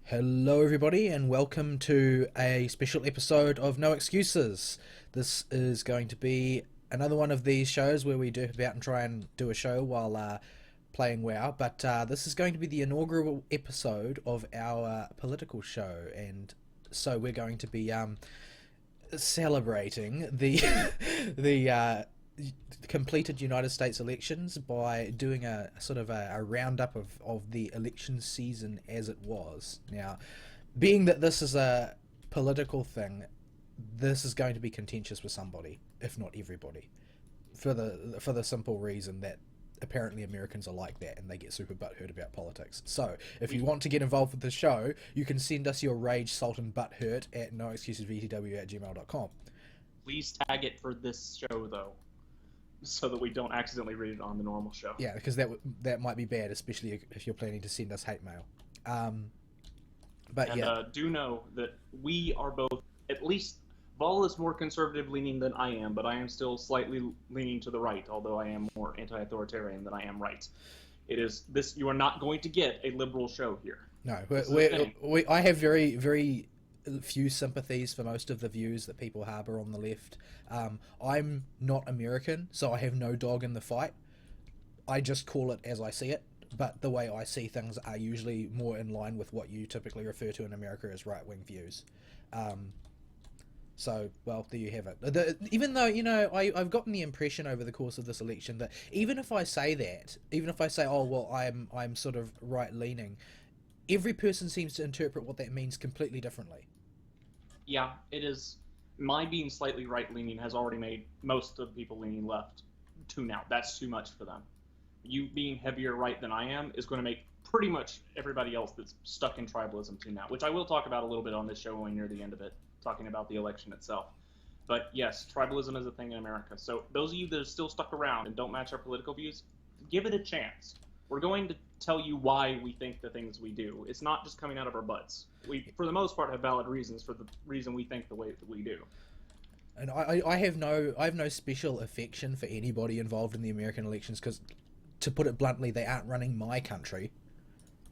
Hello, everybody, and welcome to a special episode of No Excuses. This is going to be another one of these shows where we derp about and try and do a show while playing WoW, but this is going to be the inaugural episode of our political show, and so we're going to be celebrating the the completed United States elections by doing a sort of a roundup of the election season as it was. Now, being that this is a political thing, this is going to be contentious with somebody, if not everybody, for the simple reason that apparently Americans are like that and they get super butthurt about politics. So, if you want to get involved with the show, you can send us your rage, salt, and butthurt at noexcusesvtw@gmail.com. Please tag it for this show, though, so that we don't accidentally read it on the normal show. Yeah, because that might be bad, especially if you're planning to send us hate mail. Do know that we are both, at least Vaul is more conservative leaning than I am, but I am still slightly leaning to the right, although I am more anti-authoritarian than I am right. It is this. You are not going to get a liberal show here. No, I have very, very few sympathies for most of the views that people harbour on the left. I'm not American, so I have no dog in the fight. I just call it as I see it, but the way I see things are usually more in line with what you typically refer to in America as right-wing views. So, well, there you have it. Even though, I've gotten the impression over the course of this election that even if I say, oh, well, I'm sort of right-leaning, every person seems to interpret what that means completely differently. Yeah, it is. My being slightly right-leaning has already made most of the people leaning left tune out. That's too much for them. You being heavier right than I am is going to make pretty much everybody else that's stuck in tribalism tune out, which I will talk about a little bit on this show when near the end of it, talking about the election itself. But yes, tribalism is a thing in America. So those of you that are still stuck around and don't match our political views, give it a chance. We're going to tell you why we think the things we do. It's not just coming out of our butts. We, for the most part, have valid reasons for the reason we think the way that we do. And I have no special affection for anybody involved in the American elections because, to put it bluntly, they aren't running my country.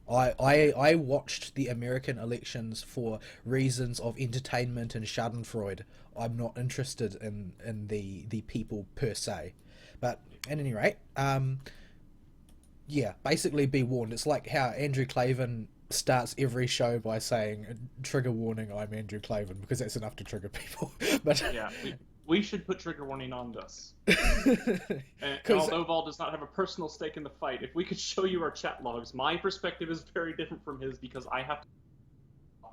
I watched the American elections for reasons of entertainment and schadenfreude. I'm not interested in the people per se. But at any rate, yeah, basically be warned. It's like how Andrew Clavin starts every show by saying, trigger warning, I'm Andrew Clavin, because that's enough to trigger people. But yeah, we should put trigger warning on this. and although Vol does not have a personal stake in the fight, if we could show you our chat logs, my perspective is very different from his because I have to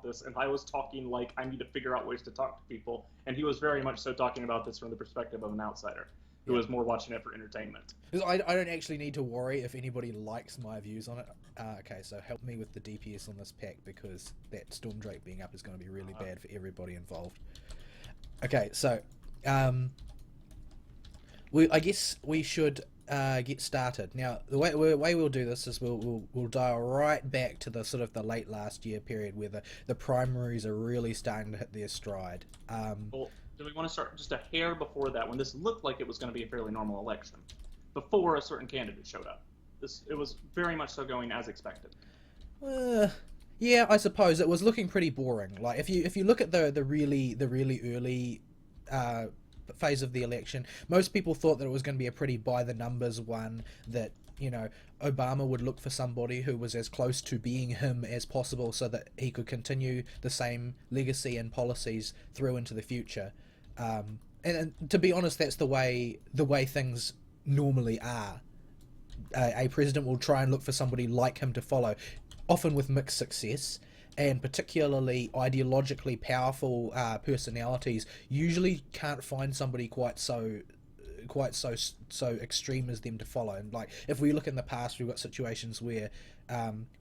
this, and I was talking like I need to figure out ways to talk to people, and he was very much so talking about this from the perspective of an outsider who was more watching it for entertainment. I don't actually need to worry if anybody likes my views on it. Okay, so help me with the DPS on this pack because that Stormdrake being up is going to be really bad for everybody involved. Okay, so I guess we should get started. Now, the way we'll do this is we'll dial right back to the sort of the late last year period where the primaries are really starting to hit their stride. Well, do we want to start just a hair before that, when this looked like it was going to be a fairly normal election, before a certain candidate showed up? It was very much so going as expected. Yeah, I suppose it was looking pretty boring. Like if you look at the really early phase of the election, most people thought that it was going to be a pretty by the numbers one, that Obama would look for somebody who was as close to being him as possible so that he could continue the same legacy and policies through into the future. And to be honest, that's the way things normally are. A president will try and look for somebody like him to follow, often with mixed success, and particularly ideologically powerful personalities usually can't find somebody quite so extreme as them to follow. And like if we look in the past, we've got situations where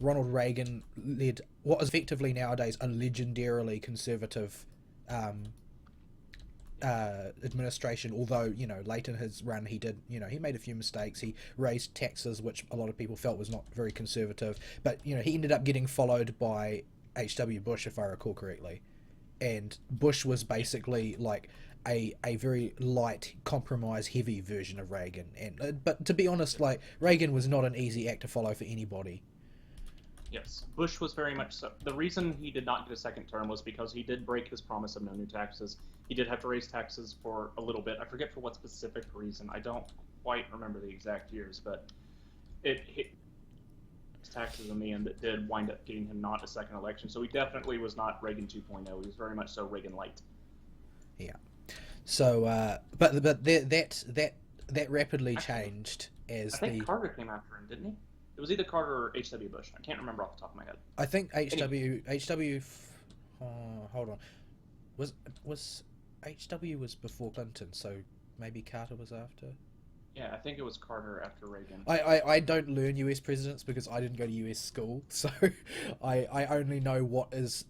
Ronald Reagan led what is effectively nowadays a legendarily conservative administration, although late in his run he did he made a few mistakes. He raised taxes, which a lot of people felt was not very conservative, but he ended up getting followed by H.W. Bush, if I recall correctly, and Bush was basically like a very light, compromise heavy version of Reagan. And but to be honest, like Reagan was not an easy act to follow for anybody. Yes, Bush was very much so. The reason he did not get a second term was because he did break his promise of no new taxes. He did have to raise taxes for a little bit. I forget for what specific reason. I don't quite remember the exact years, but it hit taxes in the end that did wind up getting him not a second election. So he definitely was not Reagan 2.0. He was very much so Reagan light. Yeah. So, that rapidly changed I as think Carter came after him, didn't he? It was either Carter or H.W. Bush. I can't remember off the top of my head. I think Anyway, HW. Hold on. Was HW was before Clinton, so maybe Carter was after. yeah, I think it was Carter after Reagan. I don't learn US presidents because I didn't go to US school, so I only know what is,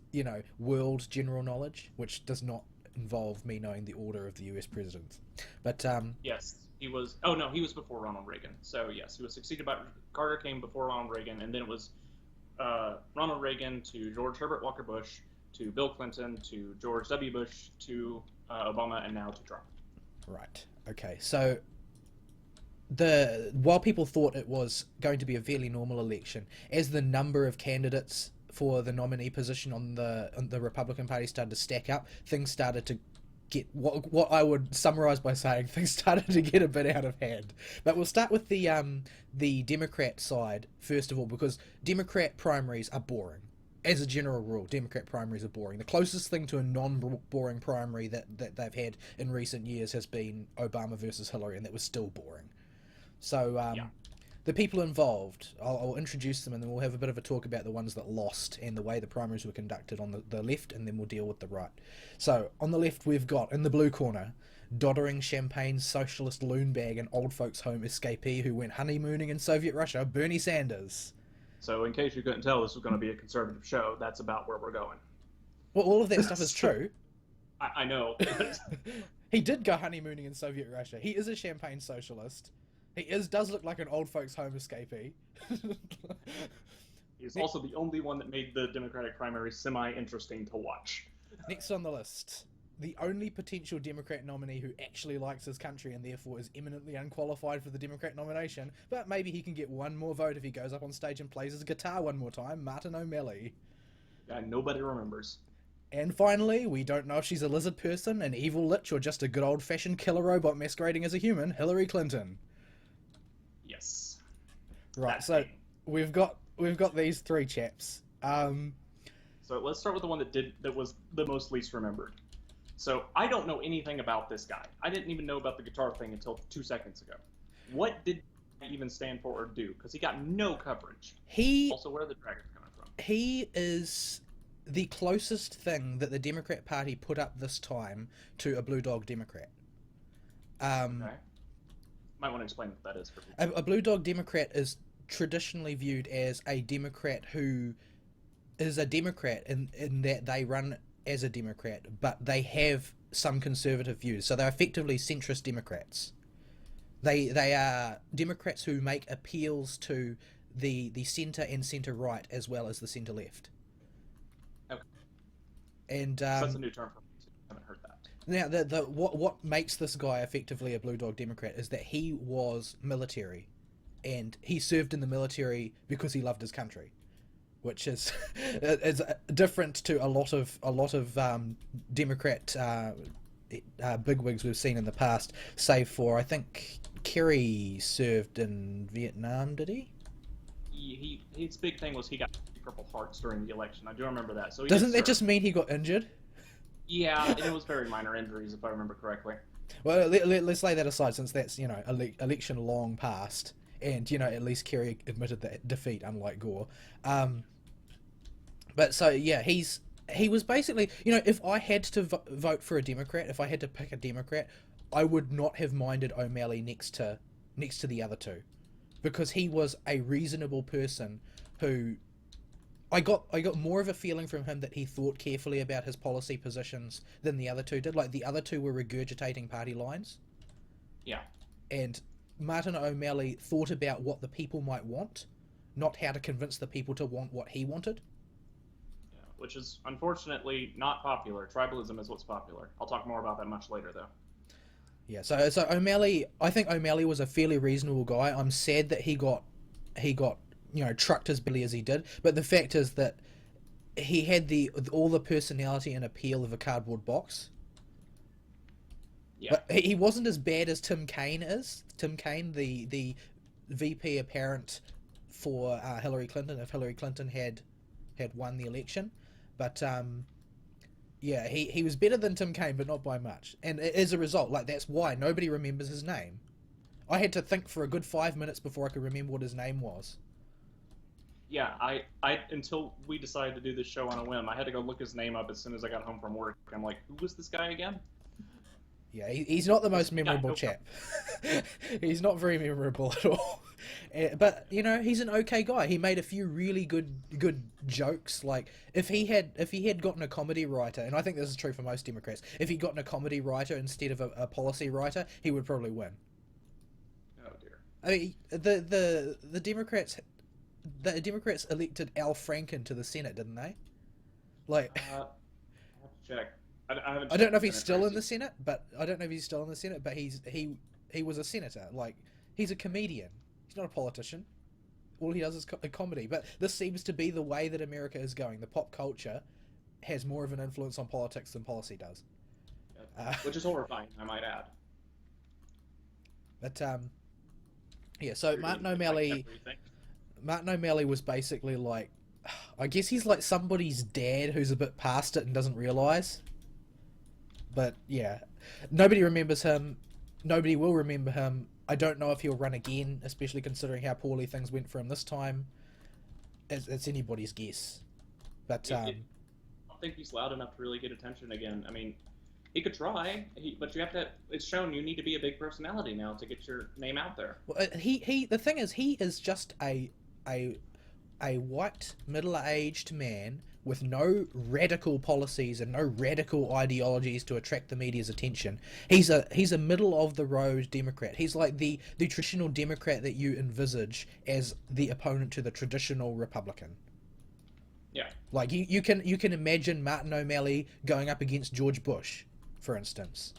world general knowledge, which does not involve me knowing the order of the US presidents. But Yes, he was. Oh no, he was before Ronald Reagan. So yes, he was succeeded by Carter. Came before Ronald Reagan, and then it was Ronald Reagan to George Herbert Walker Bush to Bill Clinton to George W. Bush to Obama, and now to Trump. right, okay, so while people thought it was going to be a fairly normal election, as the number of candidates for the nominee position on the Republican Party started to stack up, things started to get what I would summarize by saying things started to get a bit out of hand. But we'll start with the Democrat side first of all, because Democrat primaries are boring. As a general rule, Democrat primaries are boring. The closest thing to a non-boring primary that they've had in recent years has been Obama versus Hillary, and that was still boring. So Yeah. the people involved, I'll introduce them, and then we'll have a bit of a talk about the ones that lost and the way the primaries were conducted on the left, and then we'll deal with the right. So on the left, we've got, in the blue corner, doddering Champagne socialist loonbag and old folks home escapee who went honeymooning in Soviet Russia, Bernie Sanders. So in case you couldn't tell, this was going to be a conservative show. That's about where we're going. Well, all of that stuff is true. I know. He did go honeymooning in Soviet Russia. He is a Champagne socialist. He does look like an old folks home escapee. He's also the only one that made the Democratic primary semi-interesting to watch. Next on the list, the only potential Democrat nominee who actually likes his country and therefore is eminently unqualified for the Democrat nomination, but maybe he can get one more vote if he goes up on stage and plays his guitar one more time, Martin O'Malley. Nobody remembers. And finally, we don't know if she's a lizard person, an evil lich, or just a good old-fashioned killer robot masquerading as a human, Hillary Clinton. Yes. Right, That's so me. we've got these three chaps. So let's start with the one that was the most least remembered. So I don't know anything about this guy. I didn't even know about the guitar thing until 2 seconds ago. What did he even stand for or do? Because he got no coverage. Also, where are the dragons coming from? He is the closest thing that the Democrat Party put up this time to a blue dog Democrat. Okay. Might want to explain what that is for people. A blue dog Democrat is traditionally viewed as a Democrat who is a Democrat in that they run as a Democrat, but they have some conservative views. So they're effectively centrist Democrats. They are Democrats who make appeals to the centre and centre right as well as the centre left. Okay. And So that's a new term for me. I haven't heard that. now what makes this guy effectively a blue dog Democrat is that he was military, and he served in the military because he loved his country, which is different to a lot of Democrat bigwigs we've seen in the past. Save for, I think Kerry served in Vietnam, did he? His big thing was he got Purple Hearts during the election. I do remember that. So Doesn't that just mean he got injured? Yeah, and it was very minor injuries, if I remember correctly. Well, let's lay that aside, since that's election long past, and at least Kerry admitted that defeat, unlike Gore. But so yeah, he was basically, if I had to vote for a Democrat, if I had to pick a Democrat, I would not have minded O'Malley next to the other two, because he was a reasonable person who I got more of a feeling from him that he thought carefully about his policy positions than the other two did. Like, the other two were regurgitating party lines. Yeah. And Martin O'Malley thought about what the people might want, not how to convince the people to want what he wanted. Yeah, which is unfortunately not popular. Tribalism is what's popular. I'll talk more about that much later, though. Yeah, so O'Malley, I think O'Malley was a fairly reasonable guy. I'm sad that he got trucked as badly as he did. But the fact is that he had all the personality and appeal of a cardboard box. Yeah. But he wasn't as bad as Tim Kaine is. Tim Kaine, the VP apparent for Hillary Clinton, if Hillary Clinton had won the election. But yeah, he was better than Tim Kaine, but not by much. And as a result, like, that's why nobody remembers his name. I had to think for a good 5 minutes before I could remember what his name was. Yeah, I until we decided to do this show on a whim, I had to go look his name up as soon as I got home from work. I'm like, who was this guy again? Yeah, he's not the most memorable chap. He's not very memorable at all. But he's an okay guy. He made a few really good jokes. Like if he had gotten a comedy writer, and I think this is true for most Democrats, if he'd gotten a comedy writer instead of a policy writer, he would probably win. Oh dear. I mean, the Democrats elected Al Franken to the Senate, didn't they? Like, I have to check. I haven't. I don't know if checked he's still in races. the Senate, but he was a senator. Like, he's a comedian. He's not a politician. All he does is comedy. But this seems to be the way that America is going. The pop culture has more of an influence on politics than policy does. Which is horrifying, I might add. But yeah. So Martin O'Malley was basically like, I guess he's like somebody's dad who's a bit past it and doesn't realize. But yeah, nobody remembers him. Nobody will remember him. I don't know if he'll run again, especially considering how poorly things went for him this time. It's anybody's guess. But I don't think he's loud enough to really get attention again. I mean, he could try, but you have to. It's shown you need to be a big personality now to get your name out there. well, the thing is, he is just a white middle-aged man with no radical policies and no radical ideologies to attract the media's attention. He's a middle-of-the-road Democrat. He's like the traditional Democrat that you envisage as the opponent to the traditional Republican. Yeah. Like, you can imagine Martin O'Malley going up against George Bush, for instance,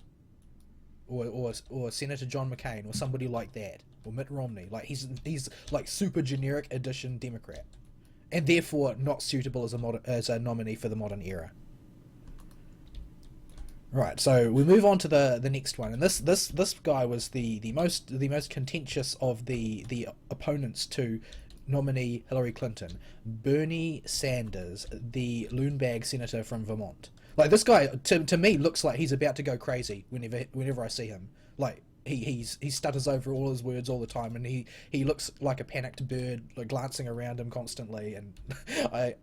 or Senator John McCain, or somebody like that, or Mitt Romney. Like, he's like super generic edition Democrat, and therefore not suitable as a nominee for the modern era. Right, so we move on to the next one, and this guy was the most contentious of the opponents to nominee Hillary Clinton, Bernie Sanders, the loonbag senator from Vermont. Like, this guy to me looks like he's about to go crazy whenever I see him. Like, he stutters over all his words all the time, and he looks like a panicked bird, like glancing around him constantly, and I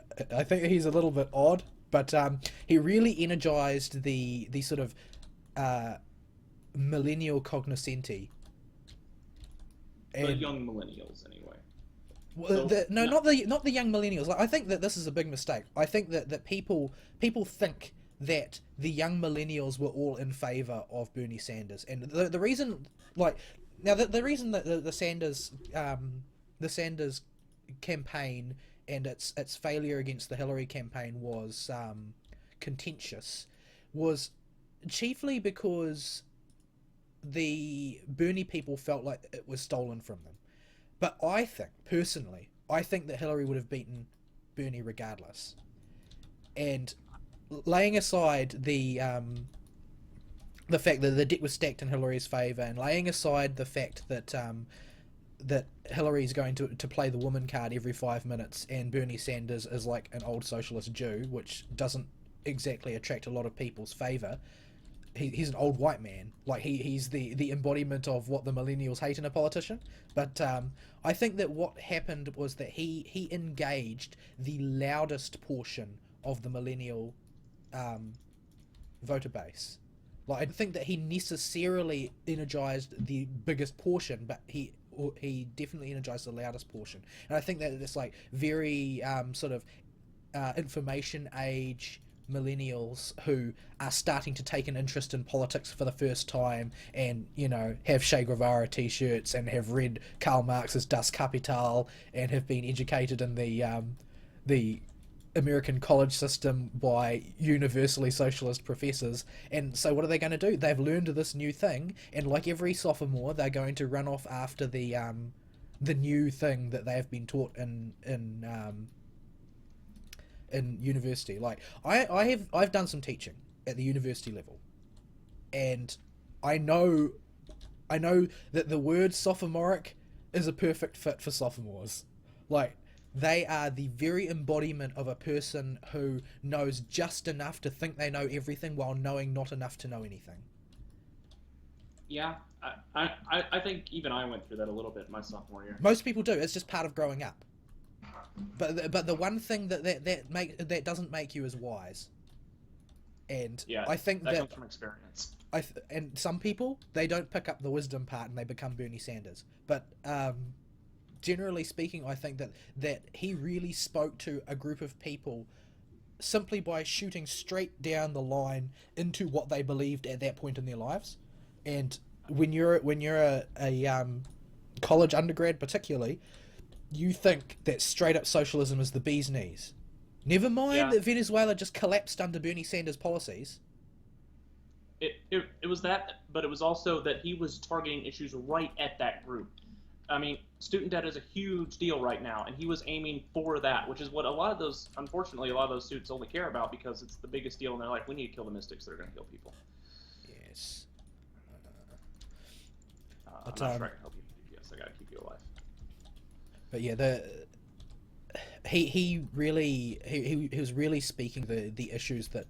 think he's a little bit odd, but he really energized the sort of millennial cognoscenti. The young millennials, anyway. Well, not the young millennials. Like, I think that this is a big mistake. I think that people think that the young millennials were all in favor of Bernie Sanders, and the reason, like, now the reason that the Sanders campaign and its failure against the Hillary campaign was contentious was chiefly because the Bernie people felt like it was stolen from them. But I think that Hillary would have beaten Bernie regardless. And laying aside the fact that the deck was stacked in Hillary's favour, and laying aside the fact that that Hillary's going to play the woman card every 5 minutes, and Bernie Sanders is like an old socialist Jew, which doesn't exactly attract a lot of people's favour. He's an old white man. Like, he's the embodiment of what the millennials hate in a politician. But I think that what happened was that he engaged the loudest portion of the millennial voter base. Like, I don't think that he necessarily energized the biggest portion, but he definitely energized the loudest portion. And I think that it's like very sort of information age millennials who are starting to take an interest in politics for the first time, and have Che Guevara t-shirts and have read Karl Marx's Das Kapital and have been educated in the American college system by universally socialist professors. And so what are they going to do? They've learned this new thing, and like every sophomore, they're going to run off after the the new thing that they have been taught in university. Like I've done some teaching at the university level, and I know I know that the word sophomoric is a perfect fit for sophomores. Like, they are the very embodiment of a person who knows just enough to think they know everything while knowing not enough to know anything. Yeah, I think even I went through that a little bit my sophomore year. Most people do. It's just part of growing up. But the one thing that doesn't make you as wise, and Yeah, I think that that comes from experience. and some people, they don't pick up the wisdom part and they become Bernie Sanders. But generally speaking, I think that he really spoke to a group of people simply by shooting straight down the line into what they believed at that point in their lives. And when you're a college undergrad, particularly, you think that straight up socialism is the bee's knees. Never mind Yeah, that Venezuela just collapsed under Bernie Sanders' policies. it was that, but it was also that he was targeting issues right at that group. I mean, student debt is a huge deal right now, and he was aiming for that, which is what a lot of those, unfortunately, a lot of those students only care about because it's the biggest deal, and they're like, we need to kill the mystics that are going to kill people. Yes. I'm But not sure I can help you with DPS. I got to keep you alive. but yeah, he was really speaking the issues that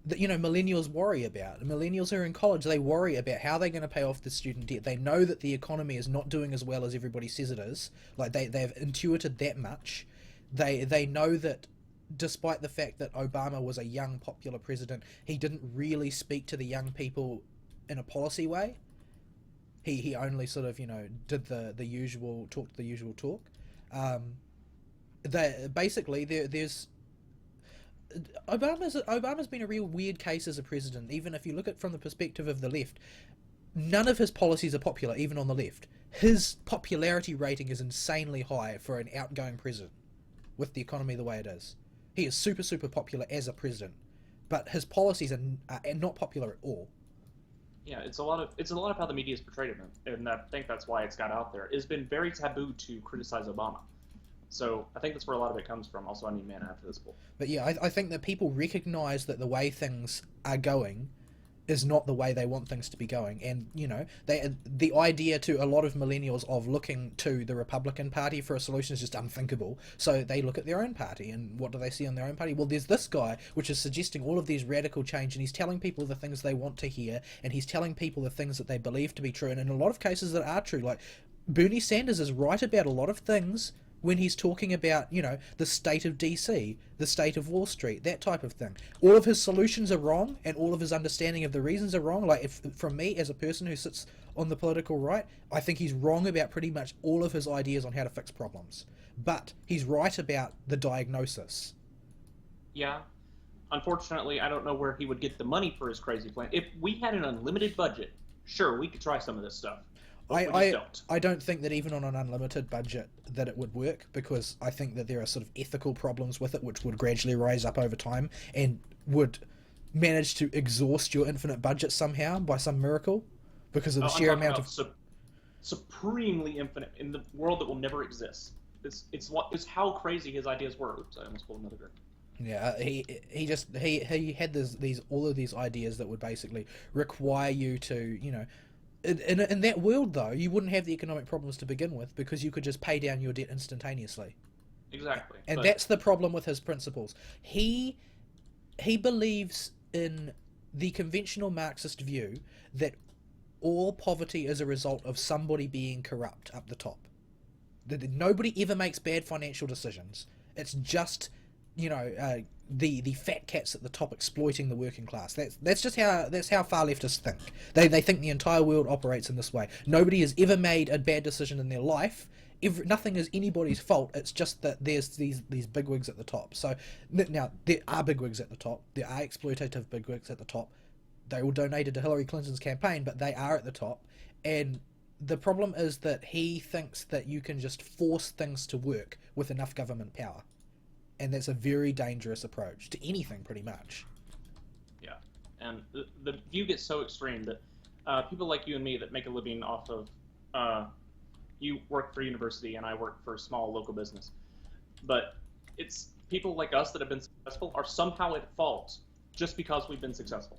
millennials worry about. Millennials who are in college, they worry about how they're going to pay off the student debt. They know that the economy is not doing as well as everybody says it is. Like, they've intuited that much. They know that despite the fact that Obama was a young popular president, he didn't really speak to the young people in a policy way. He only sort of did the usual talk, the usual talk. Um, basically there's Obama's been a real weird case as a president. Even if you look at it from the perspective of the left, none of his policies are popular, even on the left. His popularity rating is insanely high for an outgoing president, with the economy the way it is. He is super super popular as a president, but his policies are not popular at all. Yeah, it's a lot of how the media has portrayed him, and I think that's why it's got out there. It's been very taboo to criticize Obama, so I think that's where a lot of it comes from. Also, I need mana after this pool. But yeah, I think that people recognize that the way things are going is not the way they want things to be going. And the idea to a lot of millennials of looking to the Republican Party for a solution is just unthinkable. So they look at their own party, and what do they see on their own party? Well, there's this guy which is suggesting all of these radical change, and he's telling people the things they want to hear, and he's telling people the things that they believe to be true, and in a lot of cases that are true. Like, Bernie Sanders is right about a lot of things when he's talking about, the state of DC, the state of Wall Street, that type of thing. All of his solutions are wrong, and all of his understanding of the reasons are wrong. Like, if from me as a person who sits on the political right, I think he's wrong about pretty much all of his ideas on how to fix problems. But he's right about the diagnosis. Yeah, unfortunately, I don't know where he would get the money for his crazy plan. If we had an unlimited budget, sure, we could try some of this stuff, but I, we just I don't. I don't think that even on an unlimited budget that it would work, because I think that there are sort of ethical problems with it which would gradually rise up over time and would manage to exhaust your infinite budget somehow by some miracle because of the I'm sheer talking amount about of supremely infinite in the world that will never exist. It's how crazy his ideas were. Oops, I almost pulled another drink. yeah. He had these all of these ideas that would basically require you to in that world, though, you wouldn't have the economic problems to begin with because you could just pay down your debt instantaneously. Exactly, And but that's the problem with his principles. He believes in the conventional Marxist view that all poverty is a result of somebody being corrupt up the top. That nobody ever makes bad financial decisions. It's just the fat cats at the top exploiting the working class. That's how far leftists think. They think the entire world operates in this way. Nobody has ever made a bad decision in their life. Nothing is anybody's fault. It's just that there's these bigwigs at the top. So now there are bigwigs at the top. There are exploitative bigwigs at the top. They all donated to Hillary Clinton's campaign, but they are at the top. And the problem is that he thinks that you can just force things to work with enough government power. And that's a very dangerous approach to anything, pretty much. yeah, and the view gets so extreme that people like you and me that make a living off of you work for a university and I work for a small local business, but it's people like us that have been successful are somehow at fault just because we've been successful.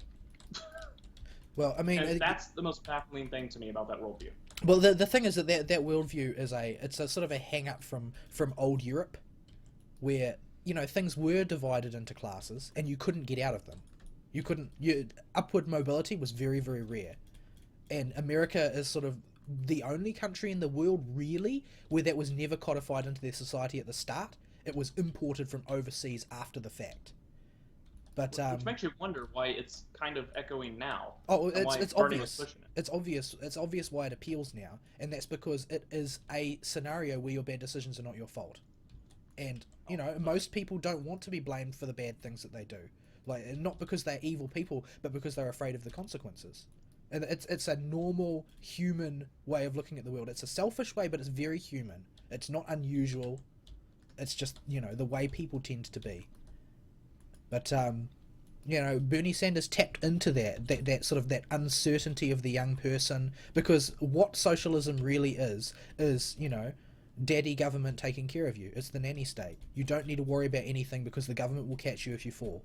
Well, I mean, And that's the most baffling thing to me about that worldview. well, the thing is that that worldview is it's a sort of a hang up from old Europe, where things were divided into classes and you couldn't get out of them. You couldn't. Upward mobility was very, very rare, and America is sort of the only country in the world really where that was never codified into their society at the start. It was imported from overseas after the fact. But Which makes you wonder why it's kind of echoing now, oh, and why it's Bernie was obvious. pushing it. It's obvious why it appeals now, and that's because it is a scenario where your bad decisions are not your fault, and most people don't want to be blamed for the bad things that they do, like not because they're evil people, but because they're afraid of the consequences. And it's a normal human way of looking at the world. It's a selfish way, but it's very human. It's not unusual. It's just the way people tend to be. But Bernie Sanders tapped into that sort of that uncertainty of the young person, because what socialism really is daddy government taking care of you. It's the nanny state. You don't need to worry about anything because the government will catch you if you fall.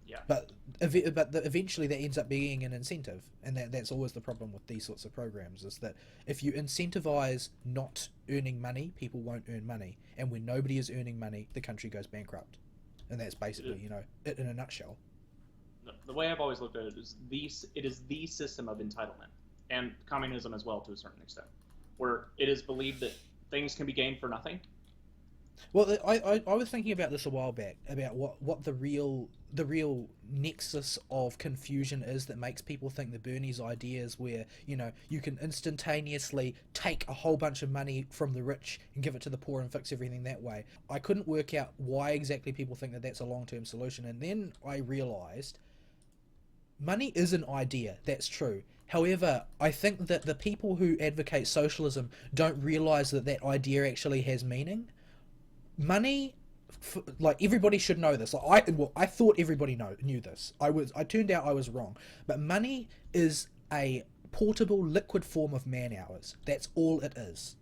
Yeah. But eventually that ends up being an incentive, and that's always the problem with these sorts of programs, is that if you incentivize not earning money, people won't earn money, and when nobody is earning money, the country goes bankrupt. And that's basically, it in a nutshell. The way I've always looked at it is it is the system of entitlement, and communism as well to a certain extent, where it is believed that things can be gained for nothing. Well, I was thinking about this a while back, about what the real nexus of confusion is that makes people think the Bernie's ideas, where you can instantaneously take a whole bunch of money from the rich and give it to the poor and fix everything that way. I couldn't work out why exactly people think that that's a long-term solution, and then I realized money is an idea. That's true. However, I think that the people who advocate socialism don't realize that that idea actually has meaning. Money, like, everybody should know this. Like, I thought everybody knew this. I turned out I was wrong. But money is a portable liquid form of man hours. That's all it is.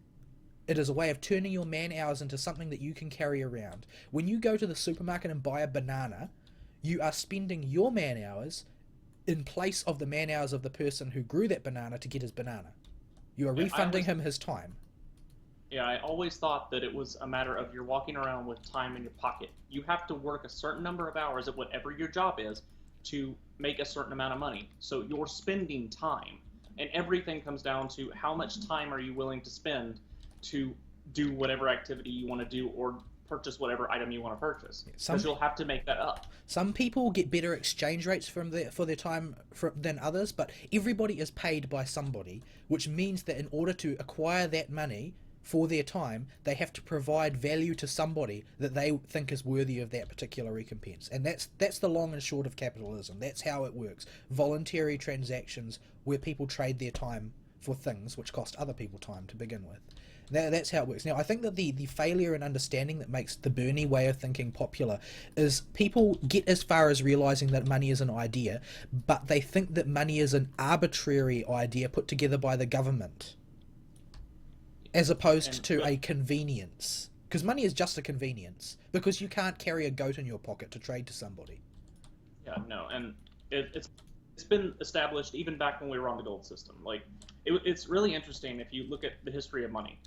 It is a way of turning your man hours into something that you can carry around. When you go to the supermarket and buy a banana, you are spending your man hours in place of the man hours of the person who grew that banana to get his banana. You are refunding him his time. Yeah, I always thought that it was a matter of you're walking around with time in your pocket. You have to work a certain number of hours at whatever your job is to make a certain amount of money. So you're spending time. And everything comes down to how much time are you willing to spend to do whatever activity you want to do, or purchase whatever item you want to purchase. Because you'll have to make that up. Some people get better exchange rates for their time than others, but everybody is paid by somebody, which means that in order to acquire that money for their time, they have to provide value to somebody that they think is worthy of that particular recompense. And that's the long and short of capitalism. That's how it works. Voluntary transactions where people trade their time for things which cost other people time to begin with. That's how it works. Now, I think that the failure in understanding that makes the Bernie way of thinking popular is people get as far as realizing that money is an idea, but they think that money is an arbitrary idea put together by the government, as opposed to a convenience. Because money is just a convenience, because you can't carry a goat in your pocket to trade to somebody. Yeah, no, and it's been established even back when we were on the gold system. Like, it's really interesting if you look at the history of money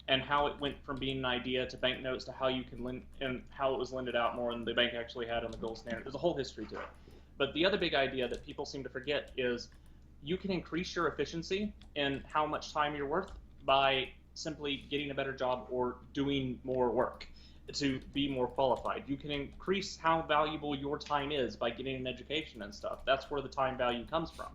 and how it went from being an idea to banknotes to how you can lend, and how it was lended out more than the bank actually had on the gold standard. There's a whole history to it. But the other big idea that people seem to forget is you can increase your efficiency in how much time you're worth by simply getting a better job or doing more work to be more qualified. You can increase how valuable your time is by getting an education and stuff. That's where the time value comes from.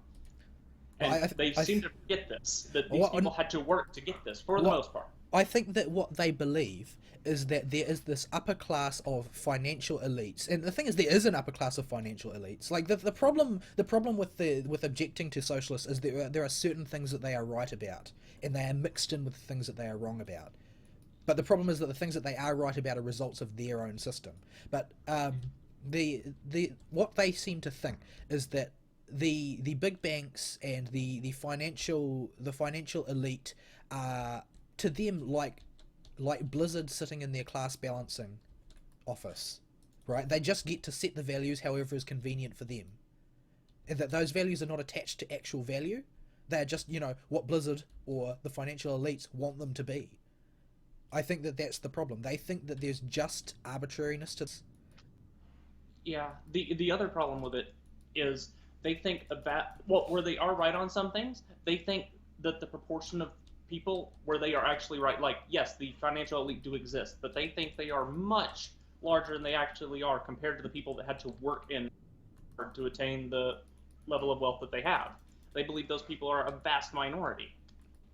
And they seem to forget this, that these people had to work to get this, for the most part. I think that what they believe is that there is this upper class of financial elites, and the thing is, there is an upper class of financial elites. Like, the problem with objecting to socialists is there are certain things that they are right about, and they are mixed in with the things that they are wrong about. But the problem is that the things that they are right about are results of their own system. But what they seem to think is that the big banks and the financial elite are to them like Blizzard sitting in their class balancing office, right? They just get to set the values however is convenient for them, and that those values are not attached to actual value. They're just, what Blizzard or the financial elites want them to be. I think that that's the problem. They think that there's just arbitrariness to this. Yeah, the other problem with it is they think about, well, where they are right on some things, they think that the proportion of people where they are actually right, like, yes, the financial elite do exist, but they think they are much larger than they actually are compared to the people that had to work in to attain the level of wealth that they have. They believe those people are a vast minority.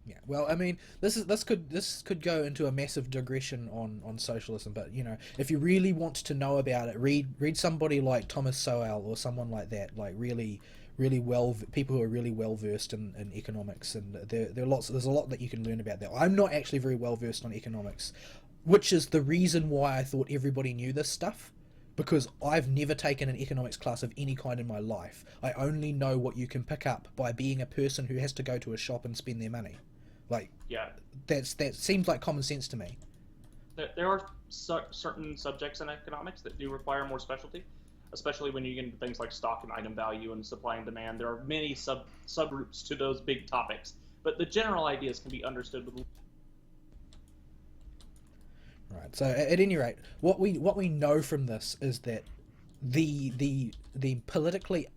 Yeah, well, I mean, this could go into a massive digression on socialism, but if you really want to know about it, read somebody like Thomas Sowell or someone like that, like really well people who are really well versed in economics, and there's a lot that you can learn about that. I'm not actually very well versed on economics, which is the reason why I thought everybody knew this stuff. Because I've never taken an economics class of any kind in my life. I only know what you can pick up by being a person who has to go to a shop and spend their money. Like, Yeah, that seems like common sense to me. there are certain subjects in economics that do require more specialty, especially when you get into things like stock and item value and supply and demand. There are many subgroups to those big topics, but the general ideas can be understood with. Right. So at any rate, what we know from this is that the politically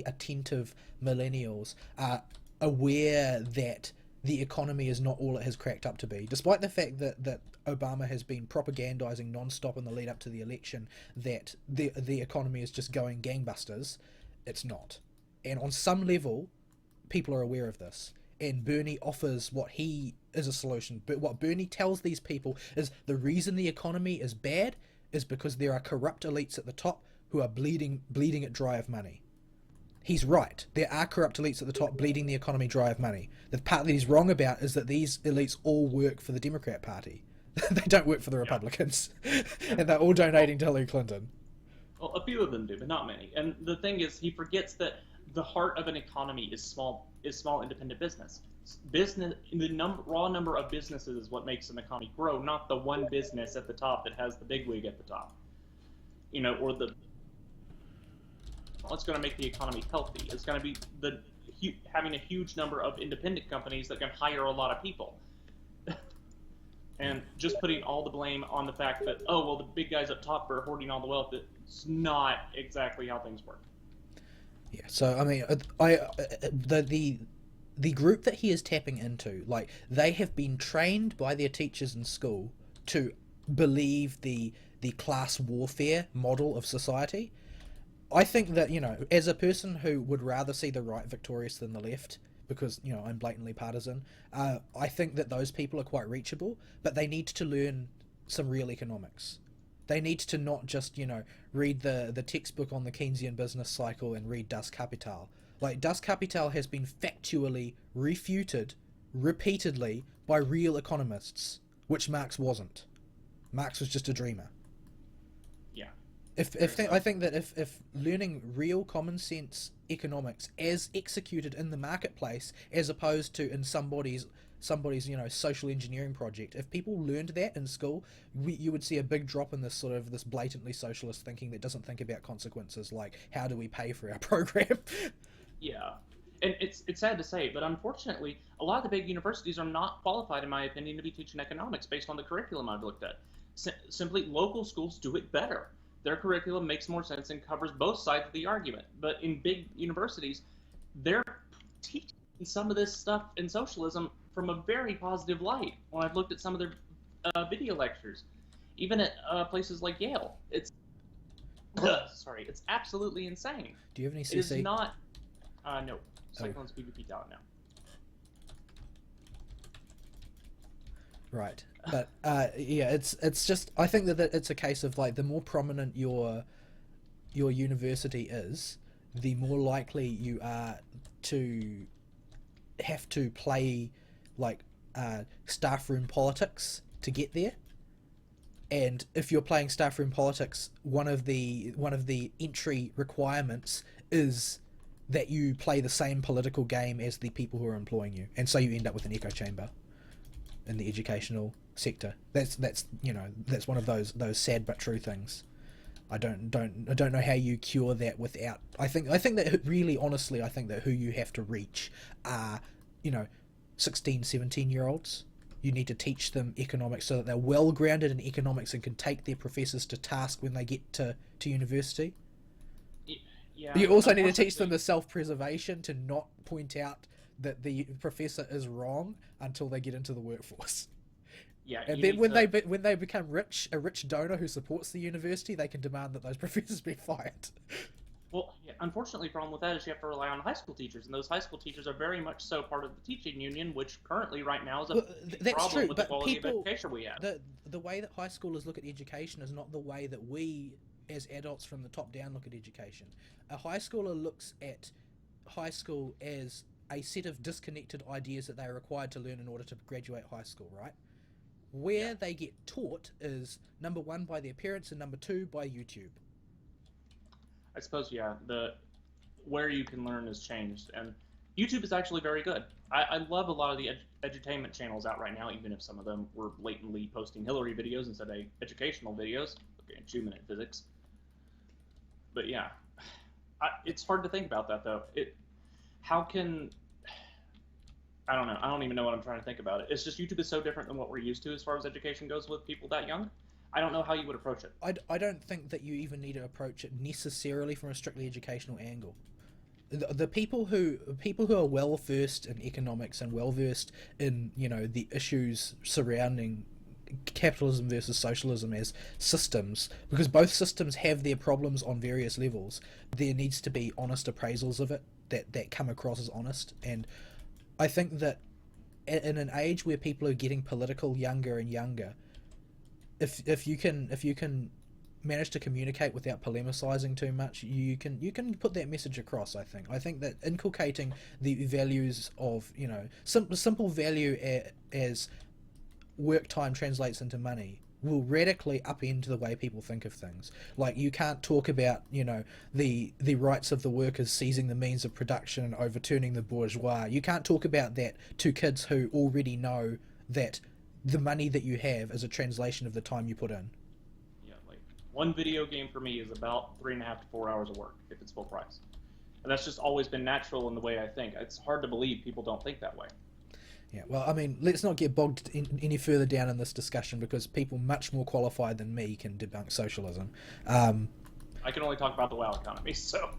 attentive millennials are aware that the economy is not all it has cracked up to be, despite the fact that Obama has been propagandizing non-stop in the lead up to the election that the economy is just going gangbusters. It's not, and on some level, people are aware of this. And Bernie offers what he is a solution. But what Bernie tells these people is the reason the economy is bad is because there are corrupt elites at the top who are bleeding it dry of money. He's right. There are corrupt elites at the top bleeding the economy dry of money. The part that he's wrong about is that these elites all work for the Democrat Party. They don't work for the Republicans. And they're all donating to Hillary Clinton. Well, a few of them do, but not many. And the thing is, he forgets that the heart of an economy is small independent business. The raw number of businesses is what makes an economy grow, not the one business at the top that has the bigwig at the top. Or what's going to make the economy healthy. It's going to be having a huge number of independent companies that can hire a lot of people. And just putting all the blame on the fact that, oh, well, the big guys up top are hoarding all the wealth, it's not exactly how things work. Yeah, so I mean, the group that he is tapping into, like, they have been trained by their teachers in school to believe the class warfare model of society. I think that, as a person who would rather see the right victorious than the left, because, I'm blatantly partisan, I think that those people are quite reachable, but they need to learn some real economics. They need to not just, read the textbook on the Keynesian business cycle and read Das Kapital. Like, Das Kapital has been factually refuted repeatedly by real economists, which Marx wasn't. Marx was just a dreamer. Yeah. I think that if learning real common sense economics as executed in the marketplace, as opposed to in somebody's social engineering project, if people learned that in school, you would see a big drop in this blatantly socialist thinking that doesn't think about consequences, like how do we pay for our program. Yeah. And it's sad to say, but unfortunately, a lot of the big universities are not qualified, in my opinion, to be teaching economics based on the curriculum I've looked at. Simply, local schools do it better. Their curriculum makes more sense and covers both sides of the argument. But in big universities, they're teaching some of this stuff in socialism from a very positive light. When I've looked at some of their video lectures, even at places like Yale, it's it's absolutely insane. Do you have any CC? It is not. No. Cyclone's PvP'd out now. Right, but yeah, it's just, I think that it's a case of, like, the more prominent your university is, the more likely you are to have to play, like, staff room politics to get there. And if you're playing staff room politics, one of the entry requirements is that you play the same political game as the people who are employing you, and so you end up with an echo chamber in the educational sector. That's one of those sad but true things. I don't know how you cure that without. I think that really honestly, I think that who you have to reach are, 16, 17-year-olds. You need to teach them economics so that they're well grounded in economics and can take their professors to task when they get to university. Yeah, You also need to teach them unfortunately, the self-preservation to not point out that the professor is wrong until they get into the workforce. yeah, And you then need when to. they become rich, a rich donor who supports the university, they can demand that those professors be fired. Well, yeah, unfortunately, the problem with that is you have to rely on high school teachers, and those high school teachers are very much so part of the teaching union, which currently, right now, is a Well, big that's problem true, with the but quality of people, education we have. the way that high schoolers look at education is not the way that we, as adults from the top down, look at education. A high schooler looks at high school as a set of disconnected ideas that they are required to learn in order to graduate high school, right? Yeah, Where they get taught is number one by their parents and number two by YouTube. I suppose, yeah, the where you can learn has changed, and YouTube is actually very good. I love a lot of the edutainment channels out right now, even if some of them were blatantly posting Hillary videos instead of educational videos, okay, 2-minute physics. But yeah, it's hard to think about that though. How can I don't know. I don't even know what I'm trying to think about it. It's just YouTube is so different than what we're used to as far as education goes with people that young. I don't know how you would approach it. I don't think that you even need to approach it necessarily from a strictly educational angle. The people who are well versed in economics and well versed in the issues surrounding capitalism versus socialism as systems, because both systems have their problems on various levels. There needs to be honest appraisals of it that come across as honest, and I think that in an age where people are getting political younger and younger, if you can manage to communicate without polemicizing too much, you can put that message across. I think that inculcating the values of simple value as work time translates into money will radically upend the way people think of things. Like, you can't talk about the rights of the workers seizing the means of production and overturning the bourgeois. You can't talk about that to kids who already know that the money that you have is a translation of the time you put in. Yeah, like one video game for me is about 3.5 to 4 hours of work if it's full price, and that's just always been natural in the way I think. It's hard to believe people don't think that way. Yeah, well, I mean, let's not get bogged any further down in this discussion, because people much more qualified than me can debunk socialism. Um, I can only talk about the WoW economy, so.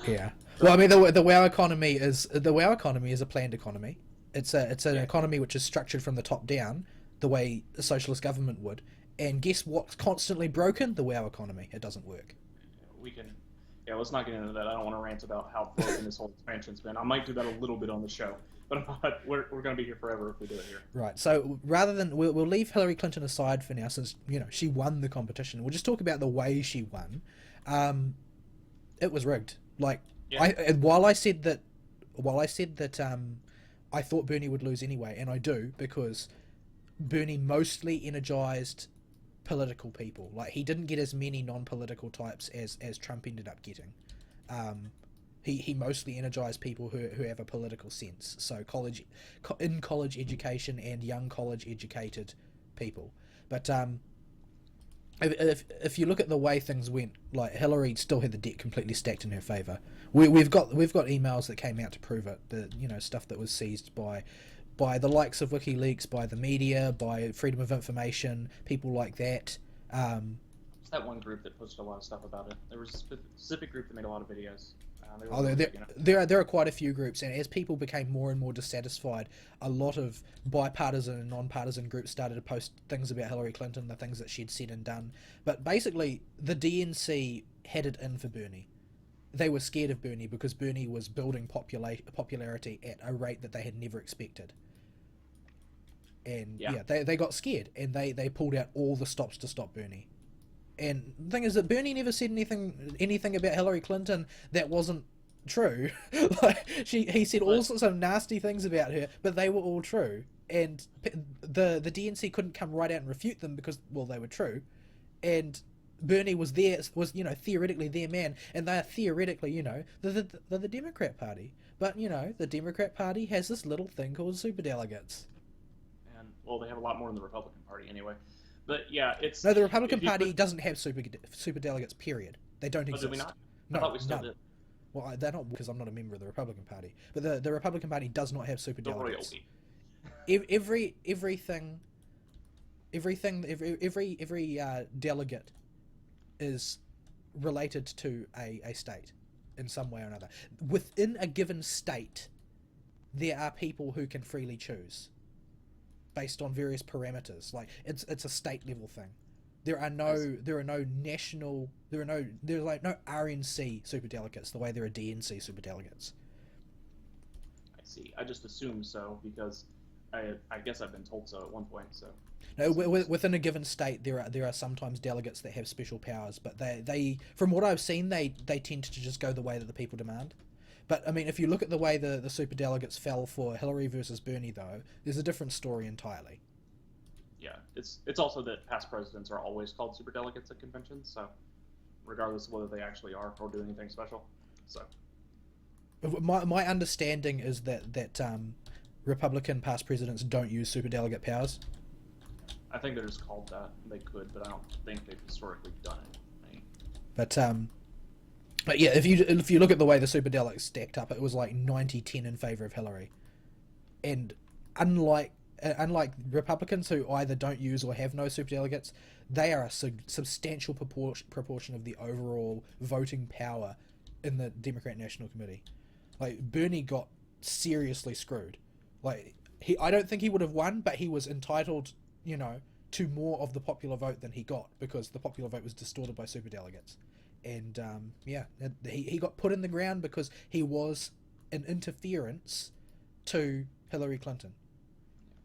yeah. Well, I mean, the WoW economy is a planned economy. It's an Yeah, economy which is structured from the top down, the way a socialist government would. And guess what's constantly broken? The WoW economy. It doesn't work. we can. Yeah, let's not get into that. I don't want to rant about how broken this whole expansion's been. I might do that a little bit on the show, but I'm not, we're going to be here forever if we do it here. Right. So rather than we'll leave Hillary Clinton aside for now, since she won the competition. We'll just talk about the way she won. Um, it was rigged. Like, Yeah, while I said that I thought Bernie would lose anyway, and I do, because Bernie mostly energized political people. Like, he didn't get as many non-political types as Trump ended up getting. Um, he mostly energized people who have a political sense. So college education and young college educated people. But if you look at the way things went, like, Hillary still had the deck completely stacked in her favor. We've got emails that came out to prove it. The stuff that was seized by the likes of WikiLeaks, by the media, by Freedom of Information, people like that. it's that one group that posted a lot of stuff about it. There was a specific group that made a lot of videos. They were Oh, really there, big in it. there are quite a few groups, and as people became more and more dissatisfied, a lot of bipartisan and non-partisan groups started to post things about Hillary Clinton, the things that she'd said and done. But basically, the DNC had it in for Bernie. They were scared of Bernie because Bernie was building popularity at a rate that they had never expected. And Yeah, yeah, they got scared, and they pulled out all the stops to stop Bernie. And the thing is that Bernie never said anything about Hillary Clinton that wasn't true. Like, he said all but sorts of nasty things about her, but they were all true. And the DNC couldn't come right out and refute them because, well, they were true. And Bernie was theoretically their man, and they are theoretically, the Democrat Party. But the Democrat Party has this little thing called superdelegates. And well, they have a lot more than the Republican Party anyway. But yeah, it's No, the Republican if you Party put, doesn't have super delegates. Period. They don't oh, did we exist. not? I No, thought we still none. did. Well, they're not because I'm not a member of the Republican Party. But the Republican Party does not have super The delegates. royalty. Every delegate is related to a state in some way or another. Within a given state, there are people who can freely choose based on various parameters. Like it's a state level thing. There's no RNC superdelegates the way there are DNC superdelegates. I see. I just assumed so because I guess I've been told so at one point. So No, within a given state, there are sometimes delegates that have special powers, but they from what I've seen, they tend to just go the way that the people demand. But I mean, if you look at the way the superdelegates fell for Hillary versus Bernie, though, there's a different story entirely. yeah, it's also that past presidents are always called superdelegates at conventions. So regardless of whether they actually are or do anything special. So My understanding is that Republican past presidents don't use superdelegate powers. I think they're just called that. They could, but I don't think they've historically done it. But yeah, if you look at the way the superdelegates stacked up, it was like 90-10 in favor of Hillary, and unlike Republicans who either don't use or have no superdelegates, they are a substantial proportion of the overall voting power in the Democrat National Committee. Like Bernie got seriously screwed. Like I don't think he would have won, but he was entitled, to more of the popular vote than he got because the popular vote was distorted by superdelegates. And he got put in the ground because he was an interference to Hillary Clinton.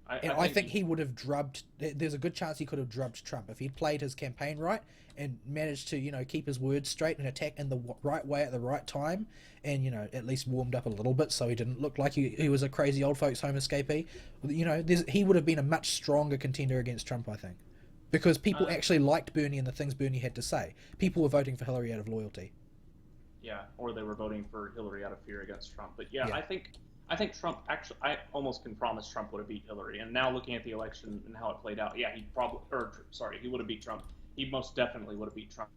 I think he would have drubbed. There's a good chance he could have drubbed Trump if he'd played his campaign right and managed to keep his words straight and attack in the right way at the right time, and at least warmed up a little bit so he didn't look like he was a crazy old folks home escapee. He would have been a much stronger contender against Trump, I think, because people actually liked Bernie and the things Bernie had to say. People were voting for Hillary out of loyalty. Yeah, or they were voting for Hillary out of fear against Trump. But yeah. I think Trump actually. I almost can promise Trump would have beat Hillary. And now looking at the election and how it played out, yeah, he would have beat Trump. He most definitely would have beat Trump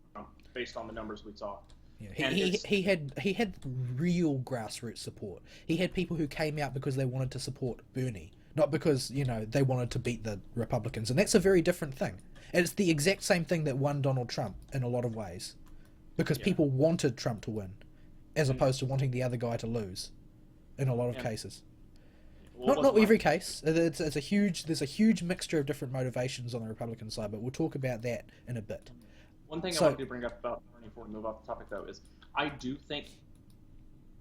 based on the numbers we saw. Yeah, he had real grassroots support. He had people who came out because they wanted to support Bernie, not because they wanted to beat the Republicans, and that's a very different thing. And it's the exact same thing that won Donald Trump in a lot of ways, because people wanted Trump to win, as opposed to wanting the other guy to lose. In a lot of cases, not every case. There's a huge mixture of different motivations on the Republican side, but we'll talk about that in a bit. One thing I wanted to bring up about Bernie before we move off the topic, though, is I do think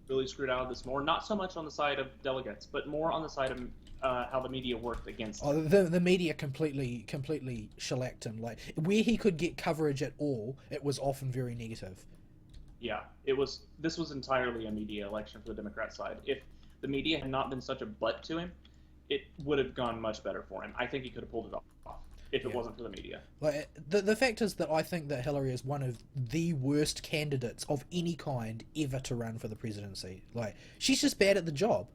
Billy screwed out of this more, not so much on the side of delegates, but more on the side of how the media worked against him. The media completely shellacked him. Like where he could get coverage at all, it was often very negative. Yeah, this was entirely a media election for the Democrat side. If the media had not been such a butt to him, it would have gone much better for him. I think he could have pulled it off if it wasn't for the media. Like the fact is that I think that Hillary is one of the worst candidates of any kind ever to run for the presidency. Like she's just bad at the job.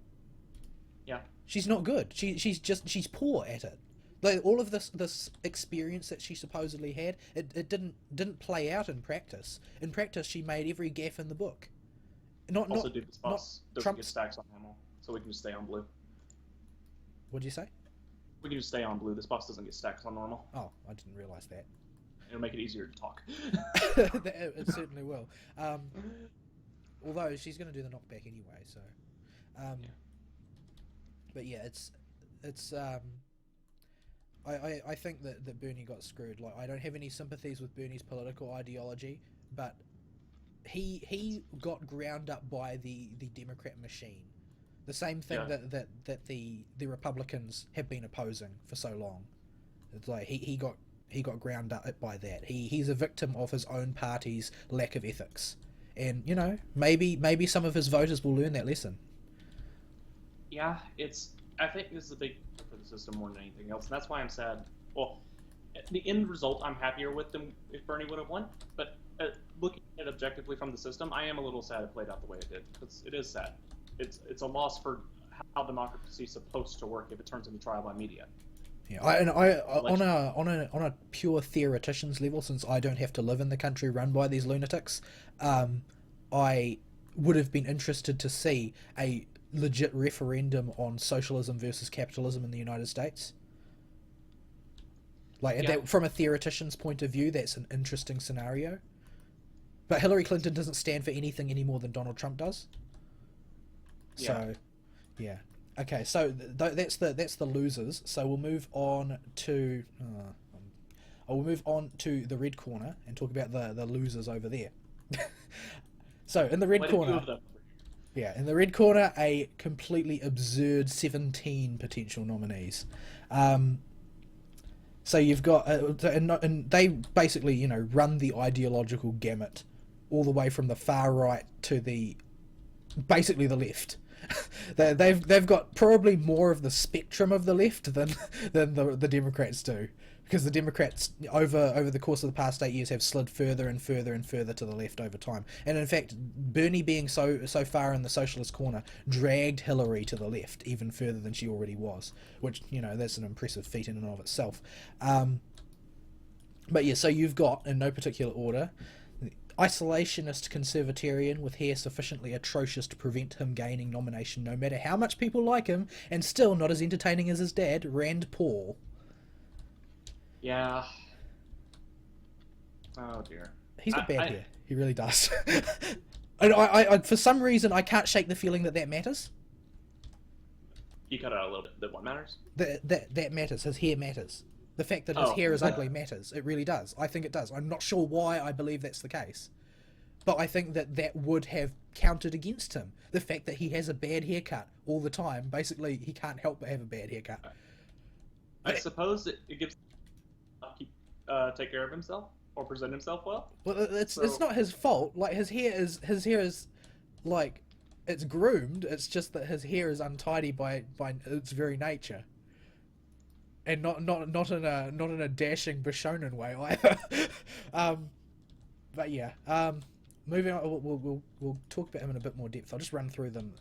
Yeah. She's not good. She's poor at it. Like all of this experience that she supposedly had, it didn't play out in practice. In practice, she made every gaffe in the book. Dude, this bus doesn't get stacks on normal, so we can just stay on blue. What'd you say? We can just stay on blue. This bus doesn't get stacks on normal. Oh, I didn't realize that. It'll make it easier to talk. It certainly will. Although she's going to do the knockback anyway, so. But yeah, it's. I think that Bernie got screwed. Like I don't have any sympathies with Bernie's political ideology, but he got ground up by the Democrat machine. The same thing that the Republicans have been opposing for so long. It's like he got ground up by that. He's a victim of his own party's lack of ethics. And maybe some of his voters will learn that lesson. Yeah, I think this is a big for the system more than anything else, and that's why I'm sad. Well, the end result I'm happier with than if Bernie would have won. But looking at it objectively from the system, I am a little sad it played out the way it did. It is sad. It's a loss for how democracy is supposed to work if it turns into trial by media. Yeah, on a pure theoretician's level, since I don't have to live in the country run by these lunatics, I would have been interested to see a legit referendum on socialism versus capitalism in the United States. Like, Yeah, that, from a theoretician's point of view, that's an interesting scenario. But Hillary Clinton doesn't stand for anything any more than Donald Trump does. yeah. So, yeah. Okay, so that's the losers. So we'll move on to we'll move on to the red corner and talk about the losers over there. So in the red Quite a few corner, of them. yeah, in the red corner, a completely absurd 17 potential nominees. So you've got, and they basically, run the ideological gamut, all the way from the far right to basically the left. They've got probably more of the spectrum of the left than the Democrats do, because the Democrats over the course of the past 8 years have slid further and further and further to the left over time. And in fact, Bernie being so far in the socialist corner dragged Hillary to the left even further than she already was, which, that's an impressive feat in and of itself. But yeah, so you've got, in no particular order, isolationist conservatarian with hair sufficiently atrocious to prevent him gaining nomination no matter how much people like him, and still not as entertaining as his dad, Rand Paul. Yeah. Oh dear. He's got bad hair. He really does. And I, for some reason, I can't shake the feeling that matters. You cut out a little bit. That what matters? That matters. His hair matters. The fact that his hair is ugly matters. It really does. I think it does. I'm not sure why I believe that's the case, but I think that would have counted against him. The fact that he has a bad haircut all the time. Basically, he can't help but have a bad haircut. I suppose it gives take care of himself or present himself well. Well, it's not his fault. Like, his hair is like, it's groomed. It's just that his hair is untidy by its very nature. And not in a dashing Bishonen way either. But yeah, moving on, we'll talk about him in a bit more depth. I'll just run through them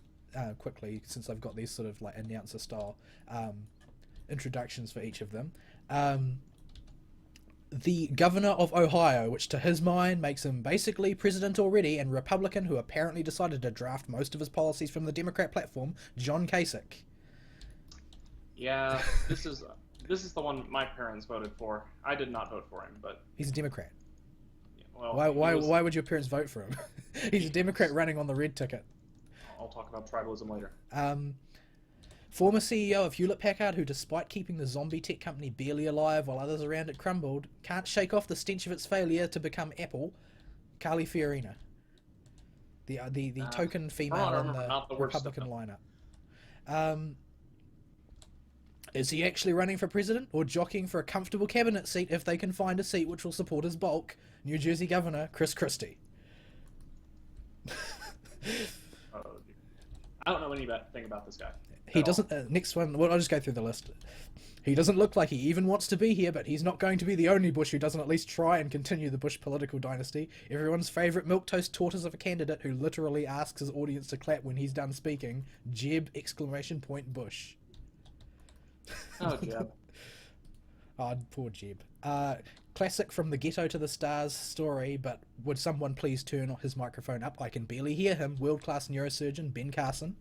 quickly, since I've got these sort of like announcer style introductions for each of them. The governor of Ohio, which to his mind makes him basically president already, and Republican who apparently decided to draft most of his policies from the Democrat platform, John Kasich. Yeah, this is the one my parents voted for. I did not vote for him, but He's a Democrat. well, Why would your parents vote for him? He's a Democrat running on the red ticket. I'll talk about tribalism later. Former CEO of Hewlett-Packard, who despite keeping the zombie tech company barely alive while others around it crumbled, can't shake off the stench of its failure to become Apple, Carly Fiorina. The token female in the Republican lineup. Is he actually running for president, or jockeying for a comfortable cabinet seat if they can find a seat which will support his bulk? New Jersey Governor Chris Christie. Oh, dear. I don't know anything about this guy. He doesn't. Next one. Well, I'll just go through the list. He doesn't look like he even wants to be here, but he's not going to be the only Bush who doesn't at least try and continue the Bush political dynasty. Everyone's favourite milquetoast tortoise of a candidate who literally asks his audience to clap when he's done speaking. Jeb! Bush. Oh, Jeb. Oh, poor Jeb. Classic from the ghetto to the stars story, but would someone please turn his microphone up? I can barely hear him. World-class neurosurgeon Ben Carson.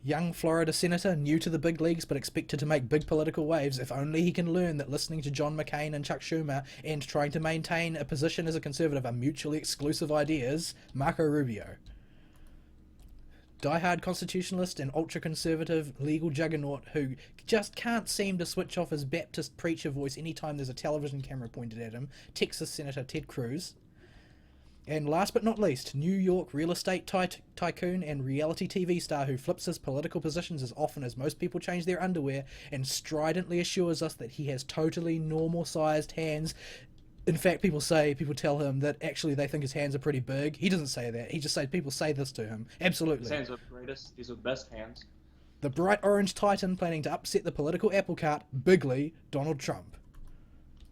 Young Florida senator, new to the big leagues but expected to make big political waves. If only he can learn that listening to John McCain and Chuck Schumer and trying to maintain a position as a conservative are mutually exclusive ideas. Marco Rubio. Die-hard constitutionalist and ultra-conservative legal juggernaut who just can't seem to switch off his Baptist preacher voice anytime there's a television camera pointed at him. Texas Senator Ted Cruz. And last but not least, New York real estate tycoon and reality TV star who flips his political positions as often as most people change their underwear and stridently assures us that he has totally normal-sized hands. In fact, people tell him that actually they think his hands are pretty big. He doesn't say that. He just says people say this to him. Absolutely. His hands are the greatest. These are the best hands. The bright orange titan planning to upset the political apple cart, bigly, Donald Trump.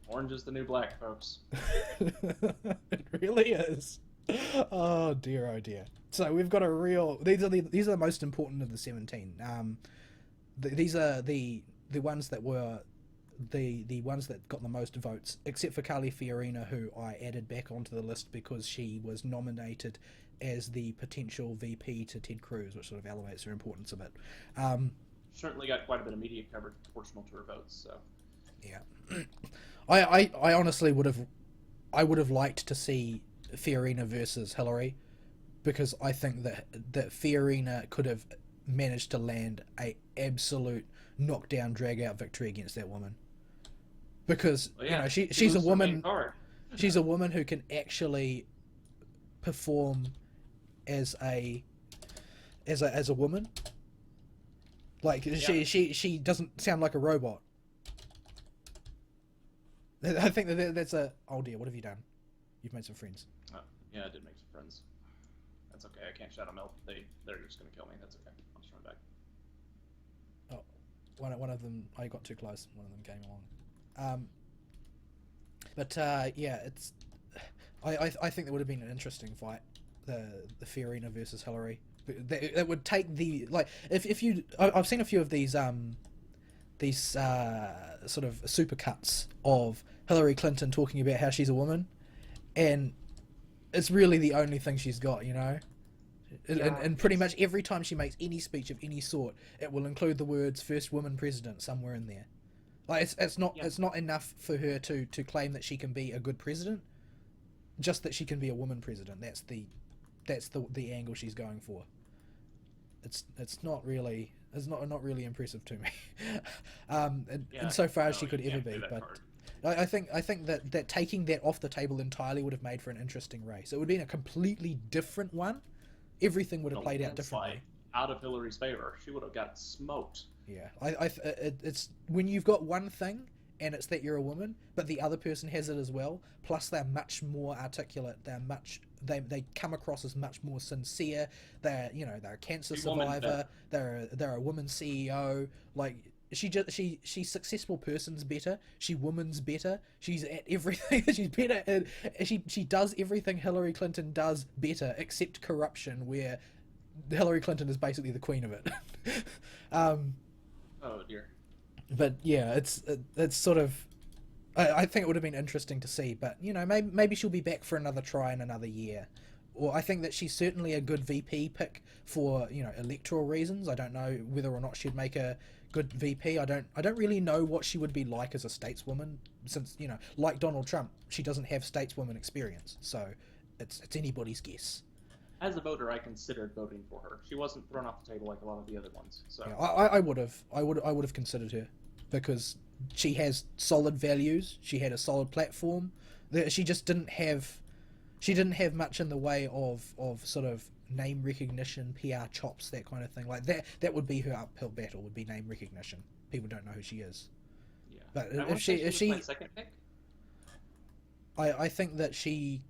Orange is the new black, folks. It really is. Oh dear, oh dear. So we've got a real. These are the most important of the 17. These are the ones that were the ones that got the most votes, except for Carly Fiorina, who I added back onto the list because she was nominated as the potential VP to Ted Cruz, which sort of elevates her importance a bit. Certainly got quite a bit of media coverage proportional to her votes. So yeah, I honestly would have liked to see Fiorina versus Hillary, because I think that Fiorina could have managed to land a absolute knockdown, drag out victory against that woman. Because she's a woman. She's a woman who can actually perform as a woman. Like she doesn't sound like a robot. I think that's a. Oh dear, what have you done? You've made some friends. Oh, yeah, I did make some friends. That's okay. I can't shadow melt. They're just gonna kill me. That's okay. I'll just run back. Oh, one of them. I got too close. One of them came along. But yeah, it's. I think that would have been an interesting fight, the Fiorina versus Hillary. That would take the if you. I've seen a few of these sort of supercuts of Hillary Clinton talking about how she's a woman, and it's really the only thing she's got, you know. And pretty much every time she makes any speech of any sort, it will include the words "first woman president" somewhere in there. Like it's not enough for her to claim that she can be a good president, just that she can be a woman president. That's the angle she's going for. It's not really impressive to me. Insofar as she could ever be, but I think that taking that off the table entirely would have made for an interesting race. It would have been a completely different one. Everything would have played out differently. Out of Hillary's favor, she would have got smoked. Yeah, it's when you've got one thing and it's that you're a woman, but the other person has it as well. Plus, they're much more articulate. They come across as much more sincere. They're a cancer survivor. They're a woman CEO. Like she's successful person's better. She woman's better. She's at everything. She's better. And she does everything Hillary Clinton does better, except corruption, where Hillary Clinton is basically the queen of it. Oh dear. But yeah, it's sort of. I think it would have been interesting to see, but maybe she'll be back for another try in another year. Or I think that she's certainly a good VP pick for electoral reasons. I don't know whether or not she'd make a good VP. I don't really know what she would be like as a stateswoman, since like Donald Trump, she doesn't have stateswoman experience. So it's anybody's guess. As a voter, I considered voting for her. She wasn't thrown off the table like a lot of the other ones. So yeah, I would have considered her, because she has solid values. She had a solid platform. She just didn't have much in the way of sort of name recognition, PR chops, that kind of thing. Like that would be her uphill battle. Would be name recognition. People don't know who she is. Yeah. But if she my second pick. I think that she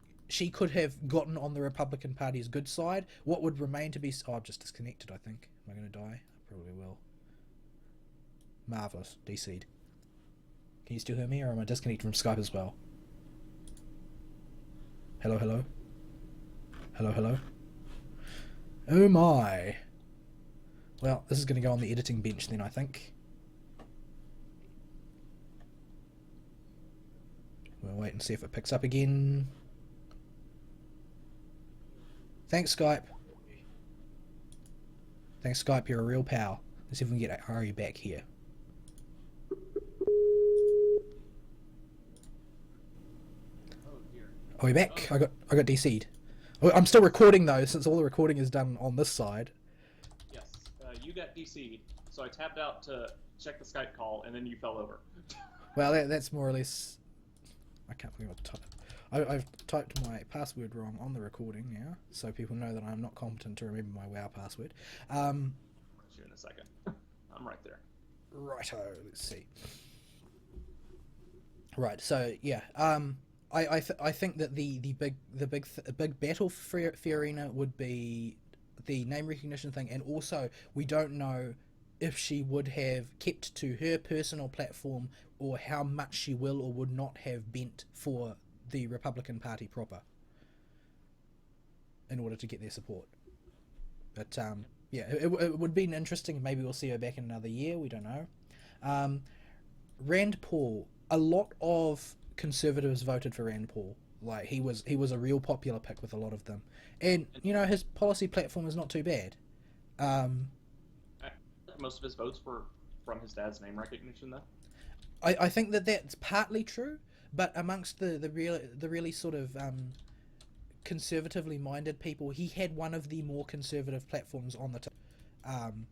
could have gotten on the Republican Party's good side. What would remain to be... Oh, I've just disconnected, I think. Am I going to die? I probably will. Marvellous. DC'd. Can you still hear me, or am I disconnected from Skype as well? Hello, hello? Hello, hello? Oh my! Well, this is going to go on the editing bench then, I think. We'll wait and see if it picks up again. Thanks, Skype. Thanks, Skype. You're a real pal. Let's see if we can get Ari back here. Are we back? I got DC'd. Oh, I'm still recording though, since all the recording is done on this side. Yes, you got DC'd, so I tapped out to check the Skype call, and then you fell over. Well, that's more or less. I can't believe I typed. I've typed my password wrong on the recording now, so people know that I'm not competent to remember my WoW password. You in a second. I'm right there. Righto. Let's see. Right. So yeah. I think that the big battle for Fiorina would be the name recognition thing, and also we don't know if she would have kept to her personal platform, or how much she will or would not have bent for the Republican Party proper in order to get their support. But yeah, it would be interesting. Maybe we'll see her back in another year. We don't know. Um, Rand Paul. A lot of conservatives voted for Rand Paul. Like he was a real popular pick with a lot of them, and his policy platform is not too bad. Um, Most of his votes were from his dad's name recognition, though. I think that that's partly true, but amongst the really sort of conservatively minded people, he had one of the more conservative platforms on the. Um,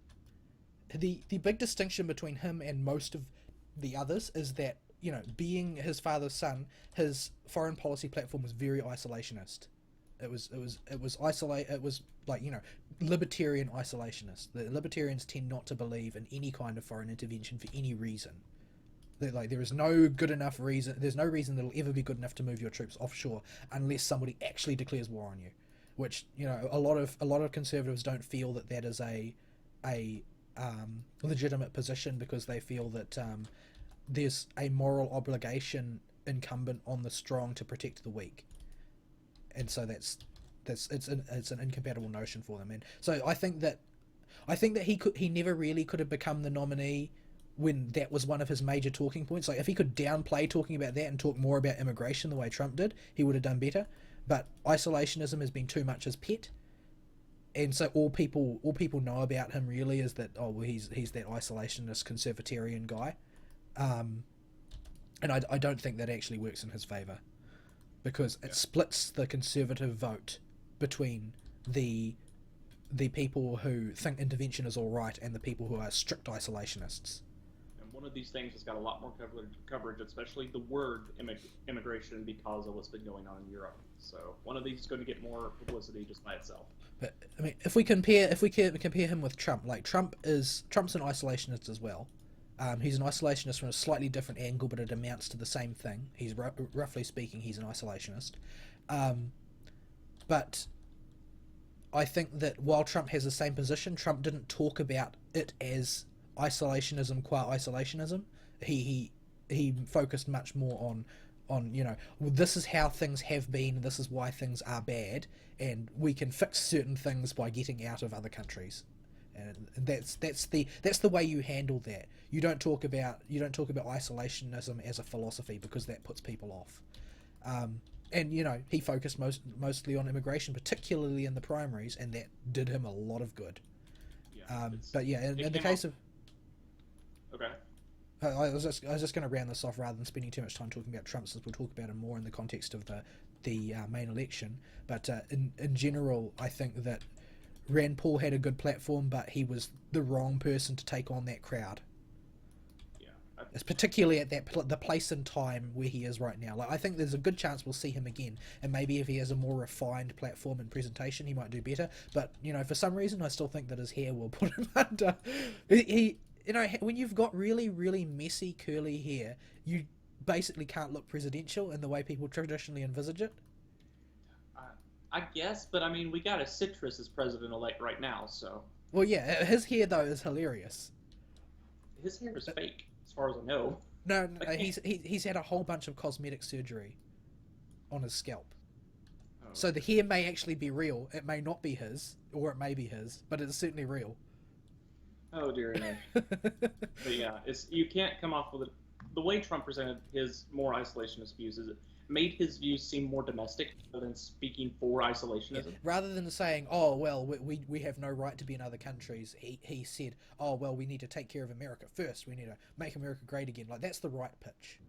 the big distinction between him and most of the others is that being his father's son, his foreign policy platform was very isolationist. It was isolate. It was like libertarian isolationist. The libertarians tend not to believe in any kind of foreign intervention for any reason. Like there is no good enough reason. There's no reason that'll ever be good enough to move your troops offshore unless somebody actually declares war on you. Which a lot of conservatives don't feel that is a legitimate position, because they feel that there's a moral obligation incumbent on the strong to protect the weak, and so it's an incompatible notion for them. And so I think that he never really could have become the nominee when that was one of his major talking points. Like if he could downplay talking about that and talk more about immigration the way Trump did, he would have done better. But isolationism has been too much his pet, and so all people know about him really is that he's that isolationist conservatarian guy, and I don't think that actually works in his favour, because it splits the conservative vote between the people who think intervention is all right and the people who are strict isolationists. And one of these things has got a lot more coverage, especially the word immigration, because of what's been going on in Europe. So one of these is going to get more publicity just by itself. But I mean, if we compare him with Trump, like Trump's an isolationist as well. He's an isolationist from a slightly different angle, but it amounts to the same thing. He's roughly speaking, he's an isolationist. But I think that while Trump has the same position, Trump didn't talk about it as isolationism qua isolationism. He focused much more on well, this is how things have been, this is why things are bad, and we can fix certain things by getting out of other countries. And that's the way you handle that. You don't talk about isolationism as a philosophy, because that puts people off. And he focused mostly on immigration, particularly in the primaries, and that did him a lot of good. Yeah, but yeah, in the case of okay. I was just going to round this off rather than spending too much time talking about Trump, since we'll talk about him more in the context of the main election. But in general, I think that Rand Paul had a good platform, but he was the wrong person to take on that crowd. Yeah, It's particularly at the place and time where he is right now. Like I think there's a good chance we'll see him again, and maybe if he has a more refined platform and presentation, he might do better. But for some reason, I still think that his hair will put him under. He when you've got really, really messy curly hair, you basically can't look presidential in the way people traditionally envisage it. I guess, but I mean, we got a citrus as president-elect right now, so Well, yeah, his hair though is hilarious. his hair is fake, as far as I know. No, he's had a whole bunch of cosmetic surgery on his scalp. Oh, So the hair may actually be real. It may not be his, or it may be his, but it's certainly real. oh dear no. But yeah, you can't come off with it. The way Trump presented his more isolationist views is it made his views seem more domestic rather than speaking for isolationism. Rather than saying, "Oh well, we have no right to be in other countries," he said, "Oh well, we need to take care of America first. We need to make America great again." Like that's the right pitch.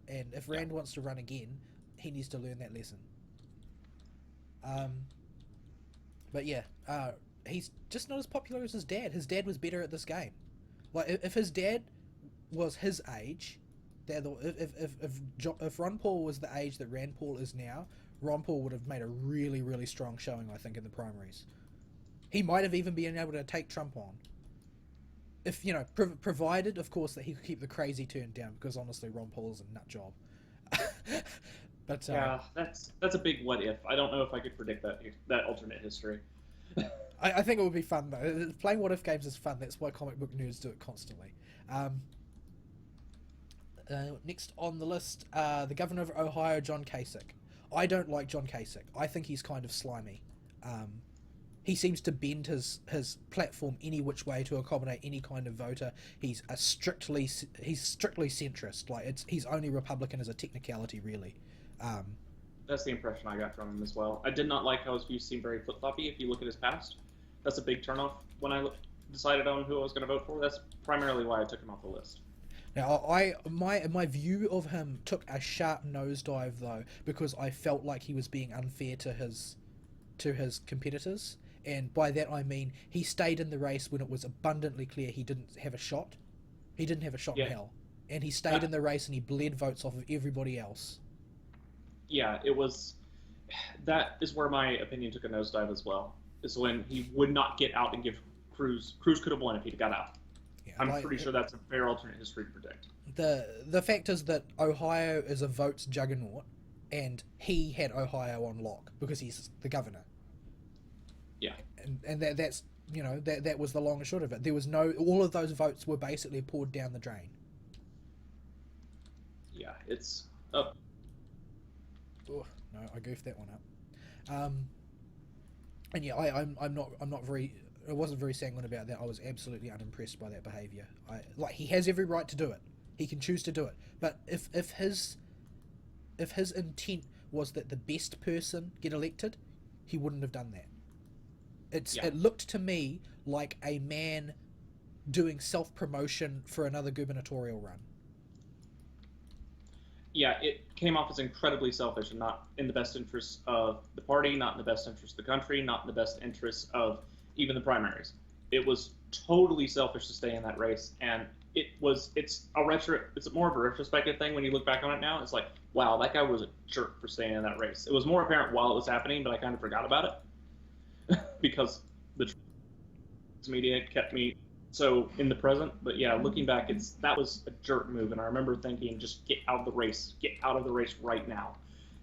And if Rand wants to run again, he needs to learn that lesson. But yeah, he's just not as popular as his dad. His dad was better at this game. Like if his dad was his age, if Ron Paul was the age that Rand Paul is now, Ron Paul would have made a really, really strong showing, I think, in the primaries. He might have even been able to take Trump on. If, provided, of course, that he could keep the crazy turn down, because honestly, Ron Paul is a nut job. But yeah, that's a big what if. I don't know if I could predict that alternate history. I think it would be fun though. Playing what if games is fun. That's why comic book nerds do it constantly. Next on the list, the governor of Ohio, John Kasich. I don't like John Kasich. I think he's kind of slimy. He seems to bend his platform any which way to accommodate any kind of voter. He's strictly centrist. Like he's only Republican as a technicality, really. That's the impression I got from him as well. I did not like how his views seemed very flip floppy. If you look at his past, that's a big turnoff when I decided on who I was going to vote for. That's primarily why I took him off the list. Now, my view of him took a sharp nosedive though, because I felt like he was being unfair to his competitors, and by that I mean he stayed in the race when it was abundantly clear he didn't have a shot. He didn't have a shot in hell, and he stayed in the race and he bled votes off of everybody else. Yeah, it was. That is where my opinion took a nosedive as well. Is when he would not get out and give Cruz. Cruz could have won if he got out. Yeah, I'm pretty sure that's a fair alternate history to predict. The fact is that Ohio is a votes juggernaut, and he had Ohio on lock because he's the governor. Yeah, and that's that was the long and short of it. There was all of those votes were basically poured down the drain. Yeah, it's up. Oh, no, I goofed that one up. And yeah, I'm not very. I wasn't very sanguine about that. I was absolutely unimpressed by that behaviour. He has every right to do it. He can choose to do it. But if his intent was that the best person get elected, he wouldn't have done that. It looked to me like a man doing self-promotion for another gubernatorial run. Yeah, it came off as incredibly selfish and not in the best interest of the party, not in the best interest of the country, not in the best interest of even the primaries. It was totally selfish to stay in that race, and it's more of a retrospective thing when you look back on it now. It's like, wow, that guy was a jerk for staying in that race. It was more apparent while it was happening, but I kind of forgot about it because the media kept me so in the present. But yeah, looking back, that was a jerk move, and I remember thinking, just get out of the race right now,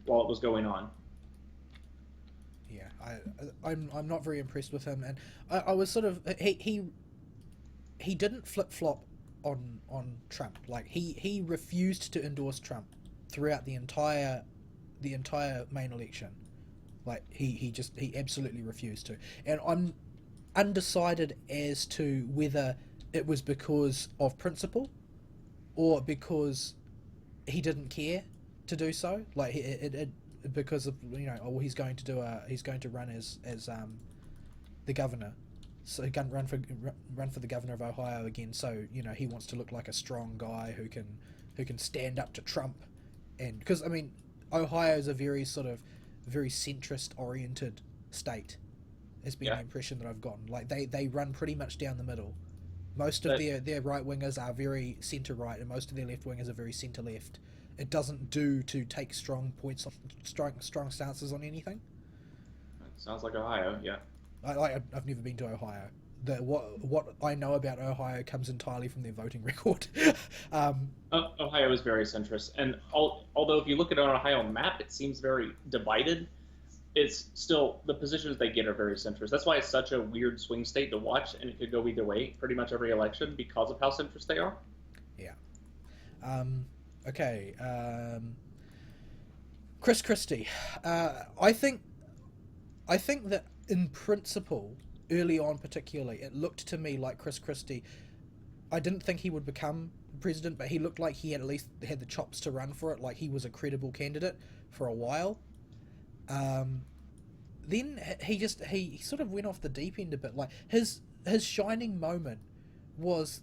while it was going on. Yeah, I'm not very impressed with him, and I was sort of he didn't flip flop on Trump. Like he refused to endorse Trump throughout the entire main election. Like he absolutely refused to, and I'm undecided as to whether it was because of principle or because he didn't care to do so. Like because of he's going to run as the governor, so he can run for the governor of Ohio again. So he wants to look like a strong guy who can stand up to Trump, and because Ohio is a very centrist oriented state. Has been the impression that I've gotten. Like they run pretty much down the middle. Most of their right wingers are very centre right, and most of their left wingers are very centre left. It doesn't do to take strong stances on anything. Sounds like Ohio, yeah. I've never been to Ohio. What I know about Ohio comes entirely from their voting record. Ohio is very centrist, and although if you look at an Ohio map, it seems very divided. It's still, the positions they get are very centrist. That's why it's such a weird swing state to watch, and it could go either way pretty much every election because of how centrist they are. Yeah. Okay. Chris Christie. I think that in principle, early on particularly, it looked to me like Chris Christie, I didn't think he would become president, but he looked like he had at least had the chops to run for it, like he was a credible candidate for a while. Then he sort of went off the deep end a bit. Like his shining moment was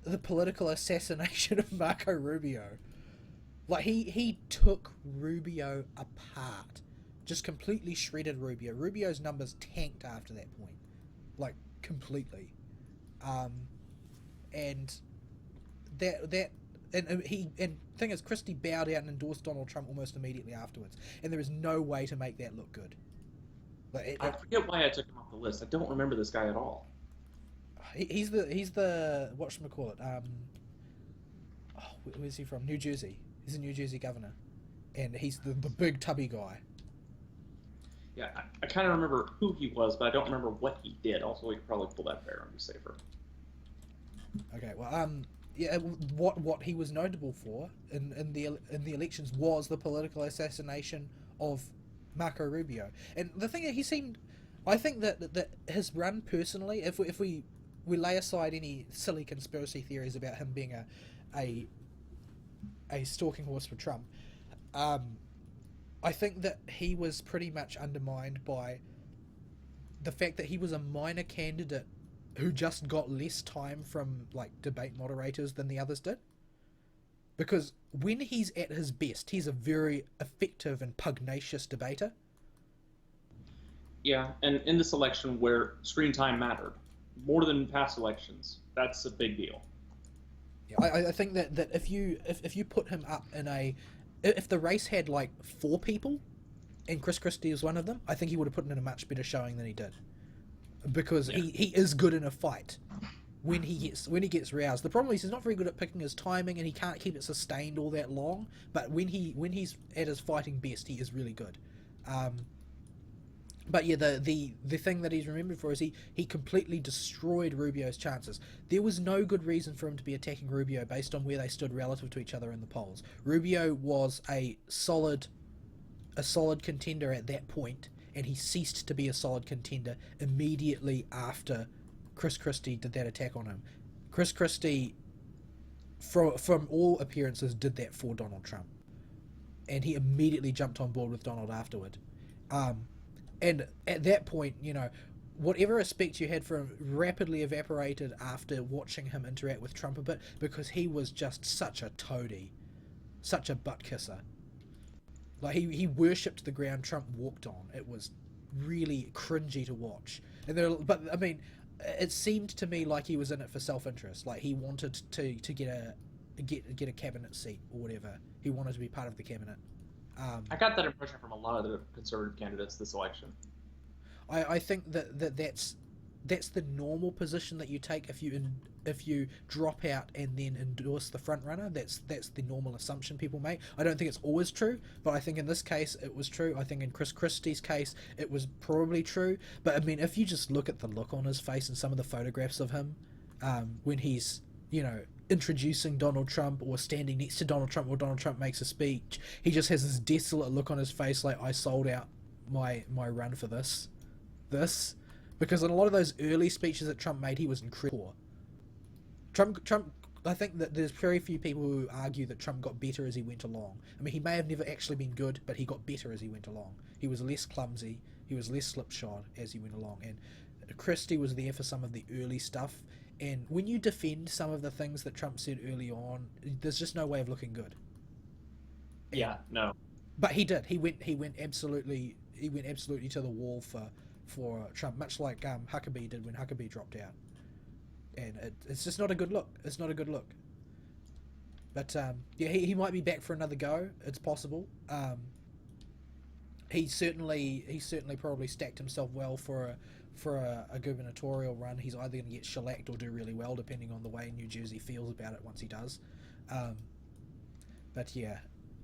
the political assassination of Marco Rubio. Like he took Rubio apart, just completely shredded Rubio. Rubio's numbers tanked after that point, like completely. And thing is, Christie bowed out and endorsed Donald Trump almost immediately afterwards, and there is no way to make that look good. I forget why I took him off the list. I don't remember this guy at all. He's the whatchamacallit, where's he from? New Jersey. He's a New Jersey governor, and he's the big tubby guy. Yeah, I kind of remember who he was, but I don't remember what he did. Also, we could probably pull that bear and be safer. Okay, well, yeah, what he was notable for in the elections was the political assassination of Marco Rubio, and the thing that he seemed, I think that his run personally, if we lay aside any silly conspiracy theories about him being a a stalking horse for Trump, um, I think that he was pretty much undermined by the fact that he was a minor candidate who just got less time from like debate moderators than the others did. Because when he's at his best, he's a very effective and pugnacious debater. Yeah, and in this election where screen time mattered more than past elections, that's a big deal. Yeah, I think that if you put him up in a, if the race had like four people and Chris Christie was one of them, I think he would have put in a much better showing than he did, because Yeah. he is good in a fight when he gets roused. The problem is he's not very good at picking his timing, and he can't keep it sustained all that long. But when he's at his fighting best, he is really good. Um, but yeah, the thing that he's remembered for is he completely destroyed Rubio's chances. There was no good reason for him to be attacking Rubio based on where they stood relative to each other in the polls. Rubio was a solid contender at that point, and he ceased to be a solid contender immediately after Chris Christie did that attack on him. Chris Christie, from all appearances, did that for Donald Trump, and he immediately jumped on board with Donald afterward. Um, and at that point, whatever respect you had for him rapidly evaporated after watching him interact with Trump a bit, because he was just such a toady, such a butt kisser. Like he worshipped the ground Trump walked on. It was really cringy to watch. But I mean, it seemed to me like he was in it for self-interest. Like he wanted to get a cabinet seat or whatever. He wanted to be part of the cabinet. Um, I got that impression from a lot of the conservative candidates this election. I think that's the normal position that you take if you drop out and then endorse the front runner. That's the normal assumption people make. I don't think it's always true, but I think in this case it was true. I think in Chris Christie's case it was probably true. But I mean, if you just look at the look on his face and some of the photographs of him, when he's introducing Donald Trump or standing next to Donald Trump or Donald Trump makes a speech, he just has this desolate look on his face, like I sold out my run for this, because in a lot of those early speeches that Trump made, he was incredible. Trump. I think that there's very few people who argue that Trump got better as he went along. I mean, he may have never actually been good, but he got better as he went along. He was less clumsy. He was less slipshod as he went along. And Christie was there for some of the early stuff. And when you defend some of the things that Trump said early on, there's just no way of looking good. Yeah, And no. but he did. He went absolutely to the wall for Trump, much like Huckabee did when Huckabee dropped out. And it's just not a good look. It's not a good look. But yeah, he might be back for another go. It's possible. He certainly probably stacked himself well for a gubernatorial run. He's either going to get shellacked or do really well, depending on the way New Jersey feels about it once he does. Um, but yeah,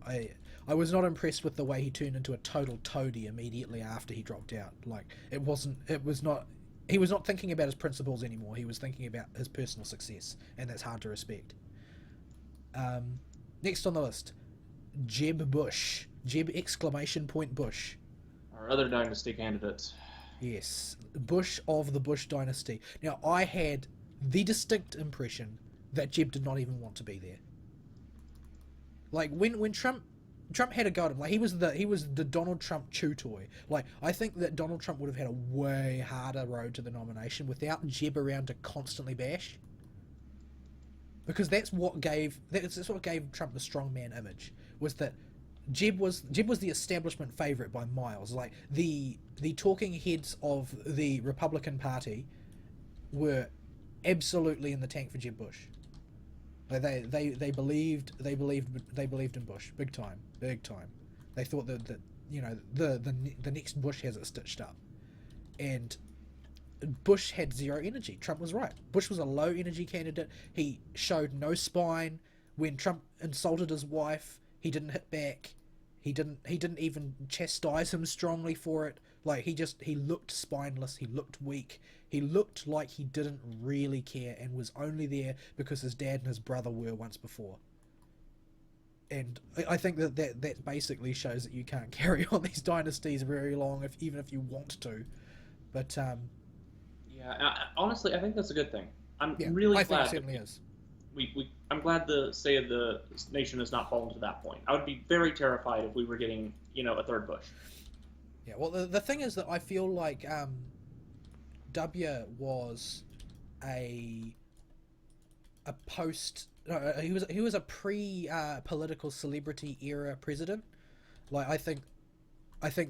I was not impressed with the way he turned into a total toady immediately after he dropped out. Like it wasn't. It was not. He was not thinking about his principles anymore. He was thinking about his personal success, and that's hard to respect. Next on the list, Jeb Bush. Jeb exclamation point Bush. Our other dynasty candidates. Yes, Bush of the Bush dynasty. Now, I had the distinct impression that Jeb did not even want to be there. Like when Trump had a go at him, like he was the Donald Trump chew toy. Like I think that Donald Trump would have had a way harder road to the nomination without Jeb around to constantly bash. Because that's what gave Trump the strongman image, was that Jeb was the establishment favorite by miles. Like the talking heads of the Republican Party were absolutely in the tank for Jeb Bush. Like they believed in Bush big time, big time. They thought that the next Bush has it stitched up, and Bush had zero energy. Trump was right. Bush was a low energy candidate. He showed no spine. When Trump insulted his wife, he didn't hit back. He didn't even chastise him strongly for it. Like he looked spineless. He looked weak. He looked like he didn't really care and was only there because his dad and his brother were once before. And I think that basically shows that you can't carry on these dynasties very long, even if you want to. But Yeah, honestly, I think that's a good thing. I'm yeah, really I think it glad that certainly is. I'm glad the state of the nation has not fallen to that point. I would be very terrified if we were getting, a third Bush. Yeah. Well, the thing is that I feel like W was a post. No, he was a pre political celebrity era president. Like I think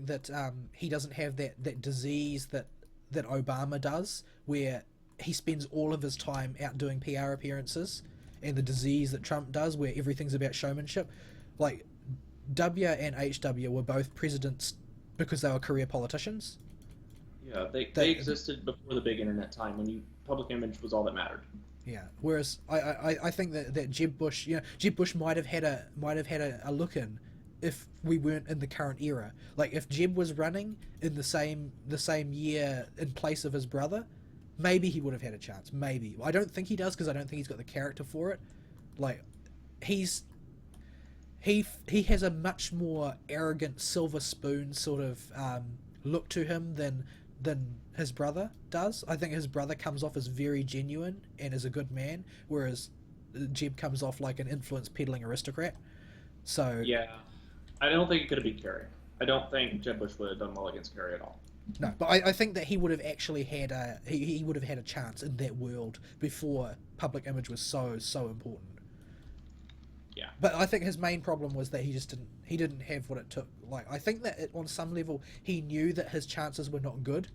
that he doesn't have that disease that Obama does, where he spends all of his time out doing PR appearances, and the disease that Trump does, where everything's about showmanship. Like W and HW were both presidents because they were career politicians. Yeah, they They, existed before the big internet time when public image was all that mattered. yeah. Whereas I think that Jeb Bush, Jeb Bush might have had a look in if we weren't in the current era. Like if Jeb was running in the same year in place of his brother, maybe he would have had a chance. Maybe. I don't think he does because I don't think he's got the character for it. Like he's he has a much more arrogant silver spoon sort of look to him than his brother does. I think his brother comes off as very genuine and is a good man, whereas Jeb comes off like an influence peddling aristocrat. So Yeah, I don't think it could have beat Kerry. I don't think Jeb Bush would have done well against Kerry at all. no, but I think that he would have actually had he would have had a chance in that world before public image was so important. Yeah, But I think his main problem was that he didn't have what it took. Like I think that on some level he knew that his chances were not good,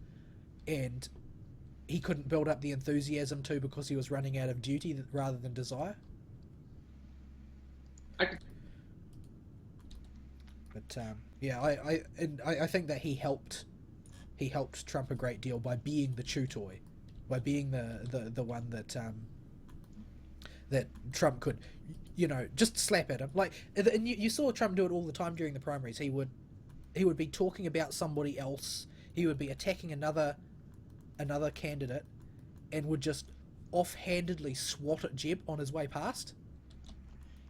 and he couldn't build up the enthusiasm to because he was running out of duty rather than desire. I could. But yeah, I think that he helped Trump a great deal by being the chew toy, by being the one that Trump could, just slap at him. Like, and you saw Trump do it all the time during the primaries. He would be talking about somebody else. He would be attacking another candidate, and would just offhandedly swat at Jeb on his way past.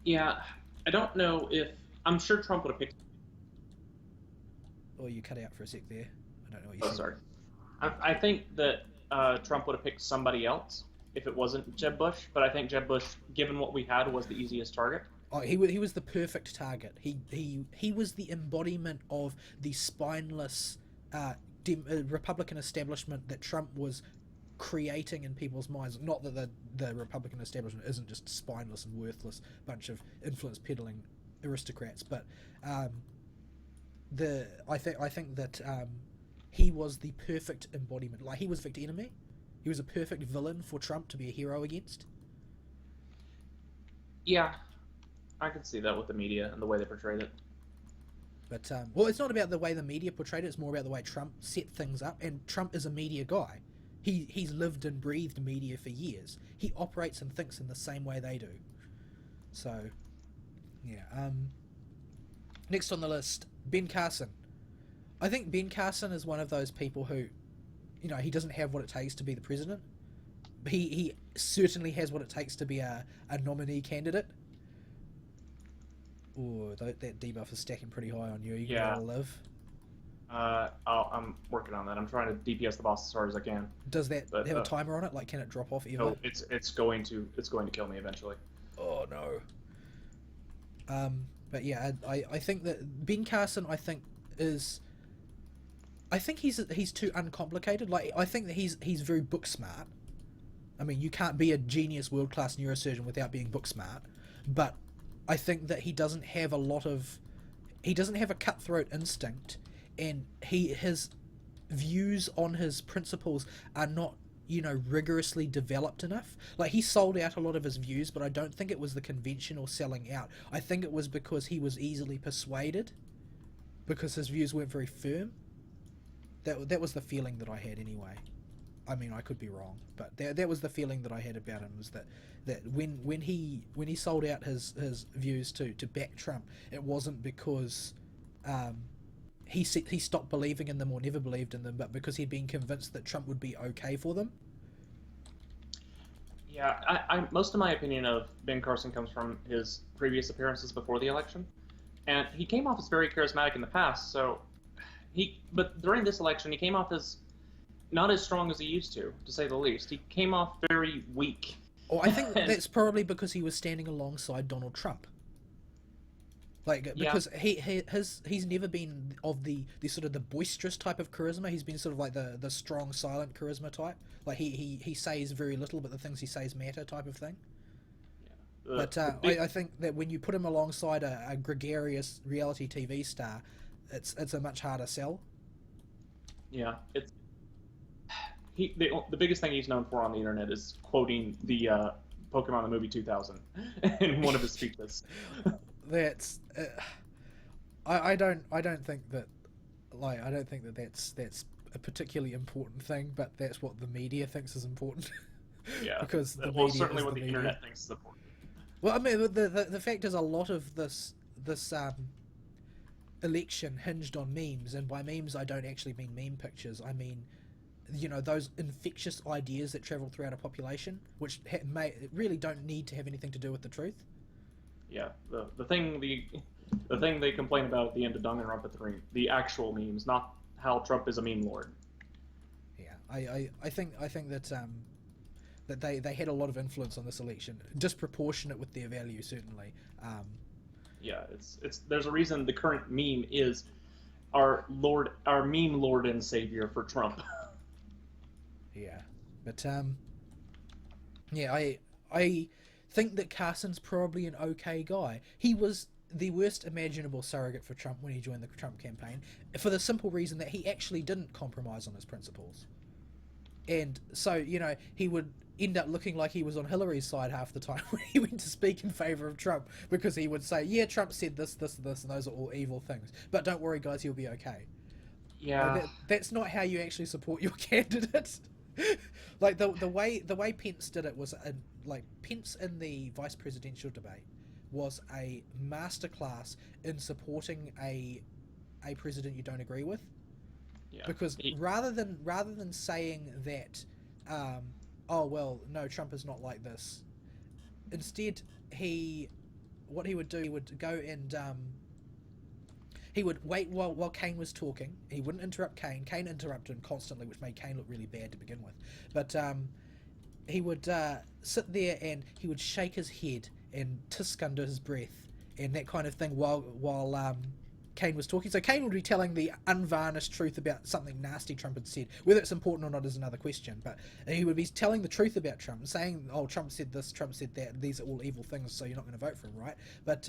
Yeah, I don't know if I'm sure Trump would have picked. Or you cut out for a sec there. I don't know what you Oh, said. sorry. I think that Trump would have picked somebody else if it wasn't Jeb Bush. But I think Jeb Bush, given what we had, was the easiest target. Oh, he was the perfect target. He was the embodiment of the spineless Republican establishment that Trump was creating in people's minds. Not that the Republican establishment isn't just spineless and worthless bunch of influence peddling aristocrats, but I think that he was the perfect embodiment. Like he was Victor Enemy. He was a perfect villain for Trump to be a hero against. Yeah, I could see that with the media and the way they portrayed it. But well, it's not about the way the media portrayed it. It's more about the way Trump set things up. And Trump is a media guy. He's lived and breathed media for years. He operates and thinks in the same way they do. So, yeah. Next on the list, Ben Carson. I think Ben Carson is one of those people who, he doesn't have what it takes to be the president. He certainly has what it takes to be a nominee candidate. Oh, that debuff is stacking pretty high on you. You Yeah. gotta live. I'm working on that. I'm trying to DPS the boss as hard as I can. Does that But, have a timer on it? Like, can it drop off ever? No, it's going to kill me eventually. Oh no. But yeah, I think that Ben Carson, I think he's too uncomplicated. Like, I think that he's very book smart. I mean, you can't be a genius world class neurosurgeon without being book smart. But I think that he doesn't have a cutthroat instinct, and his views on his principles are not rigorously developed enough. Like, he sold out a lot of his views, but I don't think it was the conventional selling out. I think it was because he was easily persuaded, because his views weren't very firm. That was the feeling that I had anyway. I mean, I could be wrong, but that was the feeling that I had about him, was that when he sold out his views to back Trump, it wasn't because um, he stopped believing in them or never believed in them, but because he'd been convinced that Trump would be okay for them. Yeah, most of my opinion of Ben Carson comes from his previous appearances before the election, and he came off as very charismatic in the past. But during this election, he came off as not as strong as he used to say the least. He came off very weak. Or I think And that's probably because he was standing alongside Donald Trump. Like yeah, because he's never been of the sort of the boisterous type of charisma. He's been sort of like the strong silent charisma type. Like he says very little, but the things he says matter type of thing. yeah. But I think that when you put him alongside a gregarious reality TV star, it's a much harder sell. Yeah, the biggest thing he's known for on the internet is quoting the Pokemon the movie 2000 in one of his speeches. That's I don't think that I don't think that that's a particularly important thing, but that's what the media thinks is important. Yeah, Because the well, media certainly is what the the media. internet thinks is important. Well, I mean, the fact is, a lot of this election hinged on memes, and by memes I don't actually mean meme pictures. I mean, those infectious ideas that travel throughout a population, which really don't need to have anything to do with the truth. Yeah, the thing they complain about at the end of Danganronpa 3, the actual memes, not how Trump is a meme lord. Yeah, I think that they had a lot of influence on this election, disproportionate with their value certainly. Yeah, it's there's a reason the current meme is our meme lord and savior for Trump. Yeah, but yeah, I think that Carson's probably an okay guy. He was the worst imaginable surrogate for Trump when he joined the Trump campaign, for the simple reason that he actually didn't compromise on his principles. And so, he would end up looking like he was on Hillary's side half the time when he went to speak in favor of Trump, because he would say, yeah, Trump said this, this, this, and those are all evil things. But don't worry, guys, he'll be okay. Yeah, That's not how you actually support your candidate. Like the way Pence did it was like Pence in the vice presidential debate was a masterclass in supporting a president you don't agree with, yeah. because rather than saying that, oh well, no, Trump is not like this. Instead, what he would do, he would go and he would wait while Kane was talking. He wouldn't interrupt Kane. Kane interrupted him constantly, which made Kane look really bad to begin with. But he would sit there and he would shake his head and tisk under his breath and that kind of thing while Kane was talking. So Kane would be telling the unvarnished truth about something nasty Trump had said. Whether it's important or not is another question. But he would be telling the truth about Trump, saying, "Oh, Trump said this, Trump said that. These are all evil things, so you're not going to vote for him, right?" But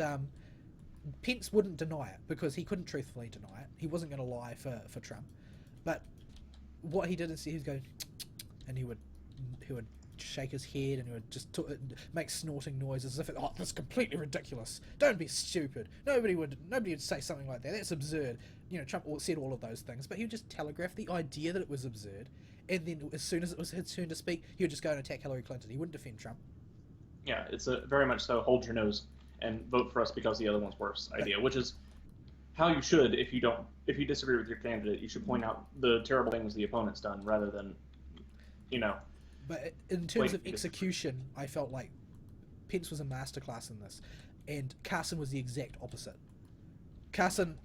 Pence wouldn't deny it because he couldn't truthfully deny it. He wasn't going to lie for Trump. But what he did is he would go, and he would shake his head and he would just make snorting noises as if that's completely ridiculous. Don't be stupid. Nobody would say something like that. That's absurd. Trump said all of those things, but he would just telegraph the idea that it was absurd, and then as soon as it was his turn to speak, he would just go and attack Hillary Clinton. He wouldn't defend Trump. Yeah, it's a very much so hold your nose and vote for us because the other one's worse idea, which is how you should if you disagree with your candidate, you should point out the terrible things the opponent's done rather than, you know. But in terms of execution, I felt like Pence was a masterclass in this, and Carson was the exact opposite. Carson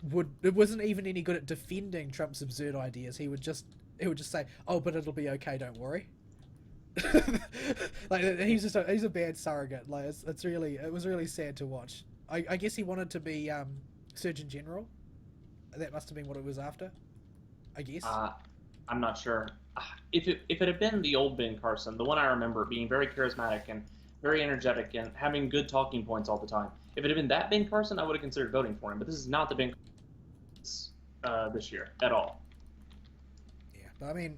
wasn't even any good at defending Trump's absurd ideas. He would just say, "Oh, but it'll be okay. Don't worry." Like he's a bad surrogate. Like it was really sad to watch. I guess he wanted to be Surgeon General. That must have been what it was after, I guess. I'm not sure. If it had been the old Ben Carson, the one I remember being very charismatic and very energetic and having good talking points all the time, if it had been that Ben Carson, I would have considered voting for him. But this is not the Ben Carson this year at all. Yeah, but I mean,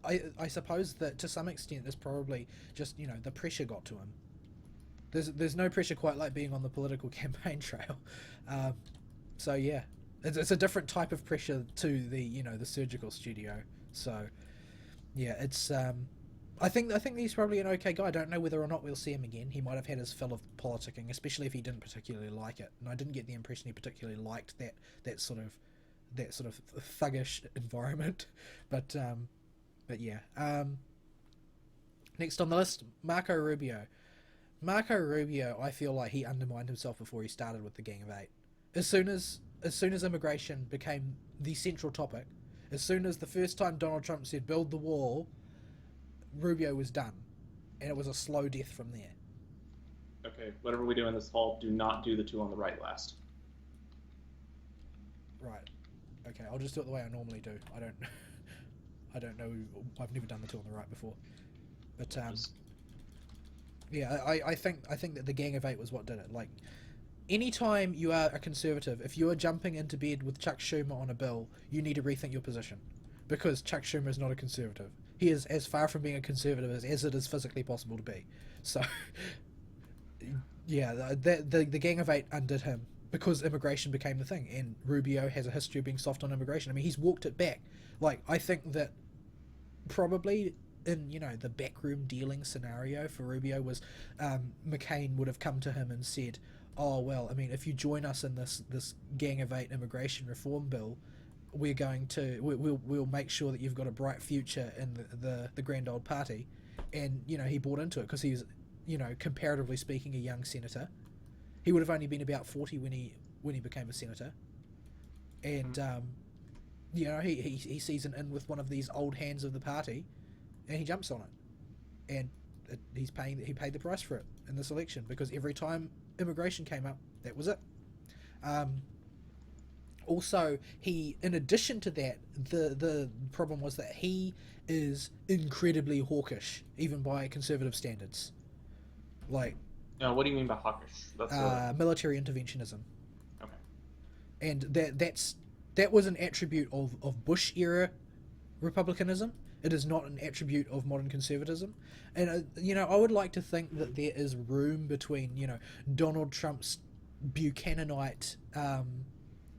I suppose that to some extent, there's probably just the pressure got to him. There's no pressure quite like being on the political campaign trail. So yeah, it's a different type of pressure to the the surgical studio. So yeah, it's I think he's probably an okay guy. I don't know whether or not we'll see him again. He might have had his fill of politicking, especially if he didn't particularly like it. And I didn't get the impression he particularly liked that sort of thuggish environment. But yeah. Next on the list, Marco Rubio. Marco Rubio, I feel like he undermined himself before he started with the Gang of Eight. As soon as immigration became the central topic, as soon as the first time Donald Trump said build the wall, Rubio was done, and it was a slow death from there. Okay, whatever we do in this fall, do not do the two on the right last. Right. Okay, I'll just do it the way I normally do. I don't. I don't know. I've never done the two on the right before, but yeah, I think that the Gang of Eight was what did it. Like, anytime you are a conservative, if you are jumping into bed with Chuck Schumer on a bill, you need to rethink your position, because Chuck Schumer is not a conservative. He is as far from being a conservative as it is physically possible to be. So, yeah, the Gang of Eight undid him because immigration became the thing, and Rubio has a history of being soft on immigration. I mean, he's walked it back. Like, I think that probably in the backroom dealing scenario for Rubio was McCain would have come to him and said, "Oh well, I mean, if you join us in this Gang of Eight immigration reform bill, we'll make sure that you've got a bright future in the grand old party," and he bought into it because he's comparatively speaking a young senator. He would have only been about 40 when he became a senator, and he sees an in with one of these old hands of the party, and he jumps on it, and he paid the price for it in this election, because every time immigration came up, that was it. Also, in addition to that, the problem was that he is incredibly hawkish, even by conservative standards. Like, What do you mean by hawkish? That's military interventionism. Okay. And that was an attribute of Bush era republicanism. It is not an attribute of modern conservatism. And I would like to think that there is room between Donald Trump's Buchananite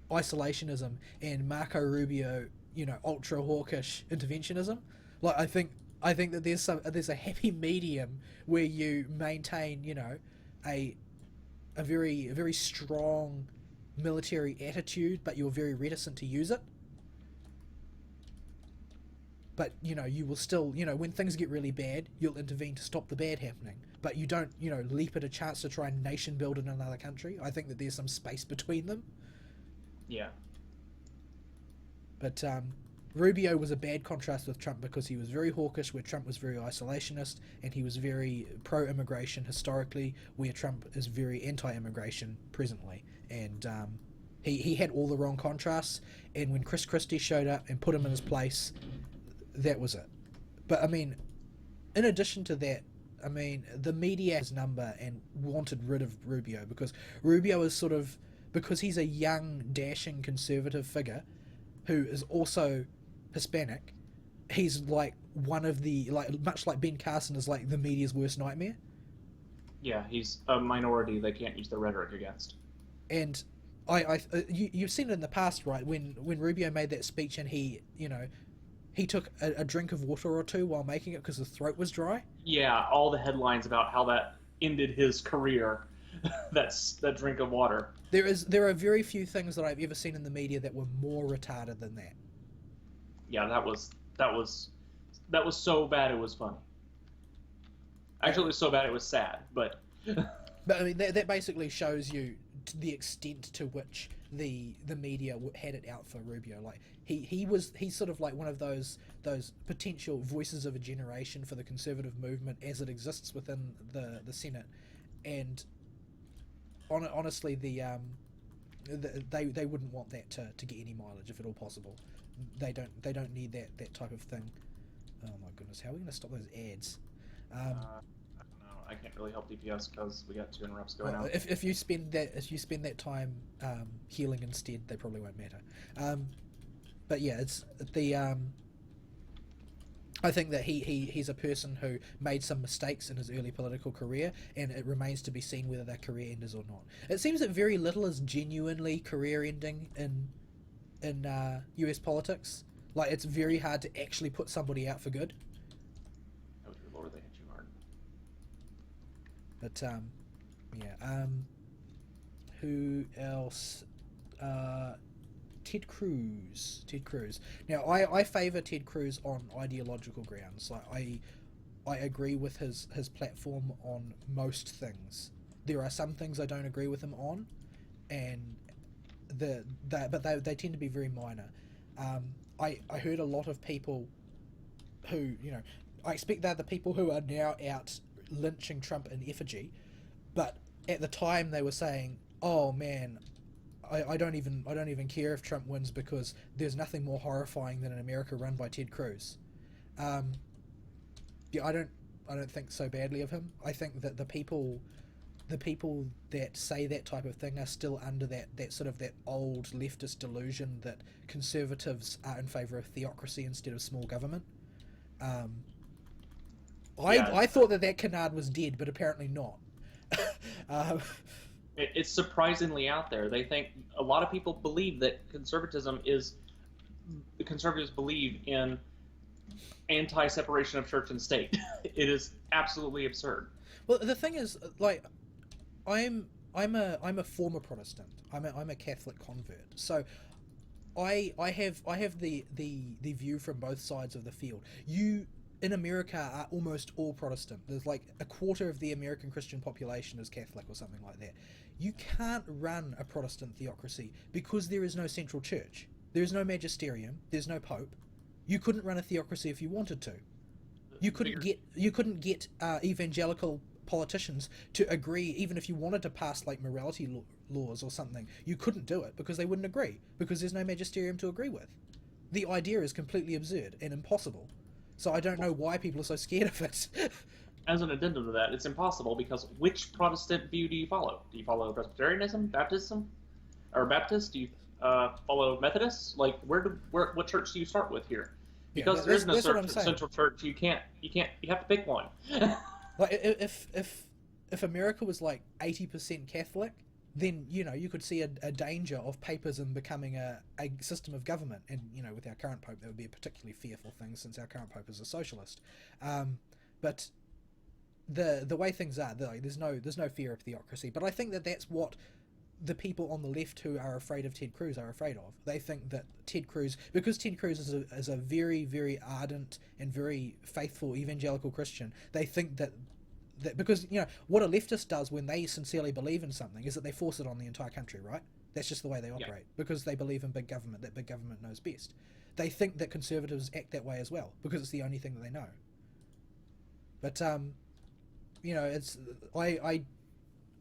isolationism and Marco Rubio ultra hawkish interventionism. Like, I think that there's a happy medium where you maintain a very strong military attitude, but you're very reticent to use it. But you will still, when things get really bad, you'll intervene to stop the bad happening. But you don't leap at a chance to try and nation build in another country. I think that there's some space between them. Yeah. But Rubio was a bad contrast with Trump because he was very hawkish, where Trump was very isolationist, and he was very pro-immigration historically, where Trump is very anti-immigration presently. And he had all the wrong contrasts, and when Chris Christie showed up and put him in his place, that was it. But, I mean, in addition to that, I mean, the media has number and wanted rid of Rubio, because Rubio is because he's a young, dashing conservative figure who is also Hispanic, he's like one of the, much like Ben Carson is like the media's worst nightmare. Yeah, he's a minority they can't use their rhetoric against. And you've seen it in the past, right? When Rubio made that speech and he took a drink of water or two while making it because his throat was dry. Yeah, all the headlines about how that ended his career. That drink of water. There are very few things that I've ever seen in the media that were more retarded than that. Yeah, that was so bad it was funny. Actually, it was so bad it was sad, but. But I mean, that basically shows you the extent to which the media had it out for Rubio. Like, he's sort of like one of those potential voices of a generation for the conservative movement as it exists within the Senate, and honestly, they wouldn't want that to get any mileage if at all possible. They don't need that type of thing. Oh my goodness, how are we going to stop those ads? I don't know. I can't really help DPS because we got 2 interrupts going on. If you spend that time healing instead, they probably won't matter. But yeah, it's the. I think that he's a person who made some mistakes in his early political career, and it remains to be seen whether that career enders or not. It seems that very little is genuinely career-ending in US politics. Like, it's very hard to actually put somebody out for good. Oh dear But yeah. Who else? Uh, Ted Cruz. Ted Cruz. Now, I favour Ted Cruz on ideological grounds. Like I agree with his platform on most things. There are some things I don't agree with him on, and but they tend to be very minor. I heard a lot of people who, I expect they're the people who are now out lynching Trump in effigy, but at the time they were saying, "Oh man, I don't even care if Trump wins because there's nothing more horrifying than an America run by Ted Cruz." Um, yeah, I don't think so badly of him. I think that the people that say that type of thing are still under that sort of that old leftist delusion that conservatives are in favour of theocracy instead of small government. Um, Yeah, I thought that canard was dead, but apparently not. um, it's surprisingly out there. They think a lot of people believe that conservatives believe in anti-separation of church and state. It is absolutely absurd. well, the thing is, like, I'm a former Protestant. I'm a Catholic convert. So I have the view from both sides of the field. You in America are almost all Protestant. There's like a quarter of the American Christian population is Catholic or something like that. You can't run a Protestant theocracy because there is no central church. There is no magisterium. There's no pope. You couldn't run a theocracy if you wanted to. You couldn't get evangelical politicians to agree, even if you wanted to pass like morality laws or something. You couldn't do it because they wouldn't agree because there's no magisterium to agree with. The idea is completely absurd and impossible. So I don't know why people are so scared of it. As an addendum to that, it's impossible because which Protestant view do you follow? Do you follow Presbyterianism, Baptism, or Baptist? Do you follow Methodists? Like, what church do you start with here? Yeah, Because there is no that's central church. You have to pick one. like if America was like 80% Catholic, then you could see a danger of papism becoming a system of government, and with our current pope that would be a particularly fearful thing since our current pope is a socialist. But the way things are, there's no fear of theocracy. But I think that that's what the people on the left who are afraid of Ted Cruz are afraid of. They think that because Ted Cruz is a very, very ardent and very faithful evangelical Christian, they think that because what a leftist does when they sincerely believe in something is that they force it on the entire country, right? That's just the way they operate because they believe in big government. That big government knows best. They think that conservatives act that way as well because it's the only thing that they know. But it's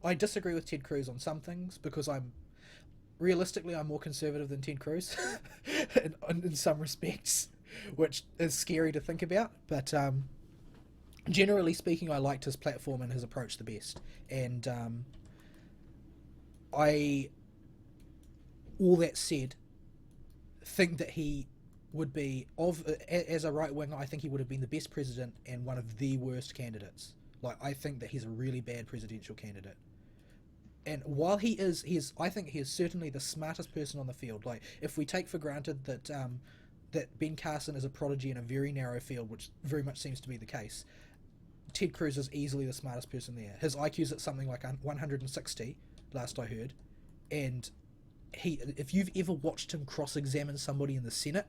I disagree with Ted Cruz on some things because I'm more conservative than Ted Cruz in some respects, which is scary to think about. But generally speaking, I liked his platform and his approach the best. And all that said, think that he would be as a right winger. I think he would have been the best president and one of the worst candidates. Like, I think that he's a really bad presidential candidate. And while I think he is certainly the smartest person on the field. Like, if we take for granted that that Ben Carson is a prodigy in a very narrow field, which very much seems to be the case, Ted Cruz is easily the smartest person there. His IQ's at something like 160, last I heard, and if you've ever watched him cross-examine somebody in the Senate,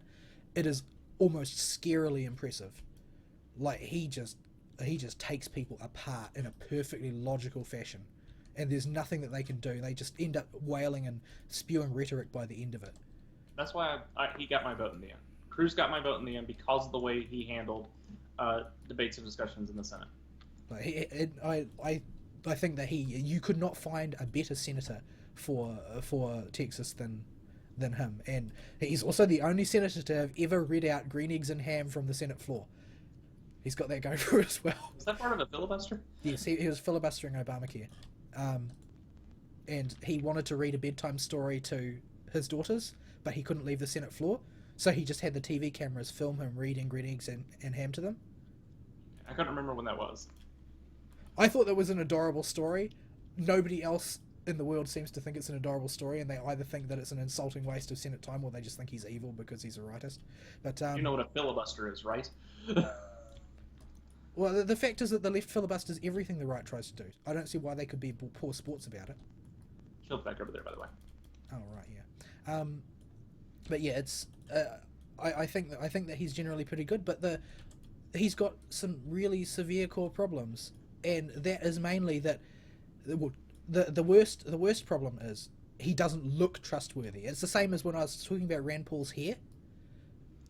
it is almost scarily impressive. Like, he just takes people apart in a perfectly logical fashion, and there's nothing that they can do. They just end up wailing and spewing rhetoric by the end of it. That's why he got my vote in the end. Cruz got my vote in the end because of the way he handled debates and discussions in the Senate. I think that you could not find a better senator for Texas than him, and he's also the only senator to have ever read out green eggs and ham from the Senate floor. He's got that going for it as well. Was that part of a filibuster? Yes, he was filibustering Obamacare, and he wanted to read a bedtime story to his daughters, but he couldn't leave the Senate floor, so he just had the TV cameras film him reading green eggs and ham to them. I couldn't remember when that was. I thought that was an adorable story. Nobody else in the world seems to think it's an adorable story, and they either think that it's an insulting waste of Senate time, or they just think he's evil because he's a rightist. But you know what a filibuster is, right? Well, the fact is that the left filibusters everything the right tries to do. I don't see why they could be poor sports about it. Shield's back over there, by the way. Oh right, yeah. But yeah, it's. I think that he's generally pretty good, but he's got some really severe core problems, and that is mainly that. Well, the worst problem is he doesn't look trustworthy. It's the same as when I was talking about Rand Paul's hair.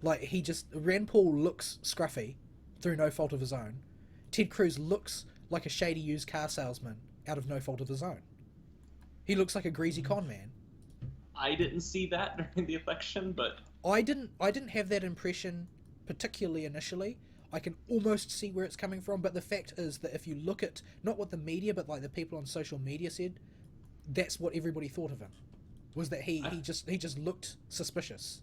Like Rand Paul looks scruffy through no fault of his own. Ted Cruz looks like a shady used car salesman out of no fault of his own. He looks like a greasy con man. I didn't see that during the election, but I didn't have that impression particularly initially. I can almost see where it's coming from, but the fact is that if you look at not what the media, but like the people on social media said, that's what everybody thought of him. Was that he just looked suspicious.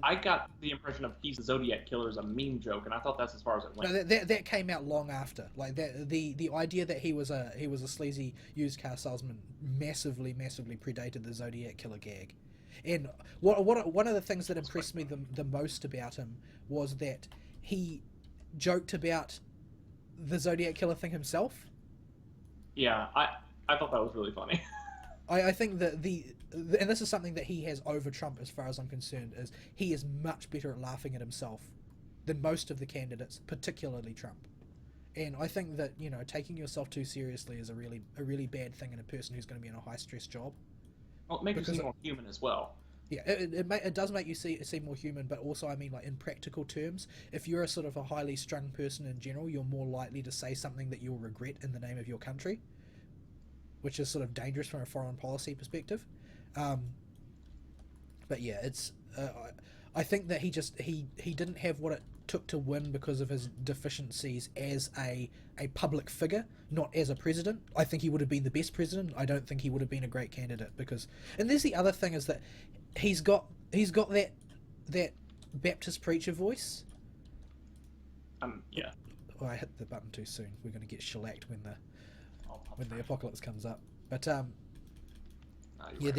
I got the impression of he's the Zodiac Killer is a meme joke, and I thought that's as far as it went. No, that came out long after. Like that, the idea that he was a sleazy used car salesman massively predated the Zodiac Killer gag. And one of the things that impressed me the most about him was that he joked about the Zodiac Killer thing himself. Yeah, I thought that was really funny. I think that and this is something that he has over Trump as far as I'm concerned, is he is much better at laughing at himself than most of the candidates, particularly Trump. And I think that, taking yourself too seriously is a really bad thing in a person who's going to be in a high stress job. Well, it makes you seem more human as well. Yeah, it does make you seem more human, but also, I mean, like, in practical terms, if you're a sort of a highly strung person in general, you're more likely to say something that you'll regret in the name of your country, which is sort of dangerous from a foreign policy perspective. But yeah, it's I think that he didn't have what it took to win because of his deficiencies as a public figure, not as a president. I think he would have been the best president. I don't think he would have been a great candidate because, and there's the other thing is that he's got that Baptist preacher voice. Yeah. Oh, I hit the button too soon. We're going to get shellacked when the apocalypse comes up. But yeah,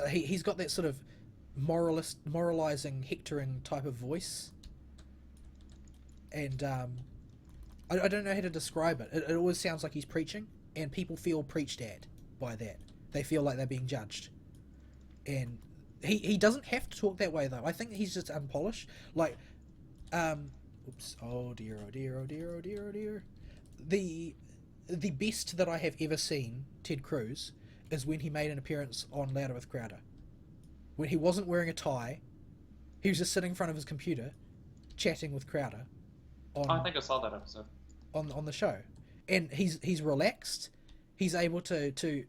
he's got that sort of moralizing, hectoring type of voice, and I don't know how to describe it. It always sounds like he's preaching, and people feel preached at by that. They feel like they're being judged, and he doesn't have to talk that way though. I think he's just unpolished. Like, oops, oh dear. The best that I have ever seen Ted Cruz is when he made an appearance on Louder with Crowder. When he wasn't wearing a tie, he was just sitting in front of his computer, chatting with Crowder. I think I saw that episode. On the show. And he's relaxed. He's able to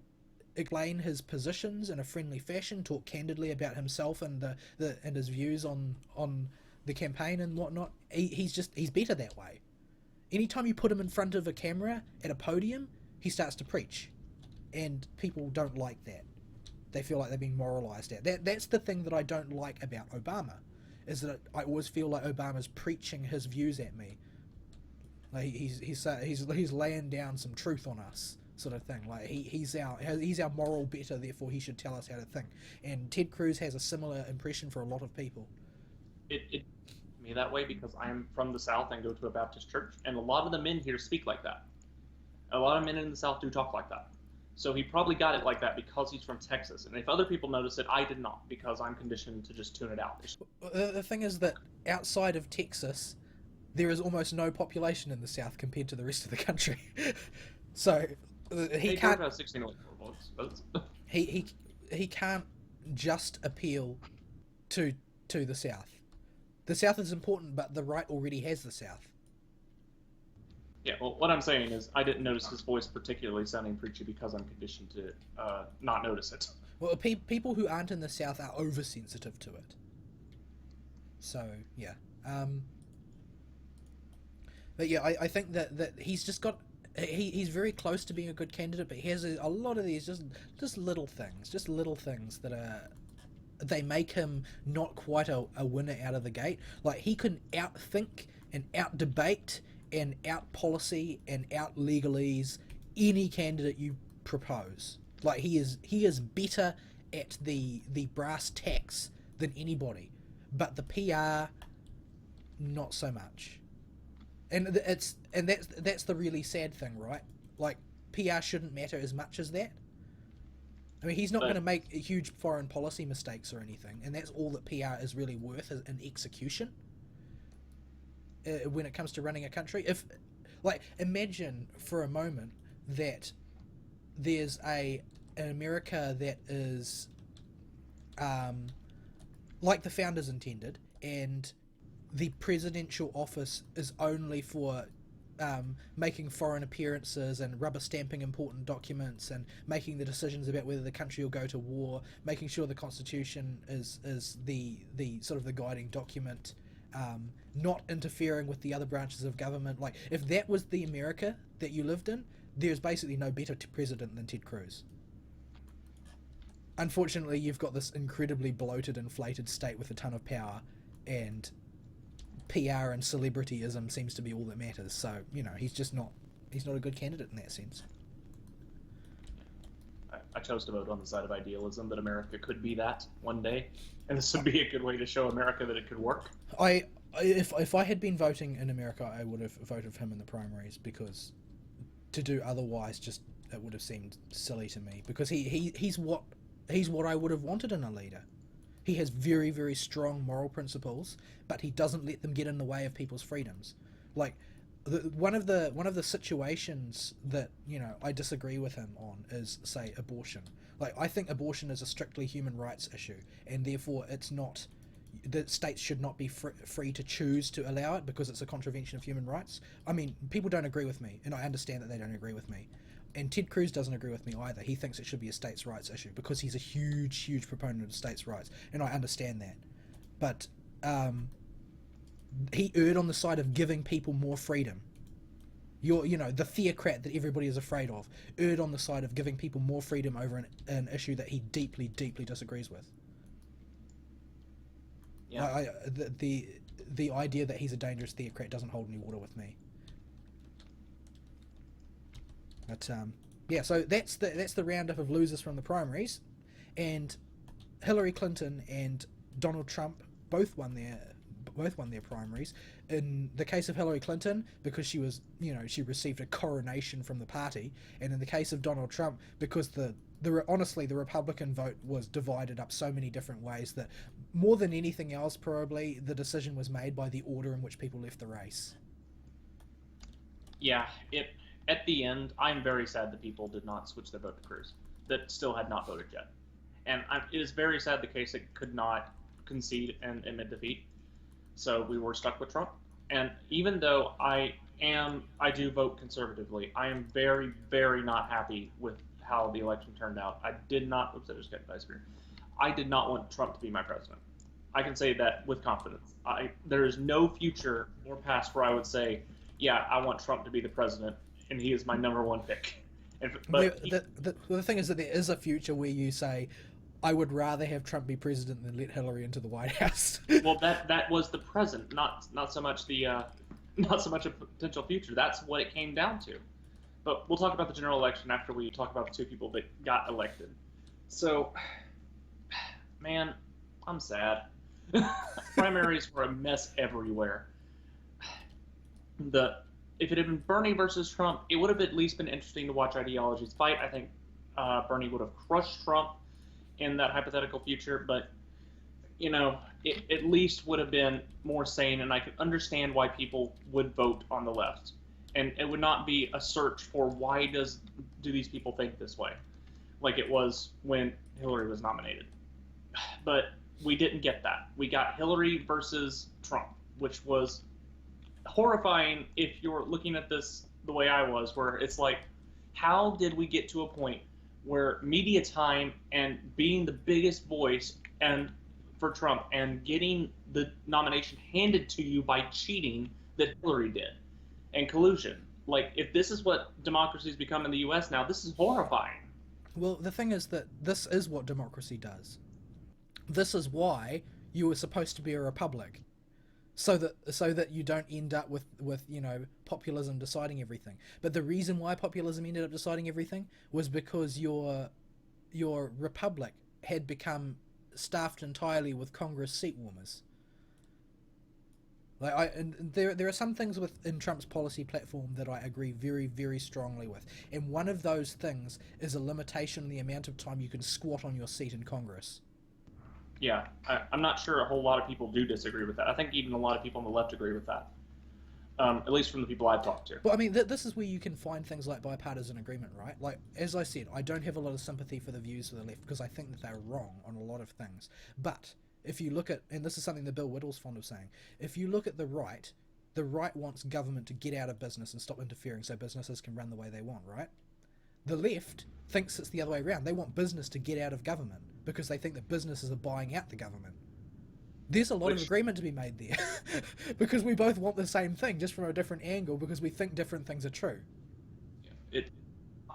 explain his positions in a friendly fashion, talk candidly about himself and and his views on the campaign and whatnot. He's better that way. Anytime you put him in front of a camera at a podium, he starts to preach. And people don't like that. They feel like they're being moralized at. That's the thing that I don't like about Obama, is that I always feel like Obama's preaching his views at me. Like he's laying down some truth on us, sort of thing. Like he's our moral better, therefore he should tell us how to think. And Ted Cruz has a similar impression for a lot of people. It me that way because I'm from the South and go to a Baptist church, and a lot of the men here speak like that. A lot of men in the South do talk like that. So he probably got it like that because he's from Texas. And if other people notice it, I did not, because I'm conditioned to just tune it out. The thing is that outside of Texas, there is almost no population in the South compared to the rest of the country. So he can't. About 16 votes. He can't just appeal to the South. The South is important, but the right already has the South. Yeah, well, what I'm saying is I didn't notice his voice particularly sounding preachy because I'm conditioned to not notice it. Well, people who aren't in the South are oversensitive to it. So, yeah. But yeah, I think that he's just got... He's very close to being a good candidate, but he has a lot of these just little things that are... They make him not quite a winner out of the gate. Like, he can outthink and out-debate and out-policy and out-legalese any candidate you propose. Like, he is better at the brass tacks than anybody. But the PR not so much. And that's the really sad thing, right? Like, PR shouldn't matter as much as that. I mean, he's not going But to make huge foreign policy mistakes or anything, and that's all that PR is really worth, is an execution. When it comes to running a country, if, like, imagine for a moment that there's an America that is, like the founders intended, and the presidential office is only for making foreign appearances and rubber stamping important documents and making the decisions about whether the country will go to war, making sure the Constitution is the sort of the guiding document, not interfering with the other branches of government. Like, if that was the America that you lived in, there's basically no better president than Ted Cruz. Unfortunately, you've got this incredibly bloated, inflated state with a ton of power, and PR and celebrityism seems to be all that matters. So, he's not a good candidate in that sense. I chose to vote on the side of idealism, that America could be that one day, and this would be a good way to show America that it could work. If I had been voting in America, I would have voted for him in the primaries, because to do otherwise, just, it would have seemed silly to me, because he's what I would have wanted in a leader. He has very, very strong moral principles, but he doesn't let them get in the way of people's freedoms. Like, one of the situations that I disagree with him on is, say, abortion. Like, I think abortion is a strictly human rights issue, and therefore it's not. The states should not be free to choose to allow it, because it's a contravention of human rights. I mean, people don't agree with me, and I understand that they don't agree with me. And Ted Cruz doesn't agree with me either. He thinks it should be a states' rights issue, because he's a huge, huge proponent of states' rights, and I understand that. But he erred on the side of giving people more freedom. The theocrat that everybody is afraid of, erred on the side of giving people more freedom over an issue that he deeply, deeply disagrees with. Yeah. The idea that he's a dangerous theocrat doesn't hold any water with me. But yeah, so that's the roundup of losers from the primaries, and Hillary Clinton and Donald Trump both won their primaries. In the case of Hillary Clinton, because she was she received a coronation from the party, and in the case of Donald Trump, because honestly the Republican vote was divided up so many different ways that more than anything else, probably the decision was made by the order in which people left the race. Yeah, at the end, I'm very sad that people did not switch their vote to Cruz, that still had not voted yet. And it is very sad the case that could not concede and admit defeat. So we were stuck with Trump. And even though I do vote conservatively, I am very, very not happy with how the election turned out. I did not, oops, I just got ice cream. I did not want Trump to be my president. I can say that with confidence. There is no future or past where I would say, yeah, I want Trump to be the president, and he is my number one pick. The thing is that there is a future where you say, I would rather have Trump be president than let Hillary into the White House. Well, that was the present, not so much not so much a potential future. That's what it came down to. But we'll talk about the general election after we talk about the two people that got elected. So, man, I'm sad. Primaries were a mess everywhere. If it had been Bernie versus Trump, it would have at least been interesting to watch ideologies fight. I think Bernie would have crushed Trump in that hypothetical future, but it at least would have been more sane, and I could understand why people would vote on the left. And it would not be a search for why do these people think this way, like it was when Hillary was nominated. But we didn't get that. We got Hillary versus Trump, which was horrifying if you're looking at this the way I was, where it's like, how did we get to a point where media time and being the biggest voice and for Trump and getting the nomination handed to you by cheating that Hillary did and collusion? Like, if this is what democracy has become in the U.S. now, this is horrifying. Well, the thing is that this is what democracy does. This is why you were supposed to be a republic, so that you don't end up with populism deciding everything. But the reason why populism ended up deciding everything was because your republic had become staffed entirely with Congress seat warmers. Like and there are some things within Trump's policy platform that I agree very, very strongly with, and one of those things is a limitation on the amount of time you can squat on your seat in Congress. Yeah, I'm not sure a whole lot of people do disagree with that. I think even a lot of people on the left agree with that, at least from the people I've talked to. But I mean, this is where you can find things like bipartisan agreement, right? Like, as I said, I don't have a lot of sympathy for the views of the left because I think that they're wrong on a lot of things. But if you look at, and this is something that Bill Whittle's fond of saying, if you look at the right wants government to get out of business and stop interfering so businesses can run the way they want, right? The left thinks it's the other way around. They want business to get out of government because they think that businesses are buying out the government. There's a lot of agreement to be made there because we both want the same thing, just from a different angle, because we think different things are true. It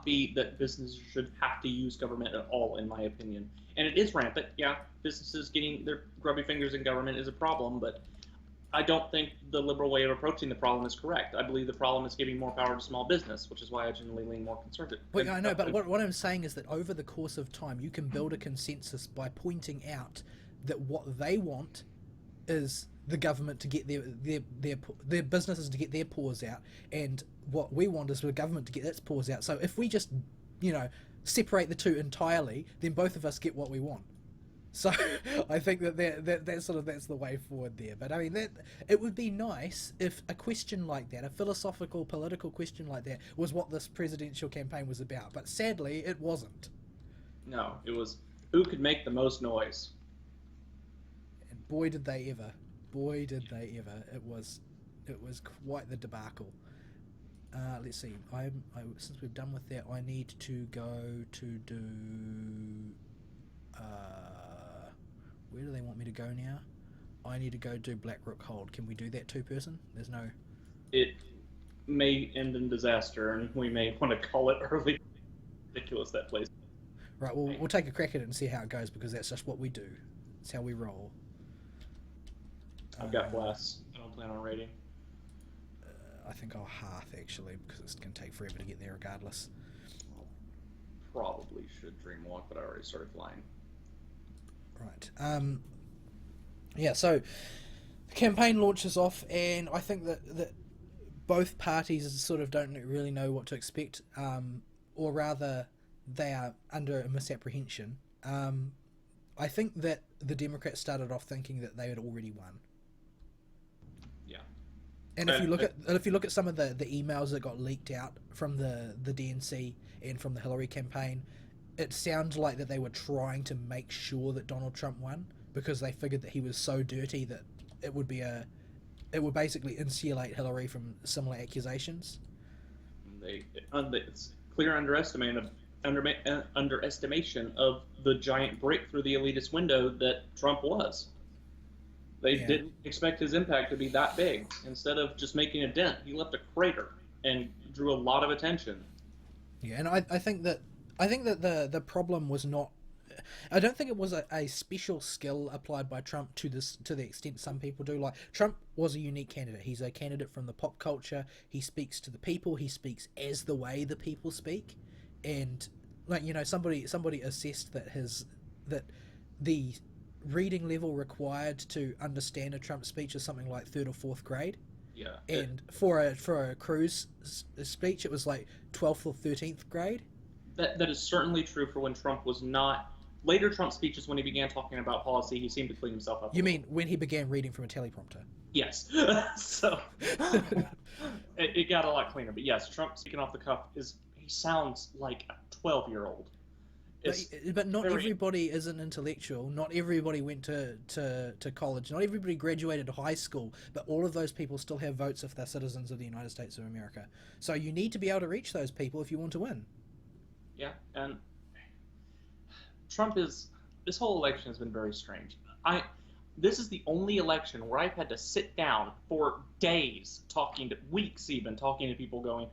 be that businesses should have to use government at all, in my opinion, and it is rampant. Yeah, businesses getting their grubby fingers in government is a problem, but I don't think the liberal way of approaching the problem is correct. I believe the problem is giving more power to small business, which is why I generally lean more conservative. Well, I know, but what I'm saying is that over the course of time, you can build a consensus by pointing out that what they want is the government to get their businesses to get their paws out, and what we want is for the government to get its paws out. So if we just, separate the two entirely, then both of us get what we want. So I think that's the way forward there. But I mean, that it would be nice if a question like that, a philosophical, political question like that, was what this presidential campaign was about. But sadly, it wasn't. No, it was who could make the most noise. And boy, did they ever! Boy, did they ever! It was quite the debacle. Let's see. Since we've done with that, I need to go to do. Where do they want me to go now? I need to go do Blackrock Hold. Can we do that two-person? There's no... It may end in disaster, and we may want to call it early. Ridiculous, that place. Right, well, we'll take a crack at it and see how it goes, because that's just what we do. It's how we roll. I've got blasts. I don't plan on raiding. I think I'll half, actually, because it's going to take forever to get there regardless. Probably should dream walk, but I already started flying. Right. Yeah, so the campaign launches off, and I think that both parties sort of don't really know what to expect, or rather, they are under a misapprehension. I think that the Democrats started off thinking that they had already won. Yeah. And if you look at some of the emails that got leaked out from the DNC and from the Hillary campaign, it sounds like that they were trying to make sure that Donald Trump won because they figured that he was so dirty that it would basically insulate Hillary from similar accusations. It's clear underestimation of the giant break through the elitist window that Trump was. They didn't expect his impact to be that big. Instead of just making a dent, he left a crater and drew a lot of attention. Yeah, and I think that the problem was not. I don't think it was a special skill applied by Trump to the extent some people do. Like, Trump was a unique candidate. He's a candidate from the pop culture. He speaks to the people. He speaks as the way the people speak, and somebody assessed that the reading level required to understand a Trump speech is something like 3rd or 4th grade. Yeah. And for a Cruz speech, it was like 12th or 13th grade. That is certainly true for when Trump was not. Later Trump speeches, when he began talking about policy, he seemed to clean himself up. You mean when he began reading from a teleprompter? Yes. So it got a lot cleaner. But yes, Trump speaking off the cuff he sounds like a 12-year-old. But not everybody is an intellectual. Not everybody went to college. Not everybody graduated high school. But all of those people still have votes if they're citizens of the United States of America. So you need to be able to reach those people if you want to win. Yeah, and this whole election has been very strange. This is the only election where I've had to sit down for days, weeks even, talking to people going,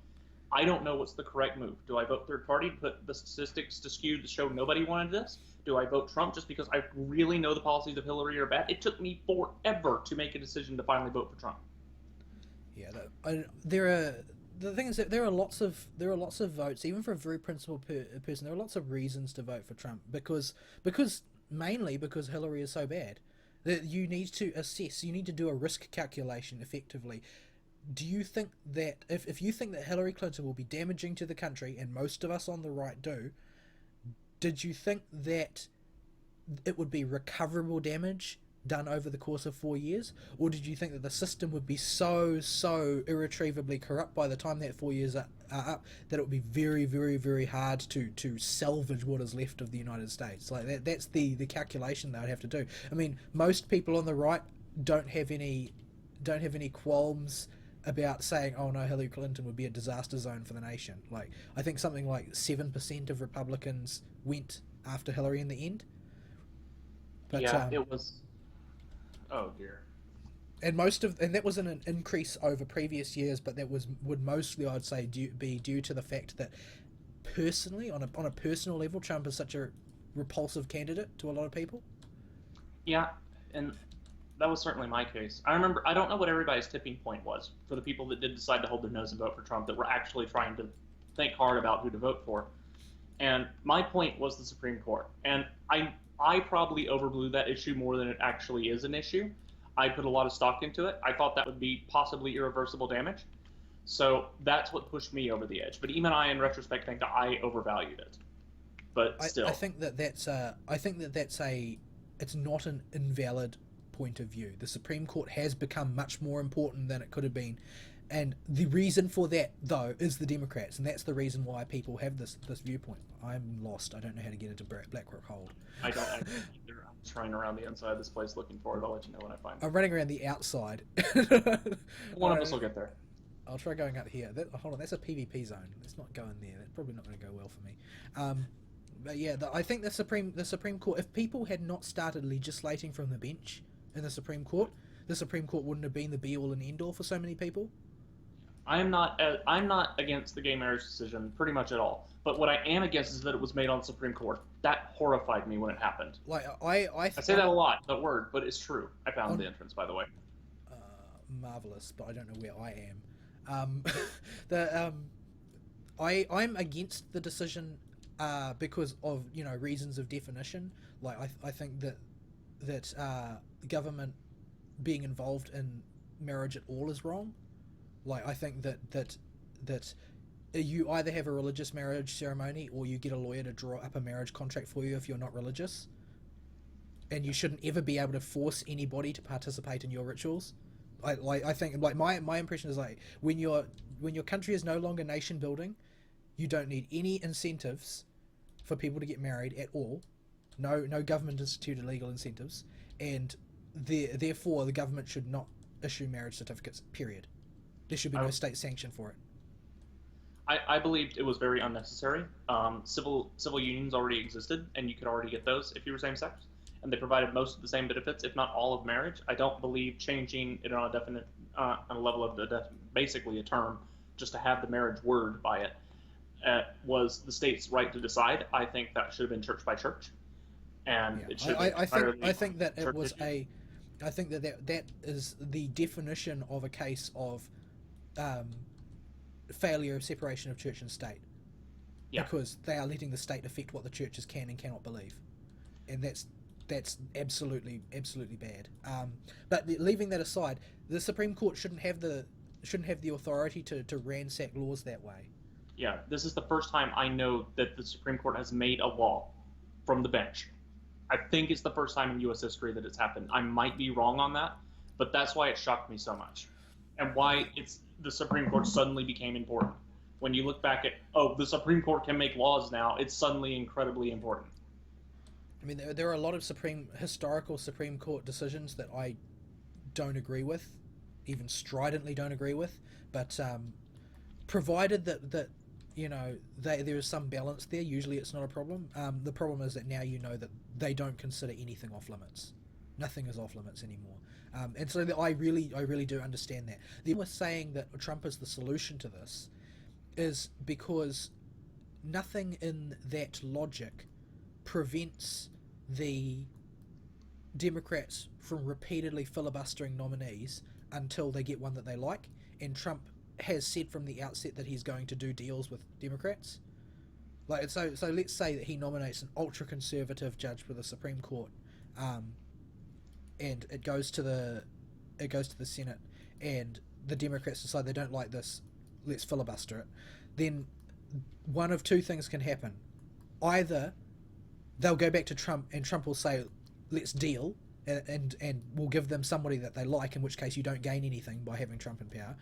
I don't know what's the correct move. Do I vote third party to put the statistics to skew to show nobody wanted this? Do I vote Trump just because I really know the policies of Hillary are bad? It took me forever to make a decision to finally vote for Trump. Yeah, the thing is that there are lots of votes, even for a very principled person. There are lots of reasons to vote for Trump because mainly because Hillary is so bad. That you need to assess, you need to do a risk calculation effectively. Do you think that if you think that Hillary Clinton will be damaging to the country, and most of us on the right do, did you think that it would be recoverable damage done over the course of 4 years, or did you think that the system would be so irretrievably corrupt by the time that 4 years are up that it would be very hard to salvage what is left of the United States? Like that's the calculation they would have to do. I mean, most people on the right don't have any qualms about saying, "Oh no, Hillary Clinton would be a disaster zone for the nation." Like I think something like 7% of Republicans went after Hillary in the end. But Yeah, it was. Oh dear. and that was an increase over previous years, but that would mostly, I'd say, be due to the fact that personally, on a personal level, Trump is such a repulsive candidate to a lot of people. Yeah, and that was certainly my case. I remember. I don't know what everybody's tipping point was for the people that did decide to hold their nose and vote for Trump, that were actually trying to think hard about who to vote for. And my point was the Supreme Court. And I probably overblew that issue more than it actually is an issue. I put a lot of stock into it. I thought that would be possibly irreversible damage. So that's what pushed me over the edge. But even I, in retrospect, think that I overvalued it. But I still. think that that's a it's not an invalid point of view. The Supreme Court has become much more important than it could have been, and the reason for that though is the Democrats, and that's the reason why people have this viewpoint. I'm lost. I don't know how to get into Blackrock Hold. I don't either. I'm trying around the inside of this place looking for it. I'll let you know when I find it. I'm running around the outside. One of us will get there. I'll try going up here. Hold on, that's a PvP zone. Let's not go in there. That's probably not going to go well for me. But yeah, I think the Supreme Court, if people had not started legislating from the bench in the Supreme Court wouldn't have been the be all and end all for so many people. I'm not against the gay marriage decision pretty much at all. But what I am against is that it was made on the Supreme Court. That horrified me when it happened. Like I say that a lot, that word, but it's true. I found the entrance, by the way. Marvelous, but I don't know where I am. The I'm against the decision because of reasons of definition. Like I think that government being involved in marriage at all is wrong. Like I think that you either have a religious marriage ceremony or you get a lawyer to draw up a marriage contract for you if you're not religious, and you shouldn't ever be able to force anybody to participate in your rituals. I think like my impression is like when your country is no longer nation building, you don't need any incentives for people to get married at all. No government instituted legal incentives, and therefore the government should not issue marriage certificates. Period. There should be no state sanction for it. I believed it was very unnecessary. Civil unions already existed, and you could already get those if you were same sex, and they provided most of the same benefits, if not all of marriage. I don't believe changing it on a level of basically a term, just to have the marriage word by it, was the state's right to decide. I think that should have been church by church, and it should. I think that it was issue. I think that is the definition of a case of failure of separation of church and state. Yeah. Because they are letting the state affect what the churches can and cannot believe, and that's absolutely bad. But leaving that aside, the Supreme Court shouldn't have the authority to ransack laws that way. Yeah, this is the first time I know that the Supreme Court has made a law from the bench. I think it's the first time in U.S. history that it's happened. I might be wrong on that, but that's why it shocked me so much, and why the Supreme Court suddenly became important. When you look back at, the Supreme Court can make laws now, it's suddenly incredibly important. I mean, there are a lot of historical Supreme Court decisions that I don't agree with, even stridently don't agree with, but provided that there is some balance there, usually it's not a problem. The problem is that now that they don't consider anything off limits. Nothing is off limits anymore. And so I really do understand that. The with saying that Trump is the solution to this is because nothing in that logic prevents the Democrats from repeatedly filibustering nominees until they get one that they like, and Trump has said from the outset that he's going to do deals with Democrats. Like so let's say that he nominates an ultra-conservative judge for the Supreme Court, and it goes to the Senate, and the Democrats decide they don't like this, let's filibuster it, then one of two things can happen. Either they'll go back to Trump, and Trump will say, let's deal, and we'll give them somebody that they like, in which case you don't gain anything by having Trump in power.